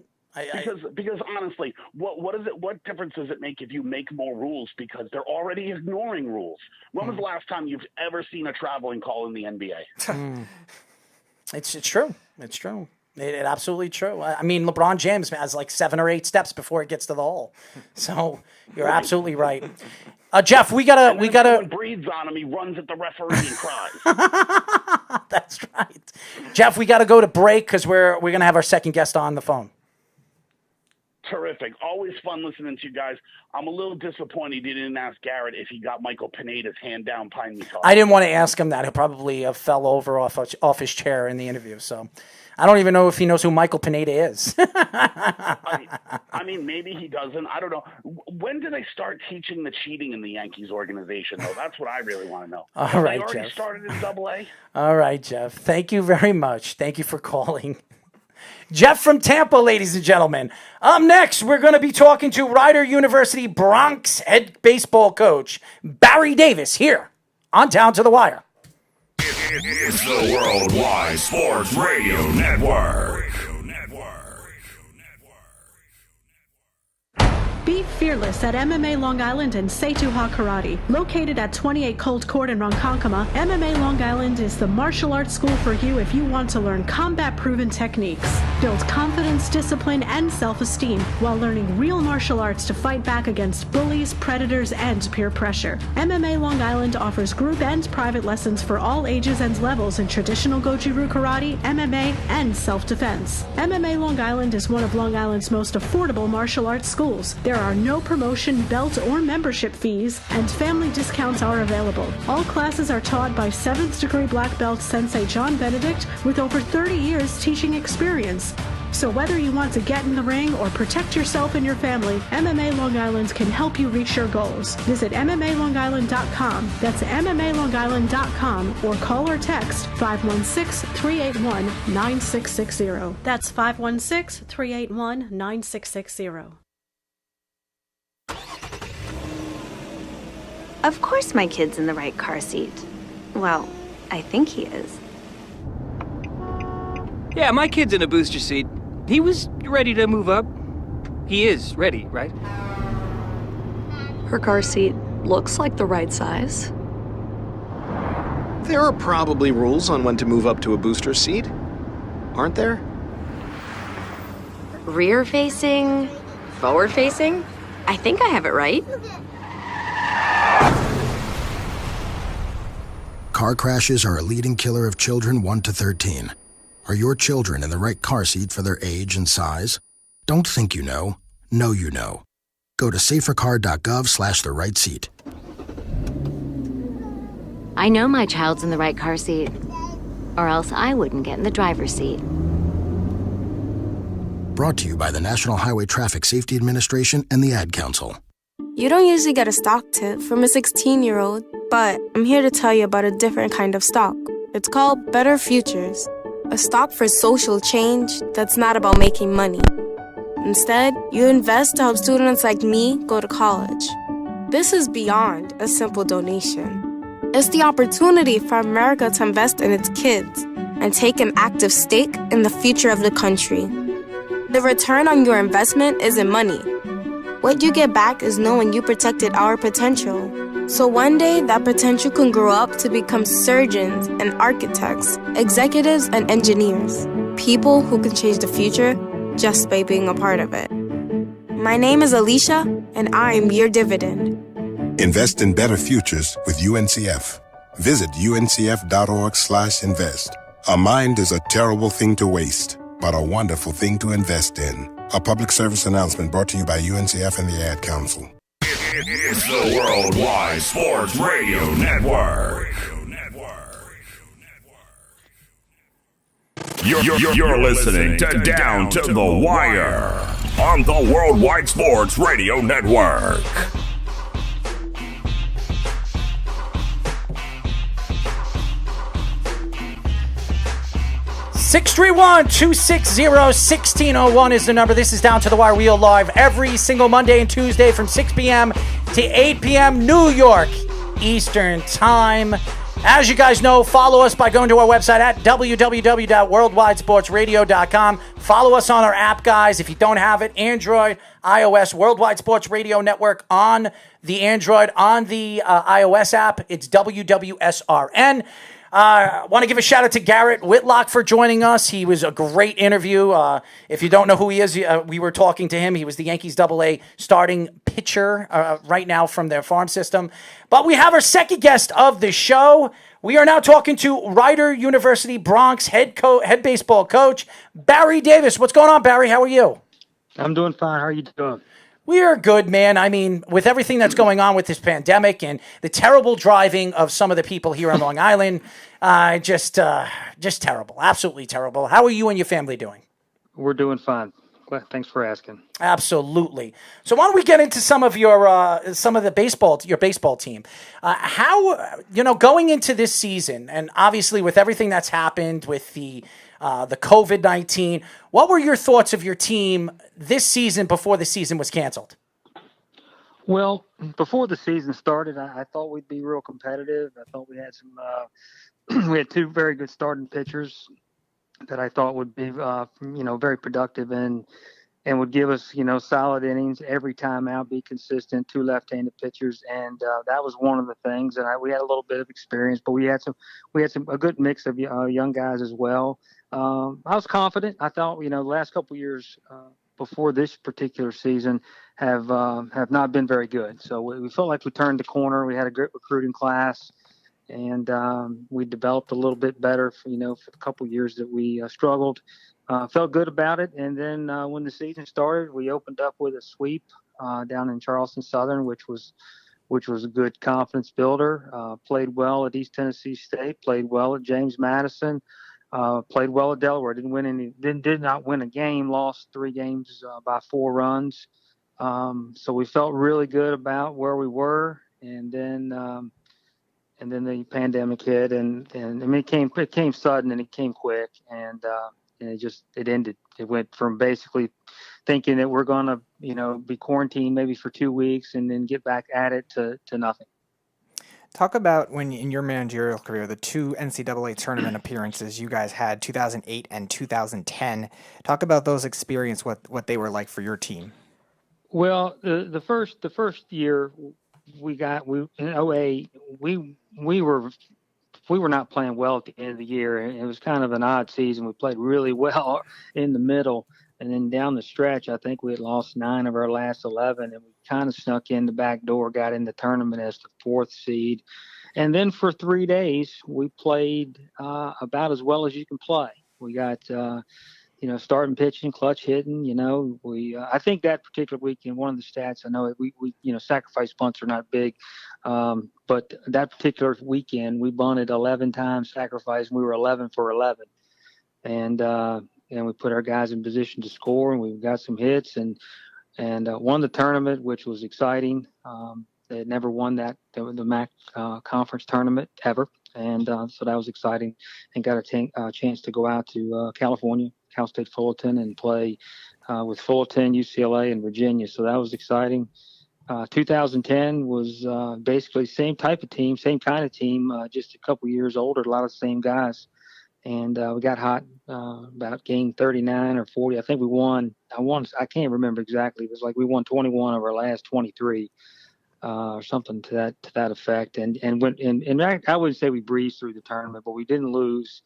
Because honestly, what difference does it make if you make more rules? Because they're already ignoring rules. When was the last time you've ever seen a traveling call in the NBA? It's true. It's true. It's absolutely true. I mean, LeBron James has like 7 or 8 steps before it gets to the hole. So you're absolutely right. Jeff, we gotta. Someone breathes on him, he runs at the referee and cries. That's right. Jeff, we gotta go to break because we're gonna have our second guest on the phone. Terrific. Always fun listening to you guys. I'm a little disappointed you didn't ask Garrett if he got Michael Pineda's hand down pine guitar. I didn't want to ask him that. He probably fell over off his chair in the interview. So I don't even know if he knows who Michael Pineda is. I mean, maybe he doesn't. I don't know. When do they start teaching the cheating in the Yankees organization, though? That's what I really want to know. All right, they already Jeff. started in Double-A? All right, Jeff. Thank you very much. Thank you for calling. Jeff from Tampa, ladies and gentlemen. Next, we're going to be talking to Rider University Bronx head baseball coach Barry Davis here on Down to the Wire. It's the Worldwide Sports Radio Network. Be fearless at MMA Long Island and Seituha Karate. Located at 28 Colt Court in Ronkonkoma, MMA Long Island is the martial arts school for you if you want to learn combat-proven techniques, build confidence, discipline, and self-esteem while learning real martial arts to fight back against bullies, predators, and peer pressure. MMA Long Island offers group and private lessons for all ages and levels in traditional Goju-Ryu Karate, MMA, and self-defense. MMA Long Island is one of Long Island's most affordable martial arts schools. There are no promotion, belt, or membership fees, and family discounts are available. All classes are taught by 7th degree black belt Sensei John Benedict with over 30 years teaching experience. So whether you want to get in the ring or protect yourself and your family, MMA Long Island can help you reach your goals. Visit MMALongIsland.com. That's MMALongIsland.com or call or text 516-381-9660. That's 516-381-9660. Of course my kid's in the right car seat. Well, I think he is. Yeah, my kid's in a booster seat. He was ready to move up. He is ready, right? Her car seat looks like the right size. There are probably rules on when to move up to a booster seat, aren't there? Rear facing, forward facing. I think I have it right. Car crashes are a leading killer of children 1 to 13. Are your children in the right car seat for their age and size? Don't think you know. know you know. Go to safercar.gov/the right seat. I know my child's in the right car seat, or else I wouldn't get in the driver's seat. Brought to you by the National Highway Traffic Safety Administration and the Ad Council. You don't usually get a stock tip from a 16-year-old, but I'm here to tell you about a different kind of stock. It's called Better Futures, a stock for social change that's not about making money. Instead, you invest to help students like me go to college. This is beyond a simple donation. It's the opportunity for America to invest in its kids and take an active stake in the future of the country. The return on your investment isn't money. What you get back is knowing you protected our potential. So one day, that potential can grow up to become surgeons and architects, executives and engineers, people who can change the future just by being a part of it. My name is Alicia, and I'm your dividend. Invest in better futures with UNCF. Visit uncf.org/invest. A mind is a terrible thing to waste, but a wonderful thing to invest in. A public service announcement brought to you by UNCF and the Ad Council. It's the Worldwide Sports Radio Network. You're listening to Down to the Wire on the Worldwide Sports Radio Network. 631-260-1601 is the number. This is Down to the Wire. We are live every single Monday and Tuesday from 6 p.m. to 8 p.m. New York Eastern Time. As you guys know, follow us by going to our website at www.worldwidesportsradio.com. Follow us on our app, guys. If you don't have it, Android, iOS, Worldwide Sports Radio Network on the Android, on the iOS app. It's WWSRN. Want to give a shout out to Garrett Whitlock for joining us. He was a great interview. If you don't know who he is, we were talking to him. He was the Yankees AA starting pitcher right now from their farm system. But we have our second guest of the show. We are now talking to Rider University Bronx head baseball coach, Barry Davis. What's going on, Barry? How are you? I'm doing fine. How are you doing? We are good, man. I mean, with everything that's going on with this pandemic and the terrible driving of some of the people here on Long Island, just terrible. Absolutely terrible. How are you and your family doing? We're doing fine. Thanks for asking. Absolutely. So why don't we get into some of your your baseball team? How going into this season, and obviously with everything that's happened with the COVID-19, what were your thoughts of your team this season before the season was canceled? Well, before the season started, I thought we'd be real competitive. I thought we had we had two very good starting pitchers that I thought would be, very productive and would give us, solid innings every time out, be consistent, two left-handed pitchers. And that was one of the things. And we had a little bit of experience, but we had a good mix of young guys as well. I was confident. I thought, the last couple of years before this particular season have not been very good. So we felt like we turned the corner. We had a great recruiting class, and we developed a little bit better for the couple of years that we struggled. Felt good about it. And then when the season started, we opened up with a sweep down in Charleston Southern, which was a good confidence builder. Played well at East Tennessee State, played well at James Madison, played well at Delaware. Did not win a game, lost 3 games by 4 runs. So we felt really good about where we were. And then the pandemic hit, and I mean, it came sudden and it came quick, and it ended. It went from basically thinking that we're going to, be quarantined maybe for 2 weeks and then get back at it to nothing. Talk about when in your managerial career, the 2 NCAA tournament appearances you guys had, 2008 and 2010. Talk about those experiences, what they were like for your team. Well, the first year in 2008, we were not playing well at the end of the year, and it was kind of an odd season. We played really well in the middle, and then down the stretch, I think we had lost 9 of our last 11, and we kind of snuck in the back door, got in the tournament as the 4th seed. And then for 3 days, we played about as well as you can play. We got, starting pitching, clutch hitting. I think that particular weekend, one of the stats I know we sacrifice bunts are not big, but that particular weekend we bunted 11 times, sacrifice, and we were 11 for 11, and we put our guys in position to score, and we got some hits and won the tournament, which was exciting. They had never won the MAC conference tournament ever. And so that was exciting, and got a chance to go out to California, Cal State Fullerton, and play with Fullerton, UCLA, and Virginia. So that was exciting. 2010 was basically same type of team, same kind of team, just a couple years older, a lot of the same guys. And we got hot about game 39 or 40. I think we won. I can't remember exactly. It was like we won 21 of our last 23. Or something to that effect, and I wouldn't say we breezed through the tournament, but we didn't lose.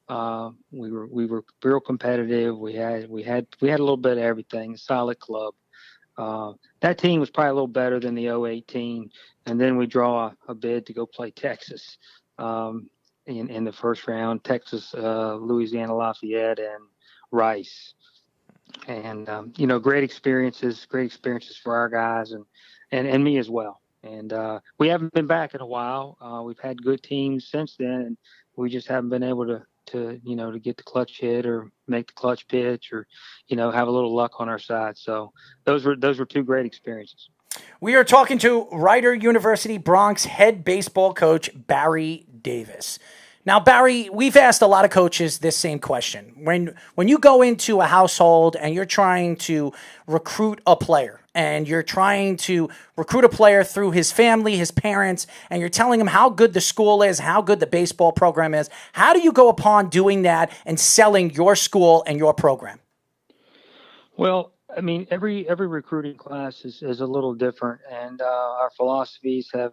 We were real competitive. We had a little bit of everything. A solid club. That team was probably a little better than the 08 team, and then we draw a bid to go play Texas in the first round. Texas, Louisiana Lafayette, and Rice, and great experiences for our guys and me as well. And we haven't been back in a while. We've had good teams since then, and we just haven't been able to get the clutch hit or make the clutch pitch or have a little luck on our side. So those were two great experiences. We are talking to Rider University Bronx head baseball coach Barry Davis. Now, Barry, we've asked a lot of coaches this same question. When you go into a household and you're trying to recruit a player, and you're trying to recruit a player through his family, his parents, and you're telling him how good the school is, how good the baseball program is, how do you go upon doing that and selling your school and your program? Well, I mean, every recruiting class is a little different, and our philosophies have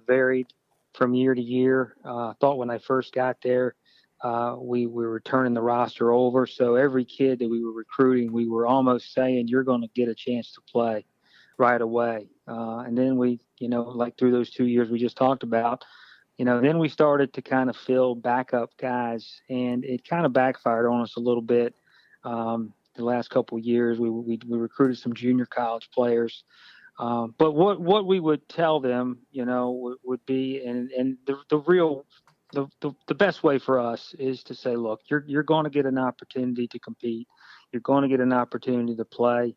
varied from year to year. I thought when I first got there, we were turning the roster over. So every kid that we were recruiting, we were almost saying, you're going to get a chance to play right away. And then we, like through those 2 years we just talked about, then we started to kind of fill backup guys, and it kind of backfired on us a little bit. The last couple of years, we recruited some junior college players. But what we would tell them, would be, and the best way for us is to say, look, you're going to get an opportunity to compete. You're going to get an opportunity to play.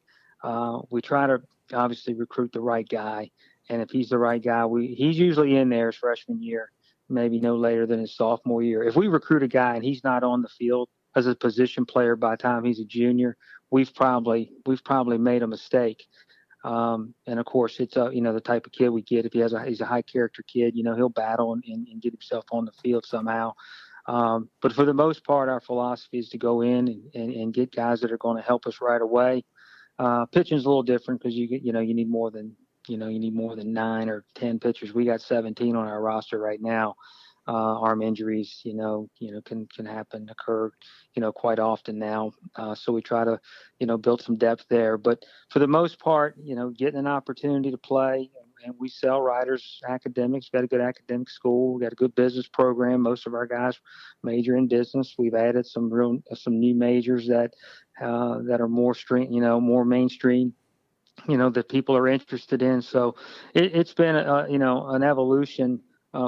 We try to obviously recruit the right guy. And if he's the right guy, he's usually in there his freshman year, maybe no later than his sophomore year. If we recruit a guy and he's not on the field as a position player by the time he's a junior, we've probably made a mistake. And of course, it's the type of kid we get. If he's a high character kid, he'll battle and get himself on the field somehow. But for the most part, our philosophy is to go in and get guys that are going to help us right away. Pitching's a little different because you need more than 9 or 10 pitchers. We got 17 on our roster right now. Arm injuries, can occur, quite often now. So we try to, build some depth there. But for the most part, getting an opportunity to play, and we sell riders academics. Got a good academic school. We got a good business program. Most of our guys major in business. We've added some new majors that are more more mainstream. That people are interested in. So it's been an evolution.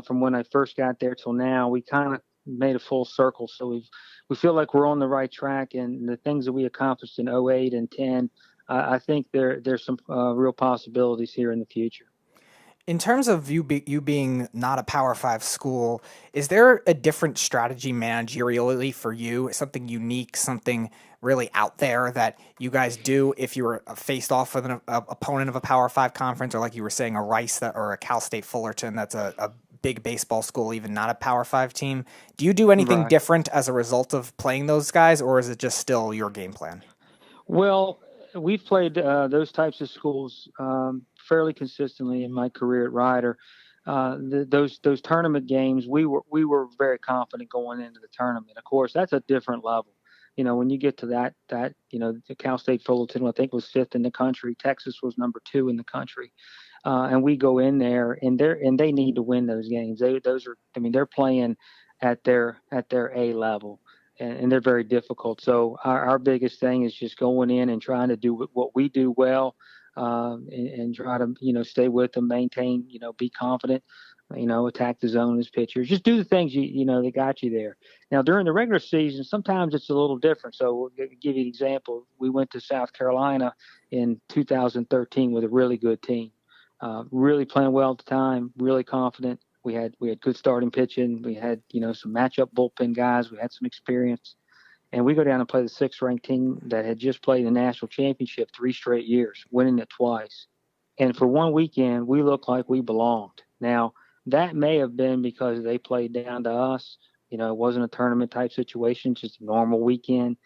From when I first got there till now. We kind of made a full circle. So we feel like we're on the right track, and the things that we accomplished in 08 and 10, I think there's some real possibilities here in the future. In terms of you being not a Power 5 school, is there a different strategy managerially for you? Something unique, something really out there that you guys do if you were faced off with an opponent of a Power 5 conference, or like you were saying, a Rice or a Cal State Fullerton that's a big baseball school, even not a Power 5 team? Do you do anything different as a result of playing those guys, or is it just still your game plan? Well, we've played those types of schools fairly consistently in my career at Rider. Those tournament games, we were very confident going into the tournament. Of course, that's a different level. When you get to that the Cal State Fullerton, I think, was 5th in the country. Texas was number 2 in the country. And we go in there, and they need to win those games. They're playing at their A level, and they're very difficult. So our biggest thing is just going in and trying to do what we do well, and try to, stay with them, maintain, be confident, attack the zone as pitchers. Just do the things that got you there. Now, during the regular season, sometimes it's a little different. So we'll give you an example. We went to South Carolina in 2013 with a really good team, really playing well at the time, really confident. We had good starting pitching. We had, some matchup bullpen guys. We had some experience. And we go down and play the 6th-ranked team that had just played the national championship 3 straight years, winning it twice. And for one weekend, we looked like we belonged. Now, that may have been because they played down to us. It wasn't a tournament-type situation, just a normal weekend.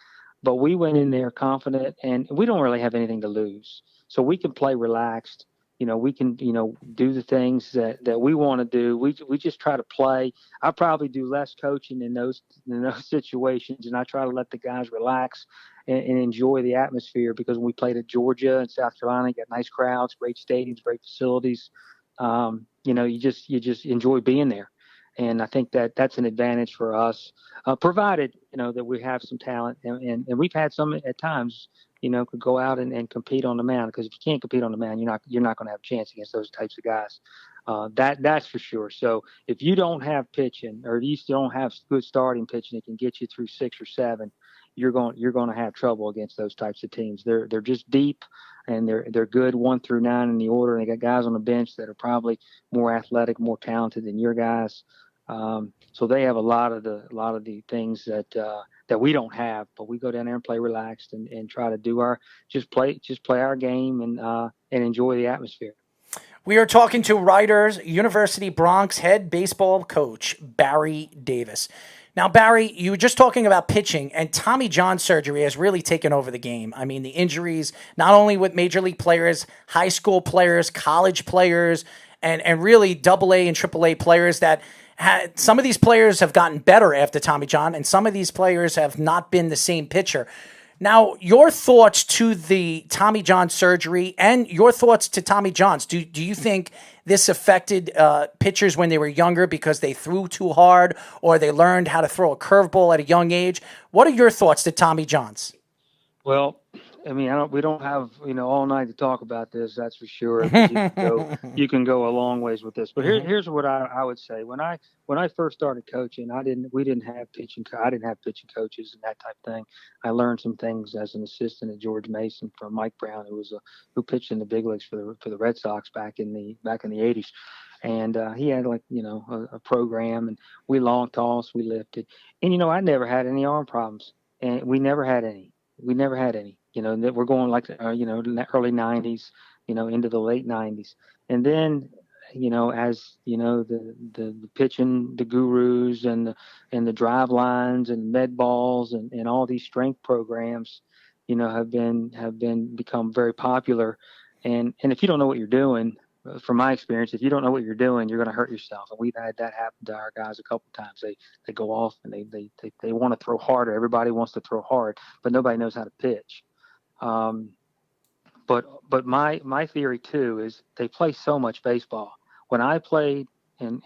But we went in there confident, and we don't really have anything to lose. So we can play relaxed. We can, do the things that we want to do. We just try to play. I probably do less coaching in those situations, and I try to let the guys relax and enjoy the atmosphere, because when we played at Georgia and South Carolina, you got nice crowds, great stadiums, great facilities. You just enjoy being there. And I think that's an advantage for us, provided, that we have some talent, and we've had some at times, could go out and compete on the mound, because if you can't compete on the mound, you're not going to have a chance against those types of guys. That's for sure. So if you don't have pitching, or you still don't have good starting pitching that can get you through 6 or 7, you're going to have trouble against those types of teams. They're just deep, and they're good 1 through 9 in the order. And they got guys on the bench that are probably more athletic, more talented than your guys. So they have a lot of the things that we don't have, but we go down there and play relaxed and try to do just play our game and enjoy the atmosphere. We are talking to Rider's University Bronx head baseball coach, Barry Davis. Now, Barry, you were just talking about pitching, and Tommy John surgery has really taken over the game. I mean, the injuries, not only with major league players, high school players, college players, and really AA and AAA players that some of these players have gotten better after Tommy John, and some of these players have not been the same pitcher. Now, your thoughts to the Tommy John surgery and your thoughts to Tommy John's. Do you think this affected pitchers when they were younger because they threw too hard, or they learned how to throw a curveball at a young age? What are your thoughts to Tommy John's? Well, I mean, we don't have, all night to talk about this. That's for sure. You can go a long ways with this. But here's what I would say. When I first started coaching, we didn't have pitching. I didn't have pitching coaches and that type of thing. I learned some things as an assistant at George Mason from Mike Brown, who pitched in the big leagues for the Red Sox back in the 80s. And he had a program, and we long tossed, we lifted, and I never had any arm problems, and we never had any. That we're going in the early 90s, into the late 90s. And then, as, the pitching, the gurus and the drive lines and med balls and all these strength programs, have become very popular. And if you don't know what you're doing, from my experience, if you don't know what you're doing, you're going to hurt yourself. And we've had that happen to our guys a couple of times. They go off and they want to throw harder. Everybody wants to throw hard, but nobody knows how to pitch. But my theory too is they play so much baseball. When I played, and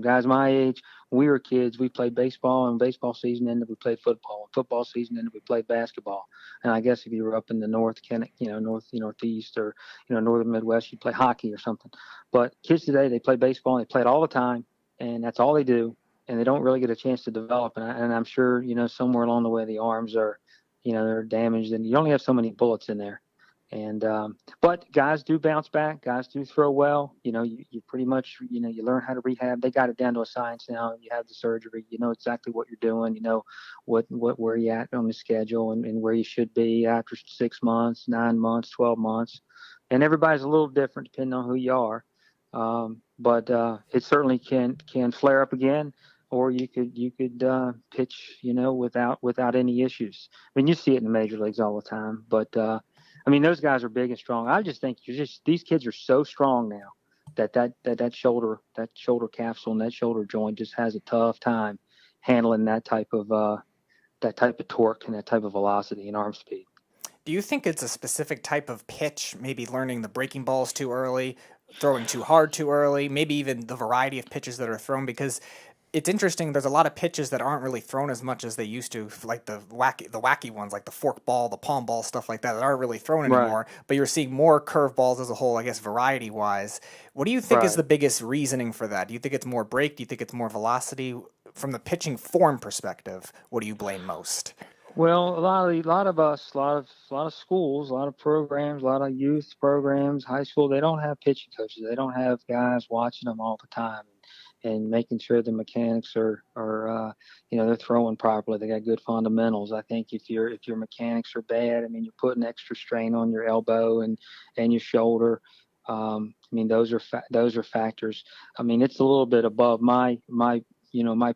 guys my age, when we were kids, we played baseball, and baseball season ended, we played football. And football season ended, we played basketball. And I guess if you were up in the northeast or northern Midwest, you play hockey or something. But kids today, they play baseball, and they play it all the time, and that's all they do, and they don't really get a chance to develop. And I'm sure somewhere along the way the arms are they're damaged, and you only have so many bullets in there. And but guys do bounce back. Guys do throw well. You pretty much you learn how to rehab. They got it down to a science now. You have the surgery. You know exactly what you're doing. You know where you at on the schedule and where you should be after 6 months, 9 months, 12 months. And everybody's a little different depending on who you are. But it certainly can flare up again, or you could pitch without any issues. I mean, you see it in the major leagues all the time. But I mean, those guys are big and strong. I just think these kids are so strong now that shoulder capsule and that shoulder joint just has a tough time handling that type of torque and that type of velocity and arm speed. Do you think it's a specific type of pitch, maybe learning the breaking balls too early, throwing too hard too early, maybe even the variety of pitches that are thrown? Because it's interesting. There's a lot of pitches that aren't really thrown as much as they used to, like the wacky ones, like the fork ball, the palm ball, stuff like that aren't really thrown Right. anymore. But you're seeing more curveballs as a whole, I guess, variety wise. What do you think is Right. the biggest reasoning for that? Do you think it's more break? Do you think it's more velocity? From the pitching form perspective, what do you blame most? Well, a lot of schools, a lot of programs, a lot of youth programs, high school, they don't have pitching coaches. They don't have guys watching them all the time and making sure the mechanics are they're throwing properly. They got good fundamentals. I think if your mechanics are bad, I mean, you're putting extra strain on your elbow and your shoulder. I mean, those are factors. I mean, it's a little bit above my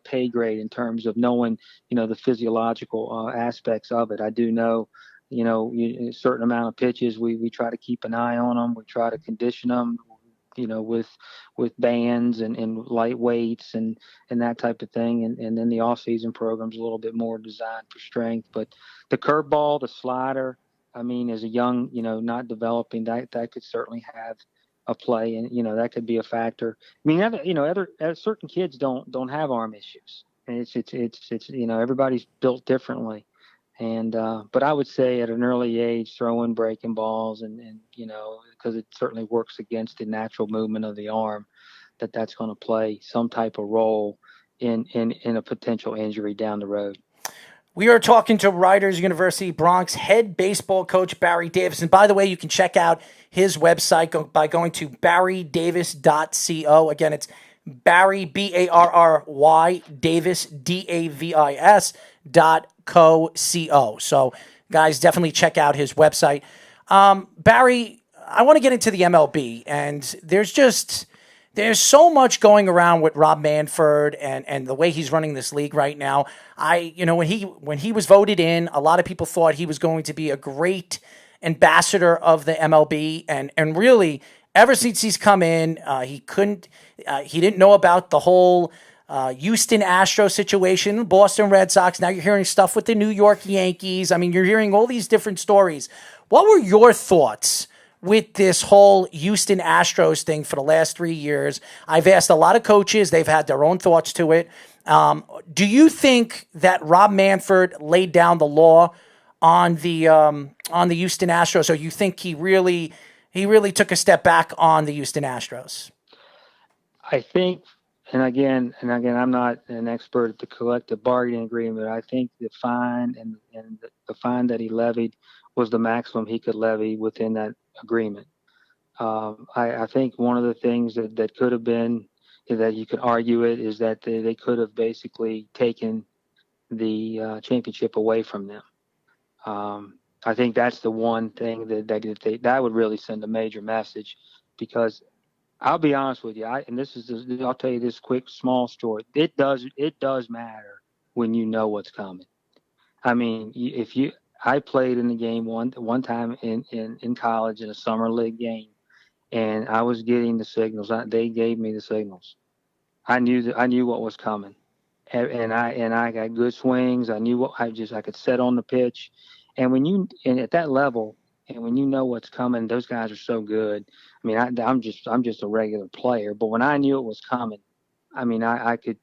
pay grade in terms of knowing, the physiological aspects of it. I do know, a certain amount of pitches, we try to keep an eye on them. We try to condition them, with bands and light weights and that type of thing. And then the off season program's a little bit more designed for strength. But the curveball, the slider, I mean, as a young, not developing, that could certainly have a play, and that could be a factor. I mean, other certain kids don't have arm issues, and it's everybody's built differently, and but I would say at an early age, throwing breaking balls and because it certainly works against the natural movement of the arm, that's going to play some type of role in a potential injury down the road. We are talking to Rutgers University Bronx head baseball coach Barry Davis. And by the way, you can check out his website by going to barrydavis.co. Again, it's Barry, Barry, Davis, Davis.co. So, guys, definitely check out his website. Barry, I want to get into the MLB, and there's so much going around with Rob Manfred and the way he's running this league right now. When he was voted in, a lot of people thought he was going to be a great ambassador of the MLB, and really ever since he's come in, he didn't know about the whole Houston Astros situation, Boston Red Sox. Now you're hearing stuff with the New York Yankees. I mean, you're hearing all these different stories. What were your thoughts with this whole Houston Astros thing for the last 3 years? I've asked a lot of coaches. They've had their own thoughts to it. Do you think that Rob Manfred laid down the law on the Houston Astros, or you think he really took a step back on the Houston Astros? I think, and again, I'm not an expert at the collective bargaining agreement. I think the fine and the fine that he levied was the maximum he could levy within that agreement. I think one of the things that could have been, that you could argue it, is that they could have basically taken the championship away from them. I think that's the one thing that would really send a major message, because I'll be honest with you, I'll tell you this quick small story. It does matter when you know what's coming. I mean, I played in the game one time in college in a summer league game, and I was getting the signals. They gave me the signals. I knew what was coming, and I got good swings. I knew I could set on the pitch, and at that level, and when you know what's coming, those guys are so good. I mean, I'm just a regular player, but when I knew it was coming, I mean, I could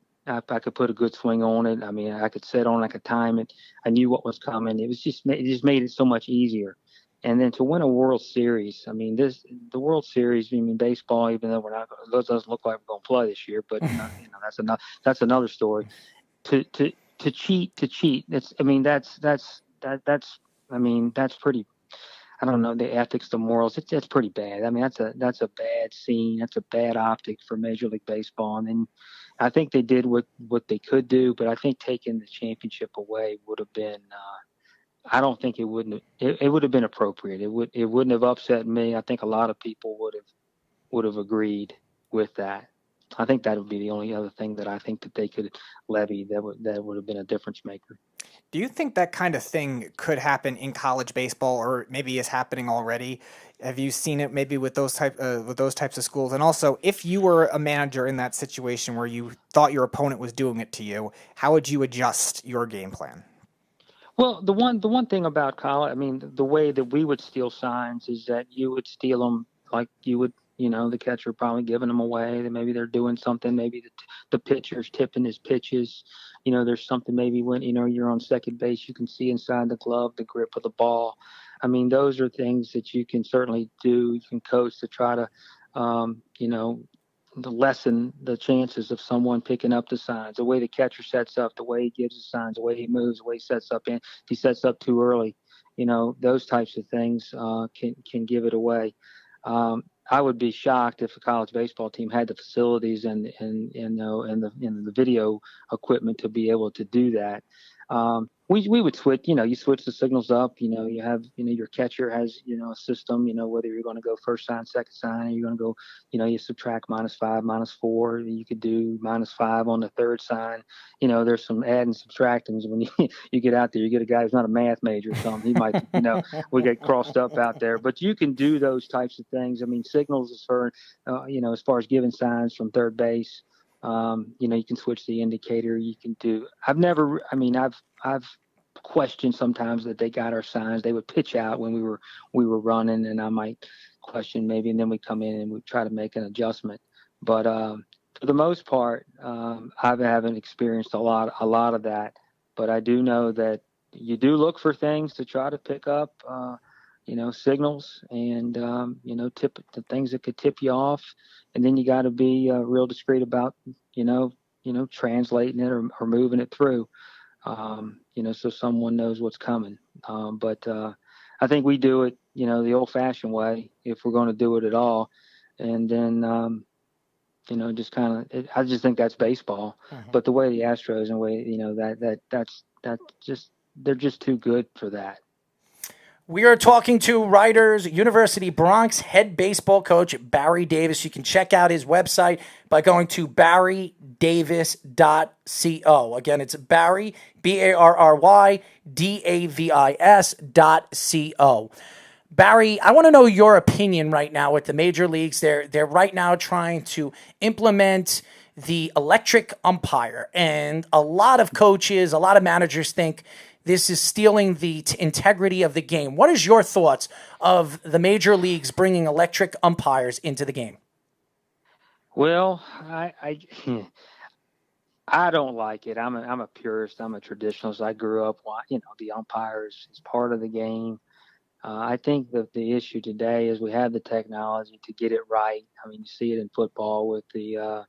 put a good swing on it. I mean, I could set on, I could time it. I knew what was coming. It just made it so much easier. And then to win a World Series, I mean, the World Series, I mean, baseball, even though it doesn't look like we're going to play this year, but that's another story. To cheat. That's pretty. I don't know, the ethics, the morals. It's pretty bad. I mean, that's a bad scene. That's a bad optic for Major League Baseball. And I think they did what they could do, but I think taking the championship away would have been. I don't think it would have been appropriate. It wouldn't have upset me. I think a lot of people would have agreed with that. I think that would be the only other thing that I think that they could levy that would have been a difference maker. Do you think that kind of thing could happen in college baseball, or maybe is happening already? Have you seen it maybe with those types of schools? And also, if you were a manager in that situation where you thought your opponent was doing it to you, how would you adjust your game plan? Well, the one thing about college, I mean, the way that we would steal signs is that you would steal them like you would The catcher probably giving them away. Maybe they're doing something. Maybe the pitcher's tipping his pitches. There's something maybe when, you're on second base, you can see inside the glove the grip of the ball. I mean, those are things that you can certainly do. You can coach to try to, to lessen the chances of someone picking up the signs, the way the catcher sets up, the way he gives the signs, the way he moves, the way he sets up if he sets up too early, those types of things can give it away. I would be shocked if a college baseball team had the facilities and the video equipment to be able to do that. We would switch, you switch the signals up, you have, your catcher has, a system, whether you're going to go first sign, second sign, or you're going to go, you subtract -5, -4, you could do -5 on the third sign. There's some add and subtractings when you get out there, you get a guy who's not a math major or something, he might, we get crossed up out there, but you can do those types of things. I mean, signals as far, as far as giving signs from third base, you can switch the indicator. You can do. I've questioned sometimes that they got our signs. They would pitch out when we were running, and I might question maybe, and then we come in and we try to make an adjustment. But for the most part, I haven't experienced a lot of that. But I do know that you do look for things to try to pick up. Signals and, tip the things that could tip you off. And then you got to be real discreet about, translating it or moving it through, so someone knows what's coming. But I think we do it, the old fashioned way, if we're going to do it at all. And then, just kind of, I just think that's baseball. Mm-hmm. But the way the Astros and the way, that's just, they're just too good for that. We are talking to Riders University Bronx head baseball coach Barry Davis. You can check out his website by going to barrydavis.co. Again, it's Barry, BARRYDAVIS.co. Barry, I want to know your opinion right now with the major leagues. They're right now trying to implement the electric umpire, and a lot of coaches, a lot of managers think this is stealing the integrity of the game. What is your thoughts of the major leagues bringing electric umpires into the game? Well, I don't like it. I'm a purist. I'm a traditionalist. I grew up, the umpires is part of the game. I think that the issue today is we have the technology to get it right. I mean, you see it in football with the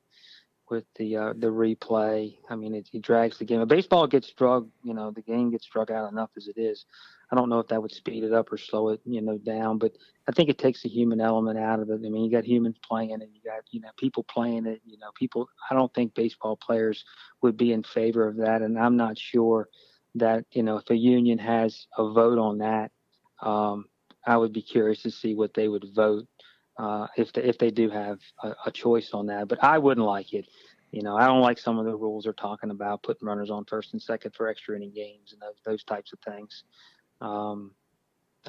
replay. I mean, it drags the game. Baseball gets drug, the game gets drug out enough as it is. I don't know if that would speed it up or slow it, down, but I think it takes the human element out of it. I mean, you got humans playing it, you got, people playing it, I don't think baseball players would be in favor of that. And I'm not sure that, if a union has a vote on that, I would be curious to see what they would vote. If they do have a choice on that, but I wouldn't like it. I don't like some of the rules they're talking about, putting runners on first and second for extra inning games and those types of things. I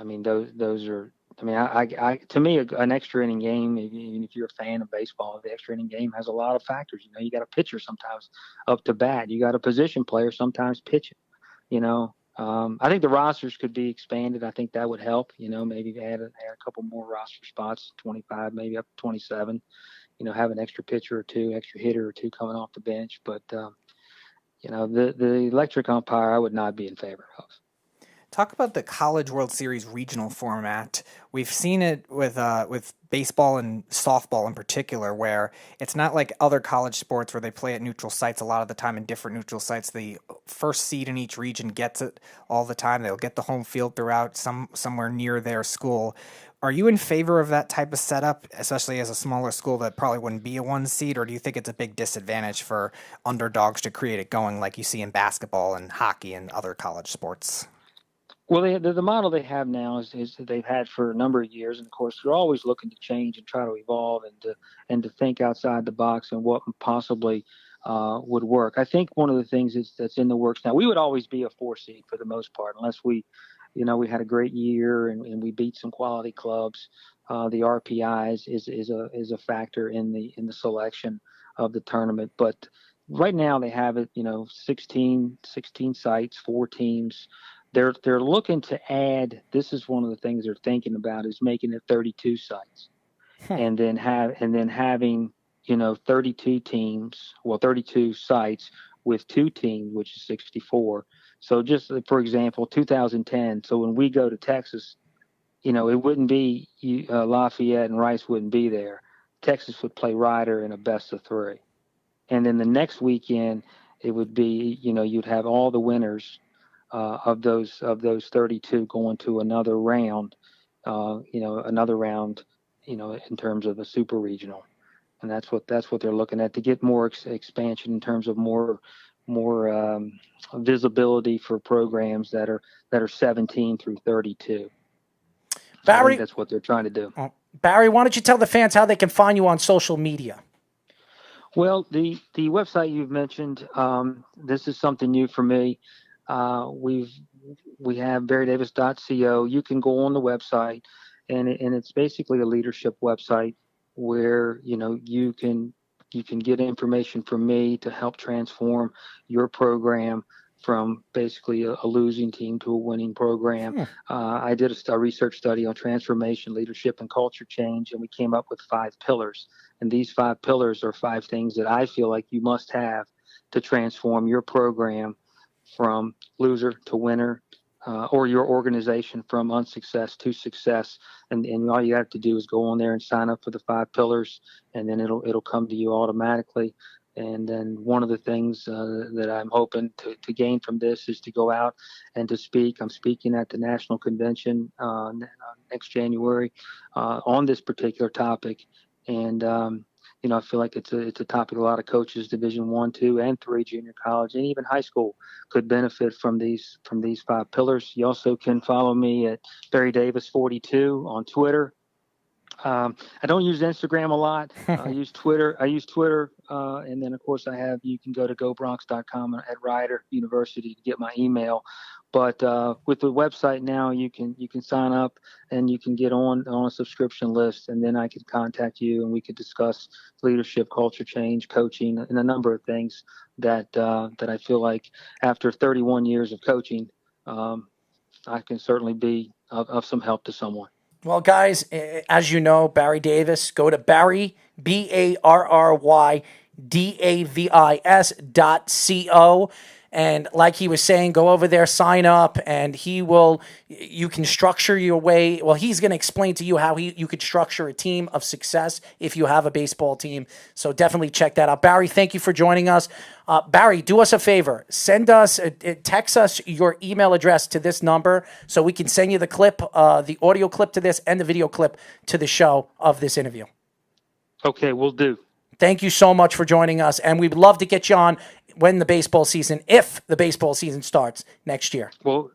mean, those are. I mean, I to me, an extra inning game, even if you're a fan of baseball, the extra inning game has a lot of factors. You got a pitcher sometimes up to bat. You got a position player sometimes pitching. I think the rosters could be expanded. I think that would help, maybe add a couple more roster spots, 25, maybe up to 27, have an extra pitcher or two, extra hitter or two coming off the bench. But, the electric umpire, I would not be in favor of. Talk about the College World Series regional format. We've seen it with baseball and softball in particular, where it's not like other college sports where they play at neutral sites a lot of the time in different neutral sites. The first seed in each region gets it all the time. They'll get the home field throughout somewhere near their school. Are you in favor of that type of setup, especially as a smaller school that probably wouldn't be a one seed, or do you think it's a big disadvantage for underdogs to create it going like you see in basketball and hockey and other college sports? Well, the model they have now is that they've had for a number of years, and of course they're always looking to change and try to evolve and to think outside the box and what possibly would work. I think one of the things that's in the works now, we would always be a 4 seed for the most part, unless we had a great year and we beat some quality clubs. The RPIs is a factor in the selection of the tournament, but right now they have it, 16 sites, 4 teams. They're looking to add, this is one of the things they're thinking about, is making it 32 sites. and then having 32 sites with 2 teams, which is 64. So just for example, 2010. So when we go to Texas, it wouldn't be Lafayette and Rice wouldn't be there. Texas would play Ryder in a best of 3, and then the next weekend it would be you'd have all the winners of those 32 going to another round, in terms of a super regional, and that's what they're looking at to get more expansion in terms of more visibility for programs that are 17 through 32. So I think that's what they're trying to do. Barry, why don't you tell the fans how they can find you on social media? Well, the website you've mentioned, this is something new for me. We have barrydavis.co. You can go on the website, and it's basically a leadership website where you can get information from me to help transform your program from basically a losing team to a winning program. I did a research study on transformation, leadership, and culture change, and we came up with 5 pillars. And these 5 pillars are 5 things that I feel like you must have to transform your program from loser to winner, or your organization from unsuccess to success. And all you have to do is go on there and sign up for the 5 pillars, and then it'll come to you automatically. And then one of the things that I'm hoping to gain from this is to go out and to speak. I'm speaking at the National Convention next January on this particular topic. And, I feel like it's a topic a lot of coaches, Division 1, 2, and 3, junior college, and even high school could benefit from these 5 pillars. You also can follow me at Barry Davis 42 on Twitter. I don't use Instagram a lot. I use Twitter. And then of course you can go to gobronx.com at Rider University to get my email. But with the website now, you can sign up and you can get on a subscription list, and then I can contact you and we could discuss leadership, culture change, coaching, and a number of things that I feel like after 31 years of coaching, I can certainly be of some help to someone. Well, guys, as you know, Barry Davis, go to Barry, BarryDavis.co. And like he was saying, go over there, sign up, and you can structure your way. Well, he's going to explain to you how you could structure a team of success if you have a baseball team. So definitely check that out. Barry, thank you for joining us. Barry, do us a favor. Text us your email address to this number so we can send you the clip, the audio clip to this and the video clip to the show of this interview. Okay, we'll do. Thank you so much for joining us, and we'd love to get you on if the baseball season starts next year. Well,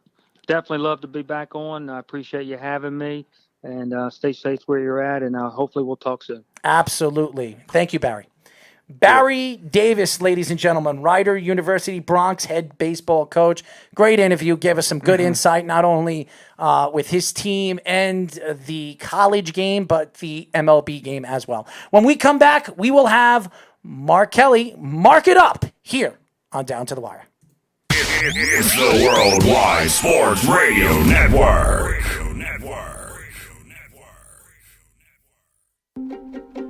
definitely love to be back on. I appreciate you having me, and stay safe where you're at, and hopefully we'll talk soon. Absolutely. Thank you, Barry. Barry Davis, ladies and gentlemen, Rider University Bronx head baseball coach. Great interview. Gave us some good insight, not only with his team and the college game, but the MLB game as well. When we come back, we will have Mark Kelly mark it up here on Down to the Wire. It's the Worldwide Sports Radio Network.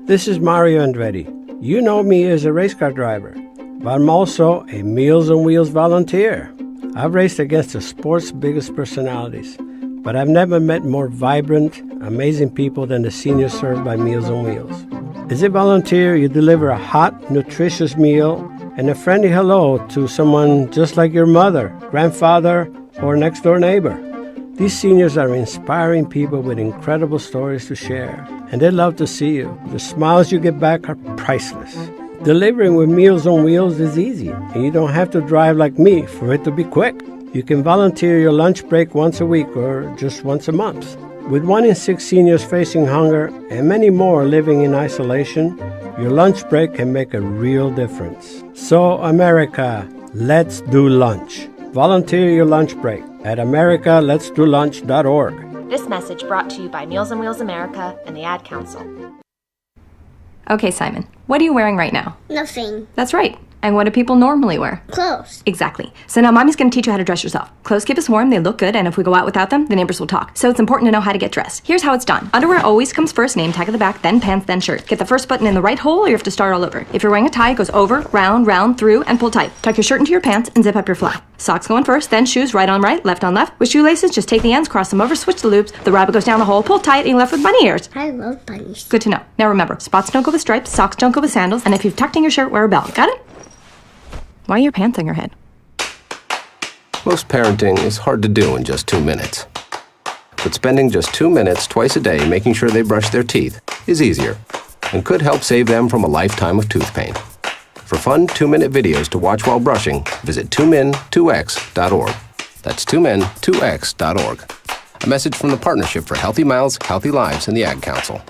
This is Mario Andretti. You know me as a race car driver, but I'm also a Meals on Wheels volunteer. I've raced against the sport's biggest personalities, but I've never met more vibrant, amazing people than the seniors served by Meals on Wheels. As a volunteer, you deliver a hot, nutritious meal and a friendly hello to someone just like your mother, grandfather, or next-door neighbor. These seniors are inspiring people with incredible stories to share, and they love to see you. The smiles you get back are priceless. Delivering with Meals on Wheels is easy, and you don't have to drive like me for it to be quick. You can volunteer your lunch break once a week or just once a month. With 1 in 6 seniors facing hunger and many more living in isolation, your lunch break can make a real difference. So, America, let's do lunch. Volunteer your lunch break at americaletsdolunch.org. This message brought to you by Meals on Wheels America and the Ad Council. Okay, Simon, what are you wearing right now? Nothing. That's right. And what do people normally wear? Clothes. Exactly. So now Mommy's going to teach you how to dress yourself. Clothes keep us warm, they look good, and if we go out without them, the neighbors will talk. So it's important to know how to get dressed. Here's how it's done. Underwear always comes first, name tag at the back, then pants, then shirt. Get the first button in the right hole or you have to start all over. If you're wearing a tie, it goes over, round, through, and pull tight. Tuck your shirt into your pants and zip up your fly. Socks going first, then shoes right on right, left on left. With shoelaces, just take the ends, cross them over, switch the loops. The rabbit goes down the hole, pull tight, and you're left with bunny ears. I love bunnies. Good to know. Now remember, spots don't go with stripes, socks don't go with sandals, and if you've tucked in your shirt, wear a belt. Got it? Why are your pants on your head? Most parenting is hard to do in just 2 minutes. But spending just 2 minutes twice a day making sure they brush their teeth is easier and could help save them from a lifetime of tooth pain. For fun 2-minute videos to watch while brushing, visit 2min2x.org. That's 2min2x.org. A message from the Partnership for Healthy Mouths, Healthy Lives, and the Ad Council.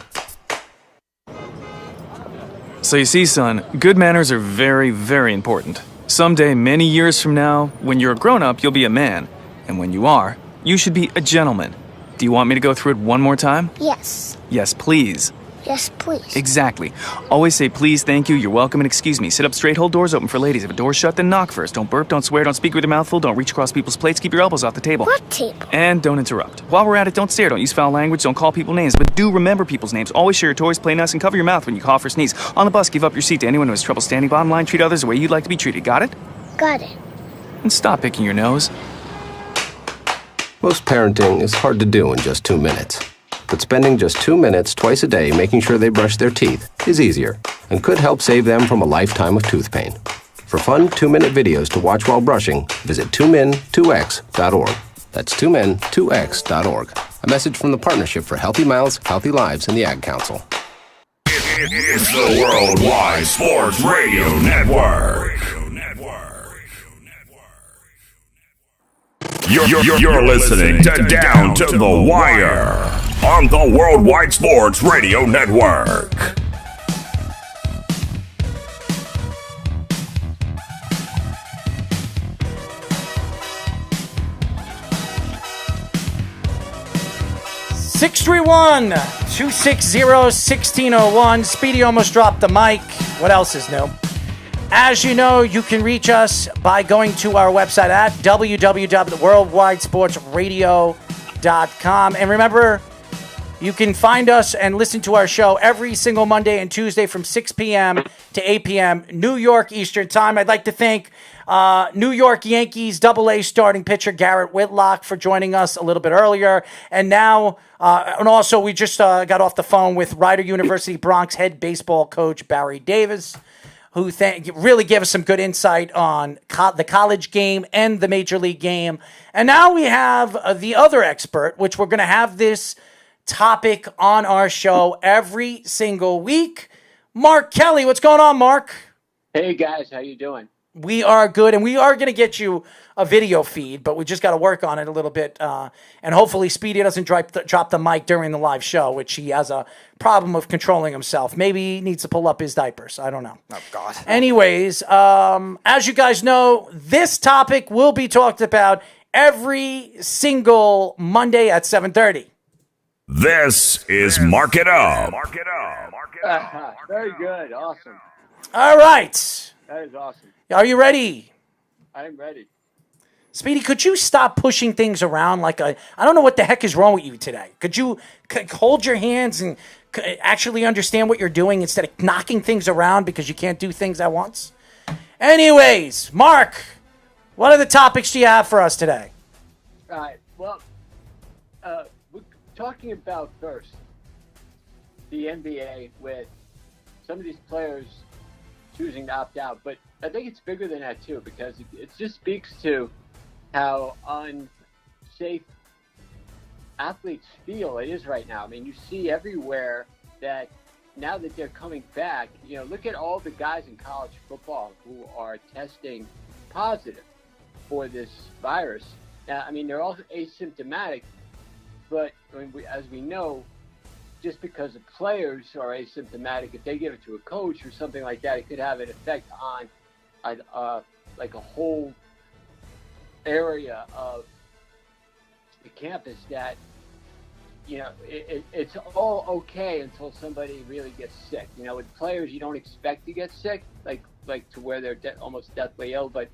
So you see, son, good manners are very, very important. Someday, many years from now, when you're a grown-up, you'll be a man. And when you are, you should be a gentleman. Do you want me to go through it one more time? Yes. Yes, please. Yes, please. Exactly. Always say please, thank you, you're welcome, and excuse me. Sit up straight, hold doors open for ladies. If a door's shut, then knock first. Don't burp, don't swear, don't speak with your mouth full, don't reach across people's plates, keep your elbows off the table. What table? And don't interrupt. While we're at it, don't stare, don't use foul language, don't call people names, but do remember people's names. Always share your toys, play nice, and cover your mouth when you cough or sneeze. On the bus, give up your seat to anyone who has trouble standing. Bottom line, treat others the way you'd like to be treated. Got it? Got it. And stop picking your nose. Most parenting is hard to do in just 2 minutes. But spending just 2 minutes twice a day making sure they brush their teeth is easier and could help save them from a lifetime of tooth pain. For fun 2-minute videos to watch while brushing, visit 2min2x.org. That's 2min2x.org. A message from the Partnership for Healthy Mouths, Healthy Lives, and the Ad Council. It's the Worldwide Sports Radio Network. You're listening to Down to the Wire on the Worldwide Sports Radio Network. Six 260-1601. Speedy almost dropped the mic. What else is new? As you know, you can reach us by going to our website at www.worldwidesportsradio.com. And remember, you can find us and listen to our show every single Monday and Tuesday from 6 p.m. to 8 p.m. New York Eastern Time. I'd like to thank New York Yankees AA starting pitcher Garrett Whitlock for joining us a little bit earlier. And now, and also we just got off the phone with Rider University Bronx head baseball coach Barry Davis, who really gave us some good insight on the college game and the major league game. And now we have the other expert, which we're going to have this topic on our show every single week. Mark Kelly, what's going on, Mark? Hey, guys, how you doing? We are good, and we are going to get you a video feed, but we just got to work on it a little bit. And hopefully Speedy doesn't drop the mic during the live show, which he has a problem of controlling himself. Maybe he needs to pull up his diapers. I don't know. Oh, God. Anyways, as you guys know, this topic will be talked about every single Monday at 7:30. This is Mark It Up. Very good. Awesome. All right. That is awesome. Are you ready? I'm ready. Speedy, could you stop pushing things around like I don't know what the heck is wrong with you today. Could you hold your hands and actually understand what you're doing instead of knocking things around because you can't do things at once? Anyways, Mark, what other topics do you have for us today? All right. Well, we're talking about first the NBA with some of these players choosing to opt out, but I think it's bigger than that too, because it just speaks to how unsafe athletes feel it is right now. I mean, you see everywhere that now that they're coming back, look at all the guys in college football who are testing positive for this virus. Now, I mean, they're all asymptomatic, but as we know, just because the players are asymptomatic, if they give it to a coach or something like that, it could have an effect on like a whole area of the campus that, it's all okay until somebody really gets sick. With players, you don't expect to get sick. Like like to where they're almost deathly ill, but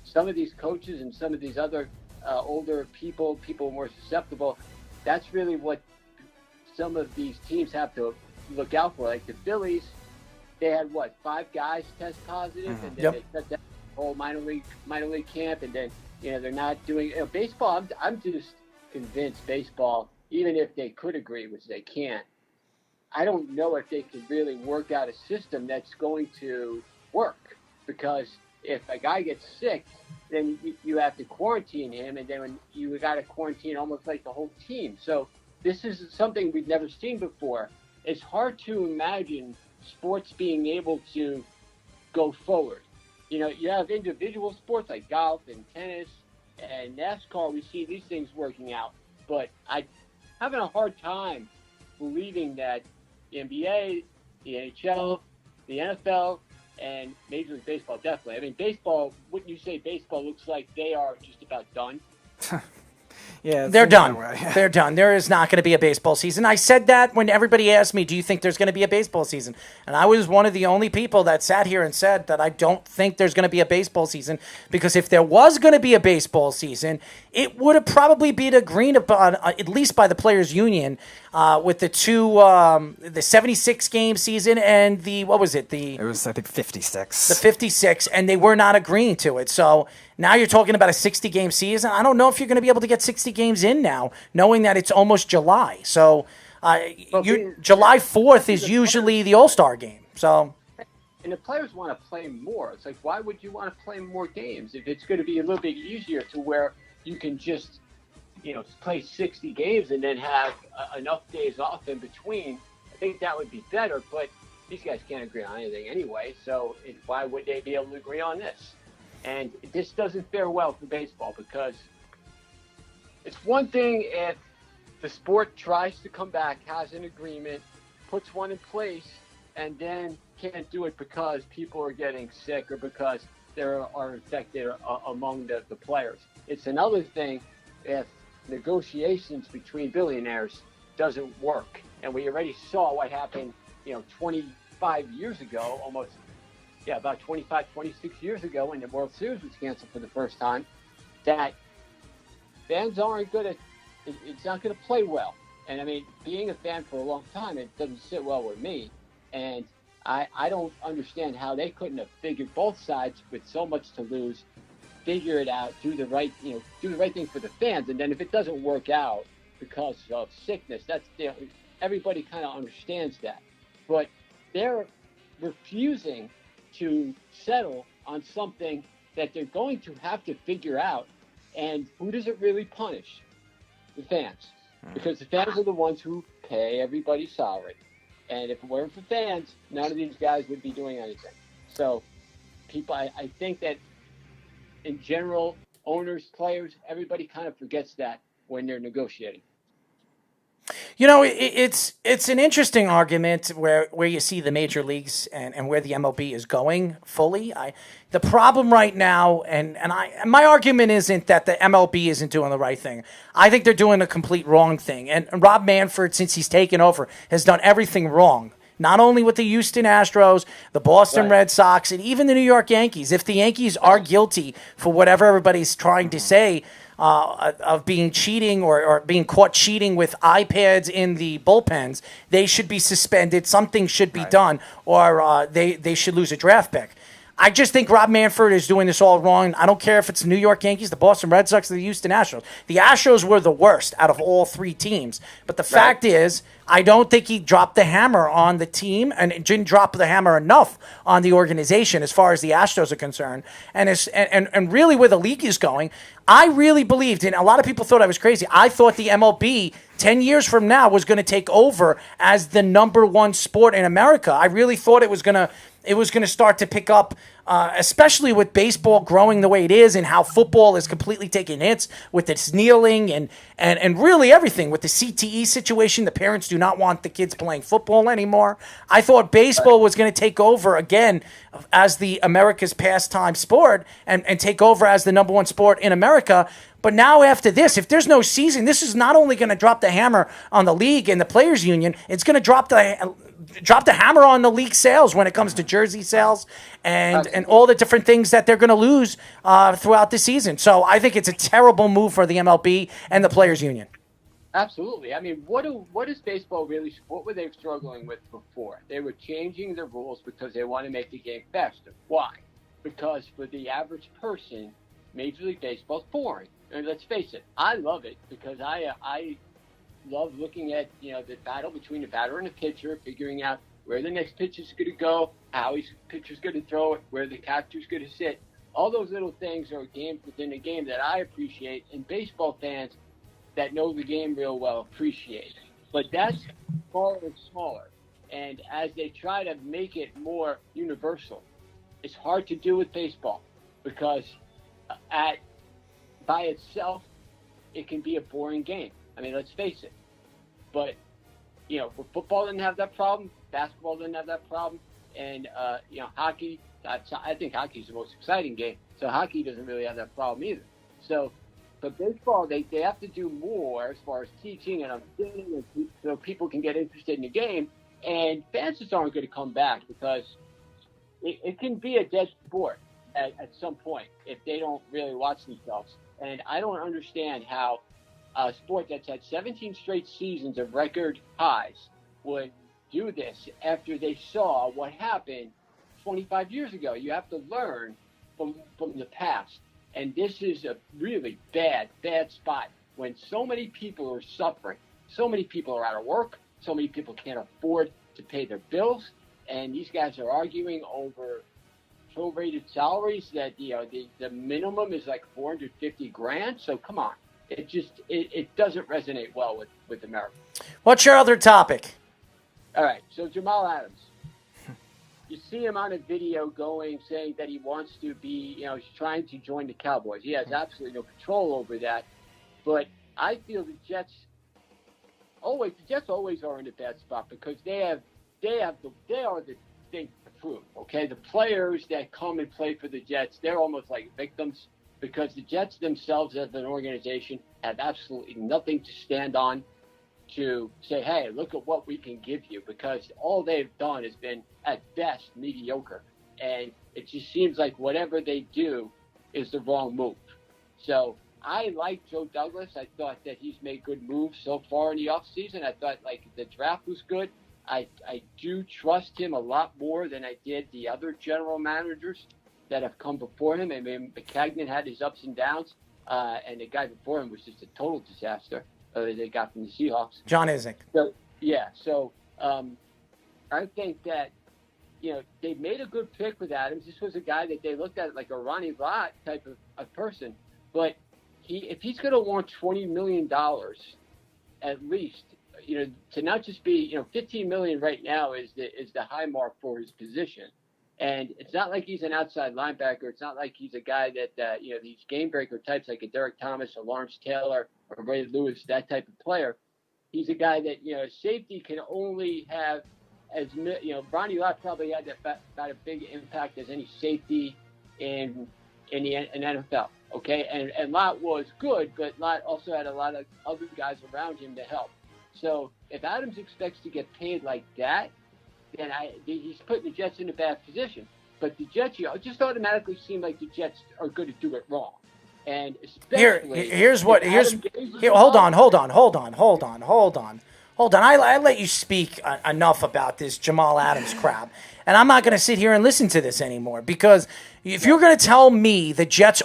some of these coaches and some of these other older people more susceptible, that's really what some of these teams have to look out for. Like the Phillies, they had 5 guys test positive, and then they shut down the whole minor league camp, and then they're not doing baseball. I'm just convinced baseball, even if they could agree, which they can't, I don't know if they can really work out a system that's going to work, because if a guy gets sick, then you have to quarantine him, and then when you got to quarantine almost like the whole team. So this is something we've never seen before. It's hard to imagine sports being able to go forward. You have individual sports like golf and tennis and NASCAR. We see these things working out, but I'm having a hard time believing that the NBA, the NHL, the NFL, and Major League Baseball, definitely. I mean, baseball, wouldn't you say baseball looks like they are just about done? Yeah, they're done. They're done. There is not going to be a baseball season. I said that when everybody asked me, do you think there's going to be a baseball season? And I was one of the only people that sat here and said that I don't think there's going to be a baseball season, because if there was going to be a baseball season, it would have probably been agreed upon, at least by the Players Union, with the 76-game season and the, what was it? It was, I think, 56. The 56, and they were not agreeing to it. So now you're talking about a 60-game season. I don't know if you're going to be able to get 60 games in now, knowing that it's almost July. So July 4th is usually the All-Star game. So, and the players want to play more. It's like, why would you want to play more games if it's going to be a little bit easier to where you can just play 60 games and then have enough days off in between? I think that would be better, but these guys can't agree on anything anyway, so why would they be able to agree on this? And this doesn't fare well for baseball, because it's one thing if the sport tries to come back, has an agreement, puts one in place, and then can't do it because people are getting sick or because there are infected among the players. It's another thing if negotiations between billionaires doesn't work. And we already saw what happened, 25 years ago, about 25, 26 years ago, when the World Series was canceled for the first time, that fans aren't good at, it's not going to play well. And I mean, being a fan for a long time, it doesn't sit well with me. And I don't understand how they couldn't have figured both sides with so much to lose, figure it out, do the right thing for the fans. And then if it doesn't work out because of sickness, that's, everybody kind of understands that. But they're refusing to settle on something that they're going to have to figure out. And who does it really punish? The fans. Because the fans are the ones who pay everybody's salary. And if it weren't for fans, none of these guys would be doing anything. So I think that in general, owners, players, everybody kind of forgets that when they're negotiating. It's an interesting argument where you see the major leagues and where the MLB is going fully. The problem right now, and my argument isn't that the MLB isn't doing the right thing. I think they're doing a complete wrong thing. And Rob Manfred, since he's taken over, has done everything wrong. Not only with the Houston Astros, the Boston Red Sox, and even the New York Yankees. If the Yankees are guilty for whatever everybody's trying to say, of being cheating or being caught cheating with iPads in the bullpens, they should be suspended. Something should be done, or they should lose a draft pick. I just think Rob Manfred is doing this all wrong. I don't care if it's the New York Yankees, the Boston Red Sox, or the Houston Astros. The Astros were the worst out of all three teams. But the fact is, I don't think he dropped the hammer on the team, and didn't drop the hammer enough on the organization as far as the Astros are concerned. And really where the league is going, I really believed, and a lot of people thought I was crazy, I thought the MLB 10 years from now was going to take over as the number one sport in America. I really thought it was going to start to pick up, especially with baseball growing the way it is, and how football is completely taking hits with its kneeling and really everything with the CTE situation. The parents do not want the kids playing football anymore. I thought baseball was going to take over again as the America's pastime sport and take over as the number one sport in America. But now after this, if there's no season, this is not only going to drop the hammer on the league and the players union, it's going to drop the dropped a hammer on the league sales when it comes to jersey sales and all the different things that they're going to lose throughout the season. So I think it's a terrible move for the MLB and the Players Union. Absolutely. I mean, what is baseball really? What were they struggling with before? They were changing the rules because they want to make the game faster. Why? Because for the average person, Major League Baseball is boring. And let's face it, I love it because I love looking at the battle between the batter and the pitcher, figuring out where the next pitch is going to go, how his pitcher's going to throw it, where the catcher's going to sit. All those little things are games within a game that I appreciate, and baseball fans that know the game real well appreciate. But that's smaller and smaller. And as they try to make it more universal, it's hard to do with baseball because by itself, it can be a boring game. I mean, let's face it. But, football didn't have that problem. Basketball didn't have that problem. And, hockey, I think hockey is the most exciting game. So hockey doesn't really have that problem either. So, but baseball, they have to do more as far as teaching and understanding so people can get interested in the game. And fans just aren't going to come back because it can be a dead sport at some point if they don't really watch themselves. And I don't understand how a sport that's had 17 straight seasons of record highs would do this after they saw what happened 25 years ago. You have to learn from the past. And this is a really bad spot when so many people are suffering. So many people are out of work. So many people can't afford to pay their bills. And these guys are arguing over prorated salaries that, the minimum is like $450,000. So come on. It doesn't resonate well with America. What's your other topic? All right. So Jamal Adams. You see him on a video saying that he wants to be, he's trying to join the Cowboys. He has absolutely no control over that. But I feel the Jets always are in a bad spot because they are the thing to prove. Okay, the players that come and play for the Jets, they're almost like victims because the Jets themselves as an organization have absolutely nothing to stand on to say, hey, look at what we can give you, because all they've done has been, at best, mediocre. And it just seems like whatever they do is the wrong move. So I like Joe Douglas. I thought that he's made good moves so far in the offseason. I thought, the draft was good. I do trust him a lot more than I did the other general managers that have come before him. I mean, McCagnon had his ups and downs, and the guy before him was just a total disaster. They got from the Seahawks. John Isaac. So I think that, they made a good pick with Adams. This was a guy that they looked at like a Ronnie Lott type of person. But if he's going to want $20 million at least, to not just be, $15 million right now is the high mark for his position. And it's not like he's an outside linebacker. It's not like he's a guy that, these game breaker types like a Derek Thomas, a Lawrence Taylor, or Ray Lewis, that type of player. He's a guy that, safety can only have Ronnie Lott probably had about a big impact as any safety in NFL. Okay. And Lott was good, but Lott also had a lot of other guys around him to help. So if Adams expects to get paid like that, then he's putting the Jets in a bad position. But the Jets, just automatically seem like the Jets are going to do it wrong. And especially hold on. I let you speak enough about this Jamal Adams crap. And I'm not going to sit here and listen to this anymore because if you're going to tell me the Jets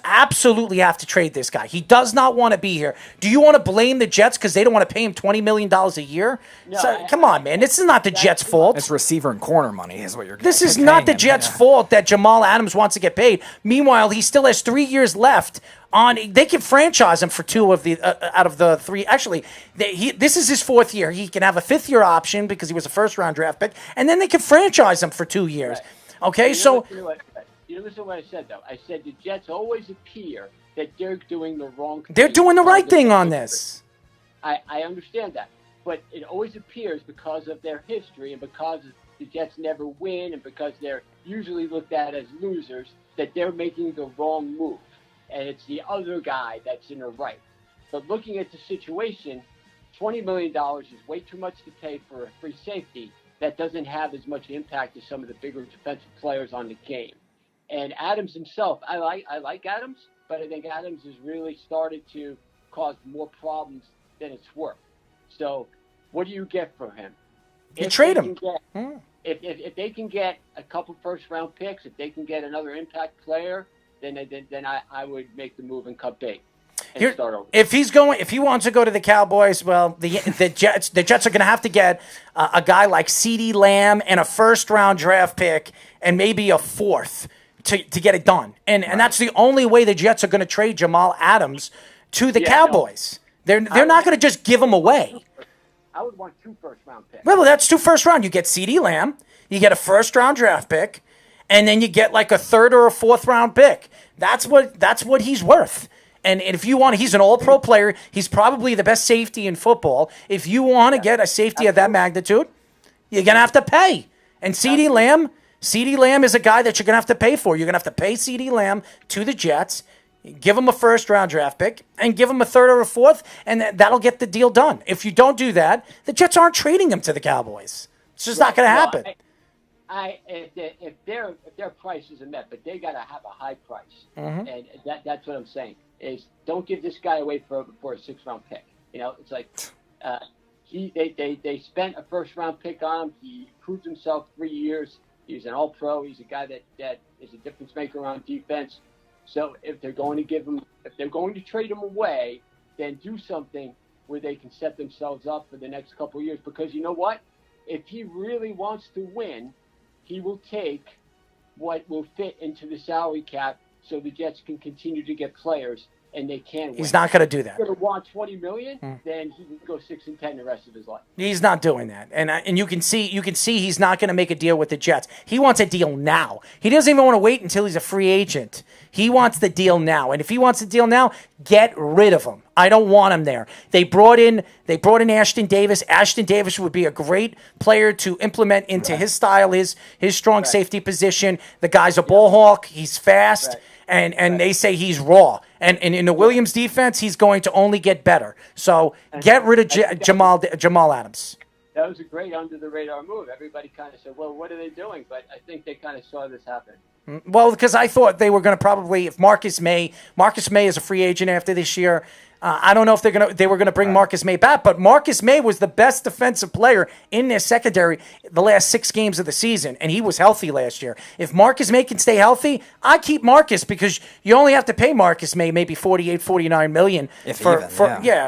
absolutely have to trade this guy. He does not want to be here. Do you want to blame the Jets because they don't want to pay him $20 million a year? No, come on, man. This is not the Jets' fault. It's receiver and corner money is what you're getting. This is not the Jets' fault that Jamal Adams wants to get paid. Meanwhile, he still has 3 years left. They can franchise him for two of the out of the three. Actually, this is his fourth year. He can have a fifth-year option because he was a first-round draft pick, and then they can franchise him for 2 years. Right. Okay, listen to what I said, though. I said the Jets always appear that they're doing the wrong thing. They're doing the right thing on this. I understand that, but it always appears because of their history and because the Jets never win and because they're usually looked at as losers that they're making the wrong move. And it's the other guy that's in the right. But looking at the situation, $20 million is way too much to pay for a free safety that doesn't have as much impact as some of the bigger defensive players on the game. And Adams himself, I like Adams, but I think Adams has really started to cause more problems than it's worth. So what do you get for him? You trade him. If they can get a couple first-round picks, if they can get another impact player, then I would make the move and cut bait and start over. If he wants to go to the Cowboys, well, the Jets are going to have to get a guy like CeeDee Lamb and a first-round draft pick and maybe a fourth to get it done. And that's the only way the Jets are going to trade Jamal Adams to the Cowboys. No. They're not going to just give him away. I would want 2 first-round picks. Well, that's 2 first-round. You get CeeDee Lamb, you get a first-round draft pick, and then you get like a 3rd or a 4th-round pick. That's what he's worth. And if you want, he's an all-pro player. He's probably the best safety in football. If you want to get a safety of that magnitude, you're going to have to pay. And CeeDee Lamb is a guy that you're going to have to pay for. You're going to have to pay CeeDee Lamb to the Jets, give him a first-round draft pick, and give him a 3rd or a 4th, and that'll get the deal done. If you don't do that, the Jets aren't trading him to the Cowboys. It's just not going to happen. If their price isn't met, but they got to have a high price, Mm-hmm. and that's what I'm saying. Is don't give this guy away for a 6th-round pick. It's like they spent a 1st-round pick on him. He proved himself 3 years. He's an all-pro. He's a guy that is a difference maker on defense. So if they're going to trade him away, then do something where they can set themselves up for the next couple of years. Because you know what? If he really wants to win, he will take what will fit into the salary cap so the Jets can continue to get players and they can win. He's not going to do that. If he's going to want $20 million, then he can go 6-10 the rest of his life. He's not doing that, and you can see he's not going to make a deal with the Jets. He wants a deal now. He doesn't even want to wait until he's a free agent. He wants the deal now, and if he wants the deal now, get rid of him. I don't want him there. They brought in Ashton Davis. Ashton Davis would be a great player to implement into his style, his strong safety position. The guy's a ball hawk. He's fast. And they say he's raw. And in the Williams defense, he's going to only get better. So get rid of Jamal Adams. That was a great under-the-radar move. Everybody kind of said, well, what are they doing? But I think they kind of saw this happen. Well, because I thought they were going to probably, if Marcus May is a free agent after this year, I don't know if they were going to bring Marcus May back, but Marcus May was the best defensive player in their secondary the last 6 games of the season, and he was healthy last year. If Marcus May can stay healthy, I keep Marcus because you only have to pay Marcus May maybe $48-49 million for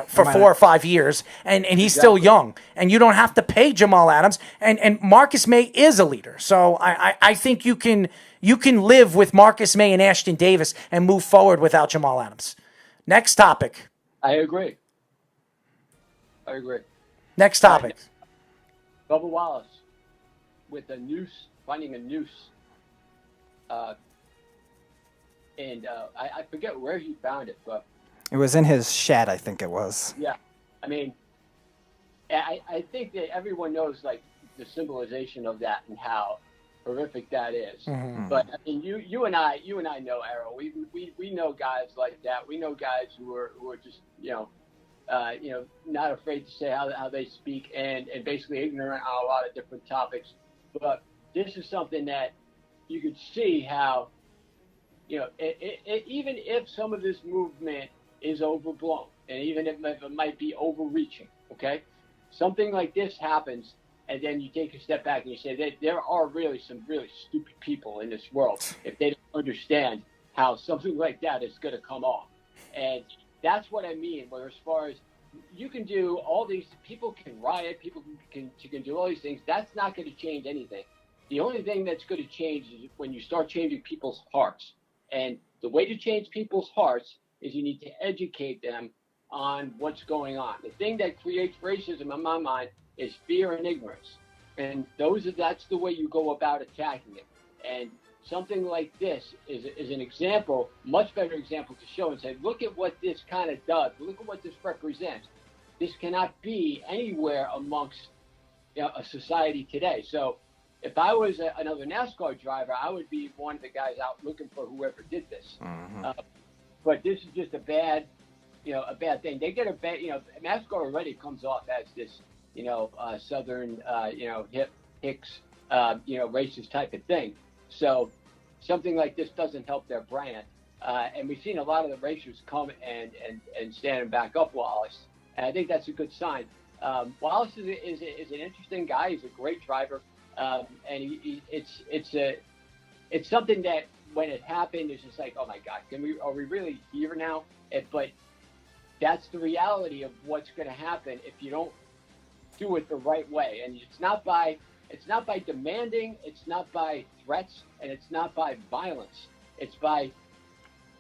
4 or 5 years, and he's still young, and you don't have to pay Jamal Adams, and Marcus May is a leader. So I think you can live with Marcus May and Ashton Davis and move forward without Jamal Adams. Next topic. I agree. Next topic. Bubba Wallace with finding a noose. And I forget where he found it, but it was in his shed, I think it was. Yeah. I mean, I think that everyone knows like the symbolization of that and how horrific that is. Mm-hmm. But I mean, you and I know, Errol. We know guys like that. We know guys who are just not afraid to say how they speak and basically ignorant on a lot of different topics. But this is something that you could see how, even if some of this movement is overblown and even if it might be overreaching, okay, something like this happens. And then you take a step back and you say that there are really some really stupid people in this world if they don't understand how something like that is going to come off. And that's what I mean. Where as far as you can do all these, people can riot, people can do all these things. That's not going to change anything. The only thing that's going to change is when you start changing people's hearts. And the way to change people's hearts is you need to educate them on what's going on. The thing that creates racism in my mind is fear and ignorance. And that's the way you go about attacking it. And something like this is an example, much better example to show and say, look at what this kind of does. Look at what this represents. This cannot be anywhere amongst a society today. So if I was another NASCAR driver, I would be one of the guys out looking for whoever did this. Mm-hmm. But this is just a bad, a bad thing. They get a bad, NASCAR already comes off as this, Southern, Hicks, racist type of thing. So something like this doesn't help their brand. And we've seen a lot of the racers come and stand and back up Wallace. And I think that's a good sign. Wallace is an interesting guy. He's a great driver. And it's something that when it happened, it's just like, oh my God, are we really here now? But that's the reality of what's going to happen if you don't do it the right way. And it's not by demanding, it's not by threats, and it's not by violence. It's by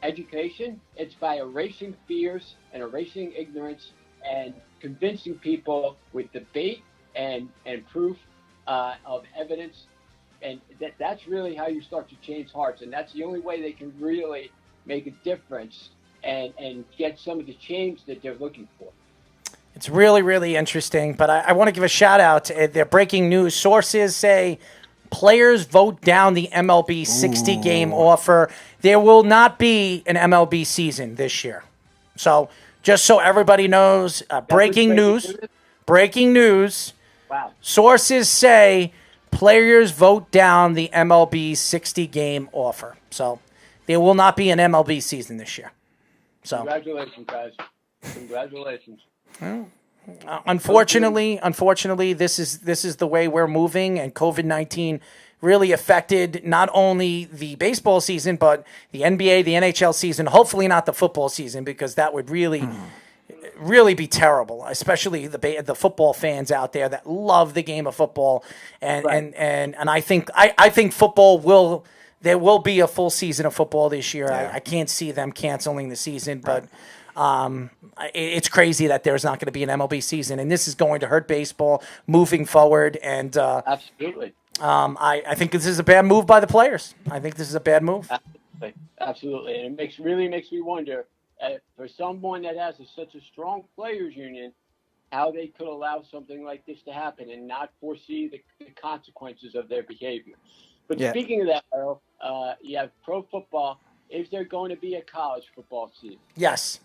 education. It's by erasing fears and erasing ignorance and convincing people with debate and proof of evidence. And that's really how you start to change hearts. And that's the only way they can really make a difference and get some of the change that they're looking for. It's really, really interesting. But I want to give a shout out to their breaking news. Sources say players vote down the MLB 60-game offer. There will not be an MLB season this year. So just so everybody knows, breaking news. Wow. Sources say players vote down the MLB 60-game offer. So there will not be an MLB season this year. So congratulations, guys. Congratulations. Well, unfortunately, this is the way we're moving, and COVID-19 really affected not only the baseball season, but the NBA, the NHL season. Hopefully, not the football season, because that would really be terrible, especially the football fans out there that love the game of football. And I think football there will be a full season of football this year. Yeah. I can't see them canceling the season, but it's crazy that there's not going to be an MLB season, and this is going to hurt baseball moving forward. And absolutely, I think this is a bad move by the players. I think this is a bad move. Absolutely, and it really makes me wonder, for someone that has such a strong players union, how they could allow something like this to happen and not foresee the consequences of their behavior. But speaking of that, Earl, you have pro football. Is there going to be a college football season? Yes.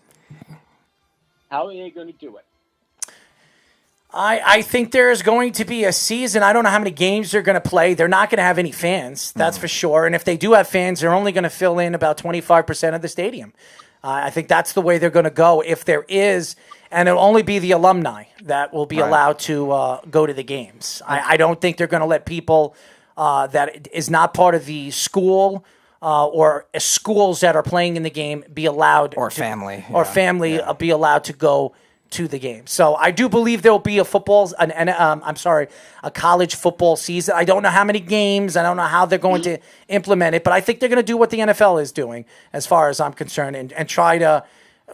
How are they going to do it? I think there is going to be a season. I don't know how many games they're going to play. They're not going to have any fans, that's for sure. And if they do have fans, they're only going to fill in about 25% of the stadium. I think that's the way they're going to go if there is. And it'll only be the alumni that will be allowed to go to the games. I don't think they're going to let people that is not part of the school or schools that are playing in the game be allowed, be allowed to go to the game. So I do believe there will be a college football season. I don't know how many games. I don't know how they're going to implement it, but I think they're going to do what the NFL is doing, as far as I'm concerned, and try to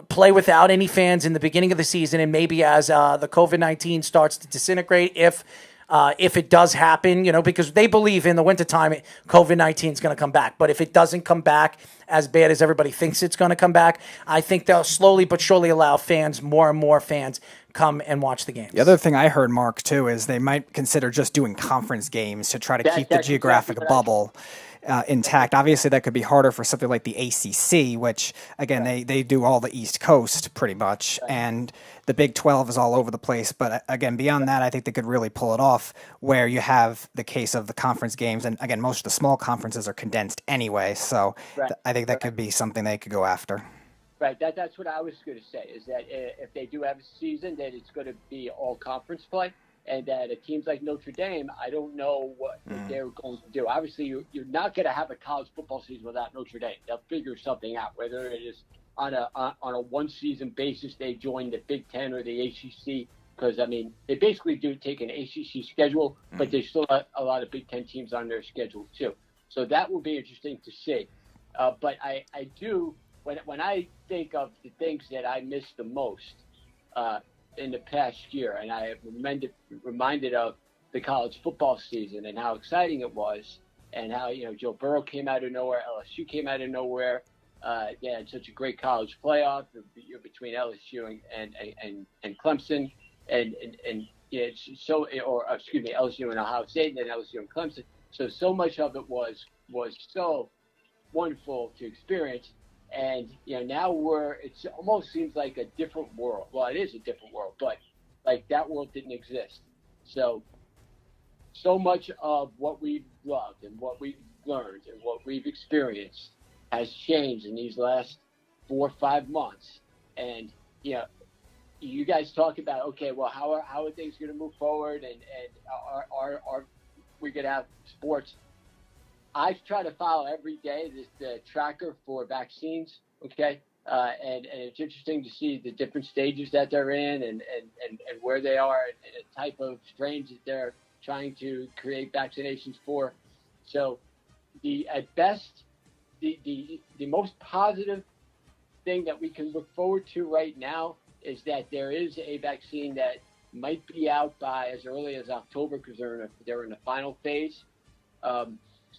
play without any fans in the beginning of the season, and maybe as the COVID-19 starts to disintegrate, if it does happen, because they believe in the wintertime COVID-19 is going to come back. But if it doesn't come back as bad as everybody thinks it's going to come back, I think they'll slowly but surely allow more and more fans come and watch the games. The other thing I heard, Mark, too, is they might consider just doing conference games to try to keep the geographic bubble intact. Obviously, that could be harder for something like the ACC, which, again, they do all the East Coast pretty much, and the Big 12 is all over the place. But again, beyond that, I think they could really pull it off, where you have the case of the conference games. And again, most of the small conferences are condensed anyway, so I think that could be something they could go after. Right, that's what I was going to say, is that if they do have a season, that it's going to be all conference play. And that teams like Notre Dame, I don't know what they're going to do. Obviously, you're not going to have a college football season without Notre Dame. They'll figure something out, whether it is on a one-season basis they join the Big Ten or the ACC, because, I mean, they basically do take an ACC schedule, but they still have a lot of Big Ten teams on their schedule, too. So that will be interesting to see. But I do, when I think of the things that I miss the most in the past year, and I am reminded of the college football season and how exciting it was, and how Joe Burrow came out of nowhere, LSU came out of nowhere. They had such a great college playoff between LSU and Clemson, and LSU and Ohio State, and then LSU and Clemson. So much of it was so wonderful to experience. And now it almost seems like a different world. Well, it is a different world, but like that world didn't exist. So much of what we've loved and what we've learned and what we've experienced has changed in these last 4 or 5 months. And you guys talk about, okay, well, how are things going to move forward, and are we going to have sports? I try to follow every day the tracker for vaccines, okay? And it's interesting to see the different stages that they're in and where they are and the type of strains that they're trying to create vaccinations for. So at best, the most positive thing that we can look forward to right now is that there is a vaccine that might be out by as early as October, because they're in the final phase.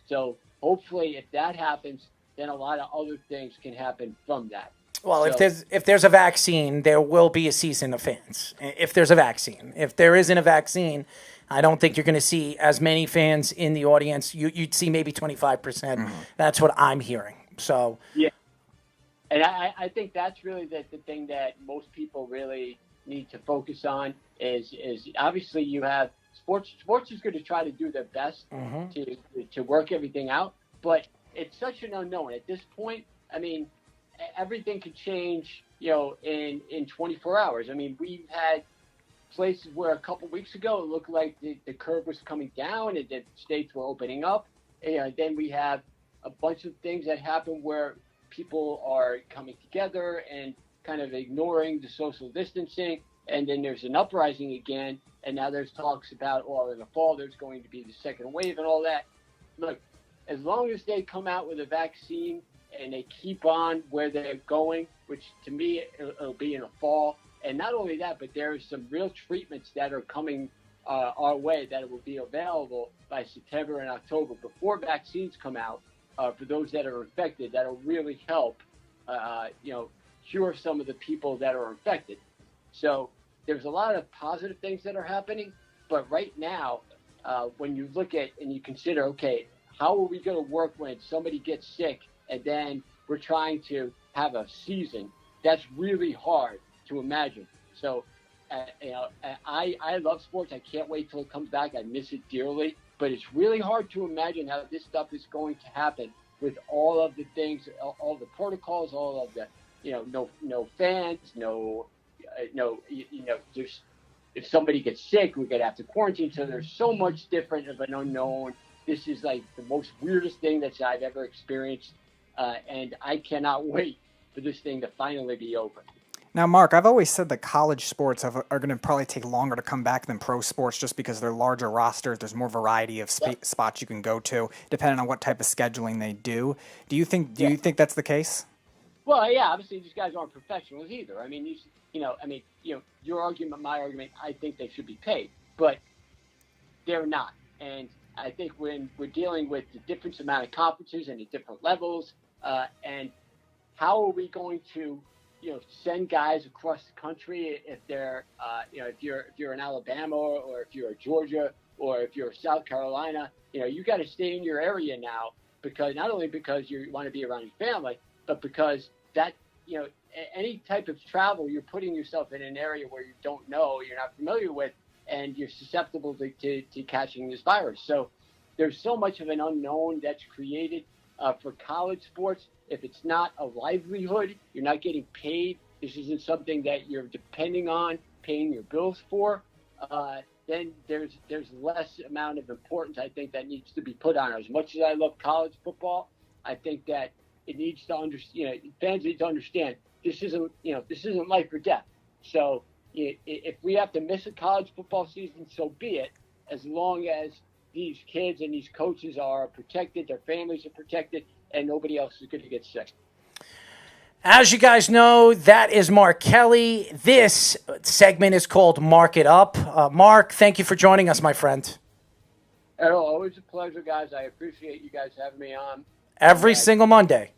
So hopefully, if that happens, then a lot of other things can happen from that. Well, if there's a vaccine, there will be a season of fans. If there's a vaccine, if there isn't a vaccine, I don't think you're going to see as many fans in the audience. You'd see maybe 25%. That's what I'm hearing. So yeah, and I think that's really the thing that most people really need to focus on is obviously you have sports. Sports is going to try to do their best to work everything out, but it's such an unknown at this point. I mean, everything could change, in 24 hours. I mean, we've had places where a couple weeks ago it looked like the curve was coming down and the states were opening up. And then we have a bunch of things that happen where people are coming together and kind of ignoring the social distancing. And then there's an uprising again. And now there's talks about, in the fall, there's going to be the second wave and all that. Look, as long as they come out with a vaccine and they keep on where they're going, which to me, it'll be in the fall. And not only that, but there are some real treatments that are coming our way that will be available by September and October before vaccines come out for those that are infected. That'll really help, cure some of the people that are infected. So there's a lot of positive things that are happening. But right now, when you look at and you consider, okay, how are we going to work when somebody gets sick and then we're trying to have a season? That's really hard to imagine. So, I love sports. I can't wait till it comes back. I miss it dearly. But it's really hard to imagine how this stuff is going to happen with all of the things, all the protocols, all of the, no fans, there's, if somebody gets sick, we're going to have to quarantine. So there's so much different of an unknown. This is like the most weirdest thing that I've ever experienced. And I cannot wait for this thing to finally be over. Now, Mark, I've always said that college sports are going to probably take longer to come back than pro sports just because they're larger rosters. There's more variety of spots you can go to, depending on what type of scheduling they do. Do you think that's the case? Well, yeah, obviously these guys aren't professionals either. I mean, your argument, my argument, I think they should be paid, but they're not. And I think when we're dealing with the different amount of conferences and the different levels, and how are we going to send guys across the country if they're, if you're in Alabama or if you're Georgia or if you're South Carolina, you got to stay in your area now, because not only because you want to be around your family, but because that, any type of travel, you're putting yourself in an area where you don't know, you're not familiar with, and you're susceptible to catching this virus. So there's so much of an unknown that's created for college sports. If it's not a livelihood, you're not getting paid, this isn't something that you're depending on paying your bills for, then there's less amount of importance, I think, that needs to be put on it. As much as I love college football, I think that it needs to understand, fans need to understand this isn't life or death. So if we have to miss a college football season, so be it, as long as these kids and these coaches are protected, their families are protected, and nobody else is going to get sick. As you guys know, that is Mark Kelly. This segment is called Mark It Up. Mark, thank you for joining us, my friend. Errol, always a pleasure, guys. I appreciate you guys having me on. Every single Monday.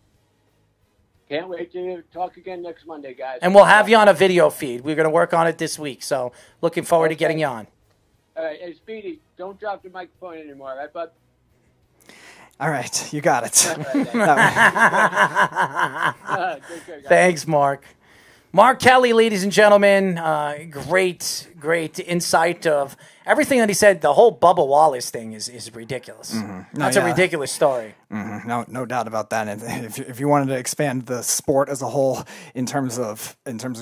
Can't wait to talk again next Monday, guys. And we'll have you on a video feed. We're going to work on it this week, so looking forward to getting you on. All right. Hey, Speedy, don't drop the microphone anymore, right, bud? All right, you got it. Thanks, Mark. Mark Kelly, ladies and gentlemen, great insight of everything that he said. The whole Bubba Wallace thing is ridiculous. That's a ridiculous story. No doubt about that. And if you wanted to expand the sport as a whole in terms of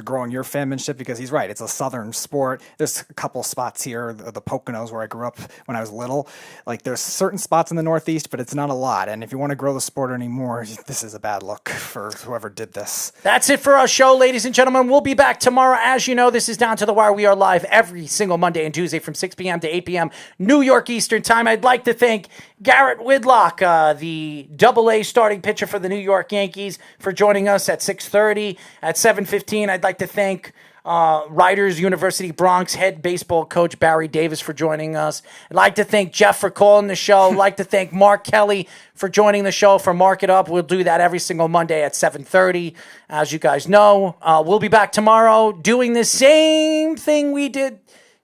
growing your fanmanship, because he's right, it's a southern sport. There's a couple spots here, the Poconos where I grew up when I was little. Like there's certain spots in the Northeast, but it's not a lot. And if you want to grow the sport anymore, this is a bad look for whoever did this. That's it for our show, ladies and gentlemen. We'll be back tomorrow. As you know, this is Down to the Wire. We are live every single Monday and Tuesday from 6 p.m. to 8 p.m. New York Eastern Time. I'd like to thank Garrett Whitlock, the AA starting pitcher for the New York Yankees, for joining us at 6:30. At 7:15, I'd like to thank Riders University Bronx head baseball coach Barry Davis for joining us. I'd like to thank Jeff for calling the show. I'd like to thank Mark Kelly for joining the show for Mark It Up. We'll do that every single Monday at 7:30. As you guys know, we'll be back tomorrow doing the same thing we did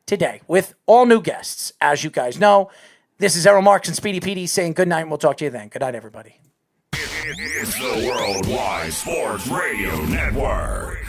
today with all new guests. As you guys know, this is Errol Marks and Speedy PD saying good night, and we'll talk to you then. Good night, everybody. It's the Worldwide Sports Radio Network.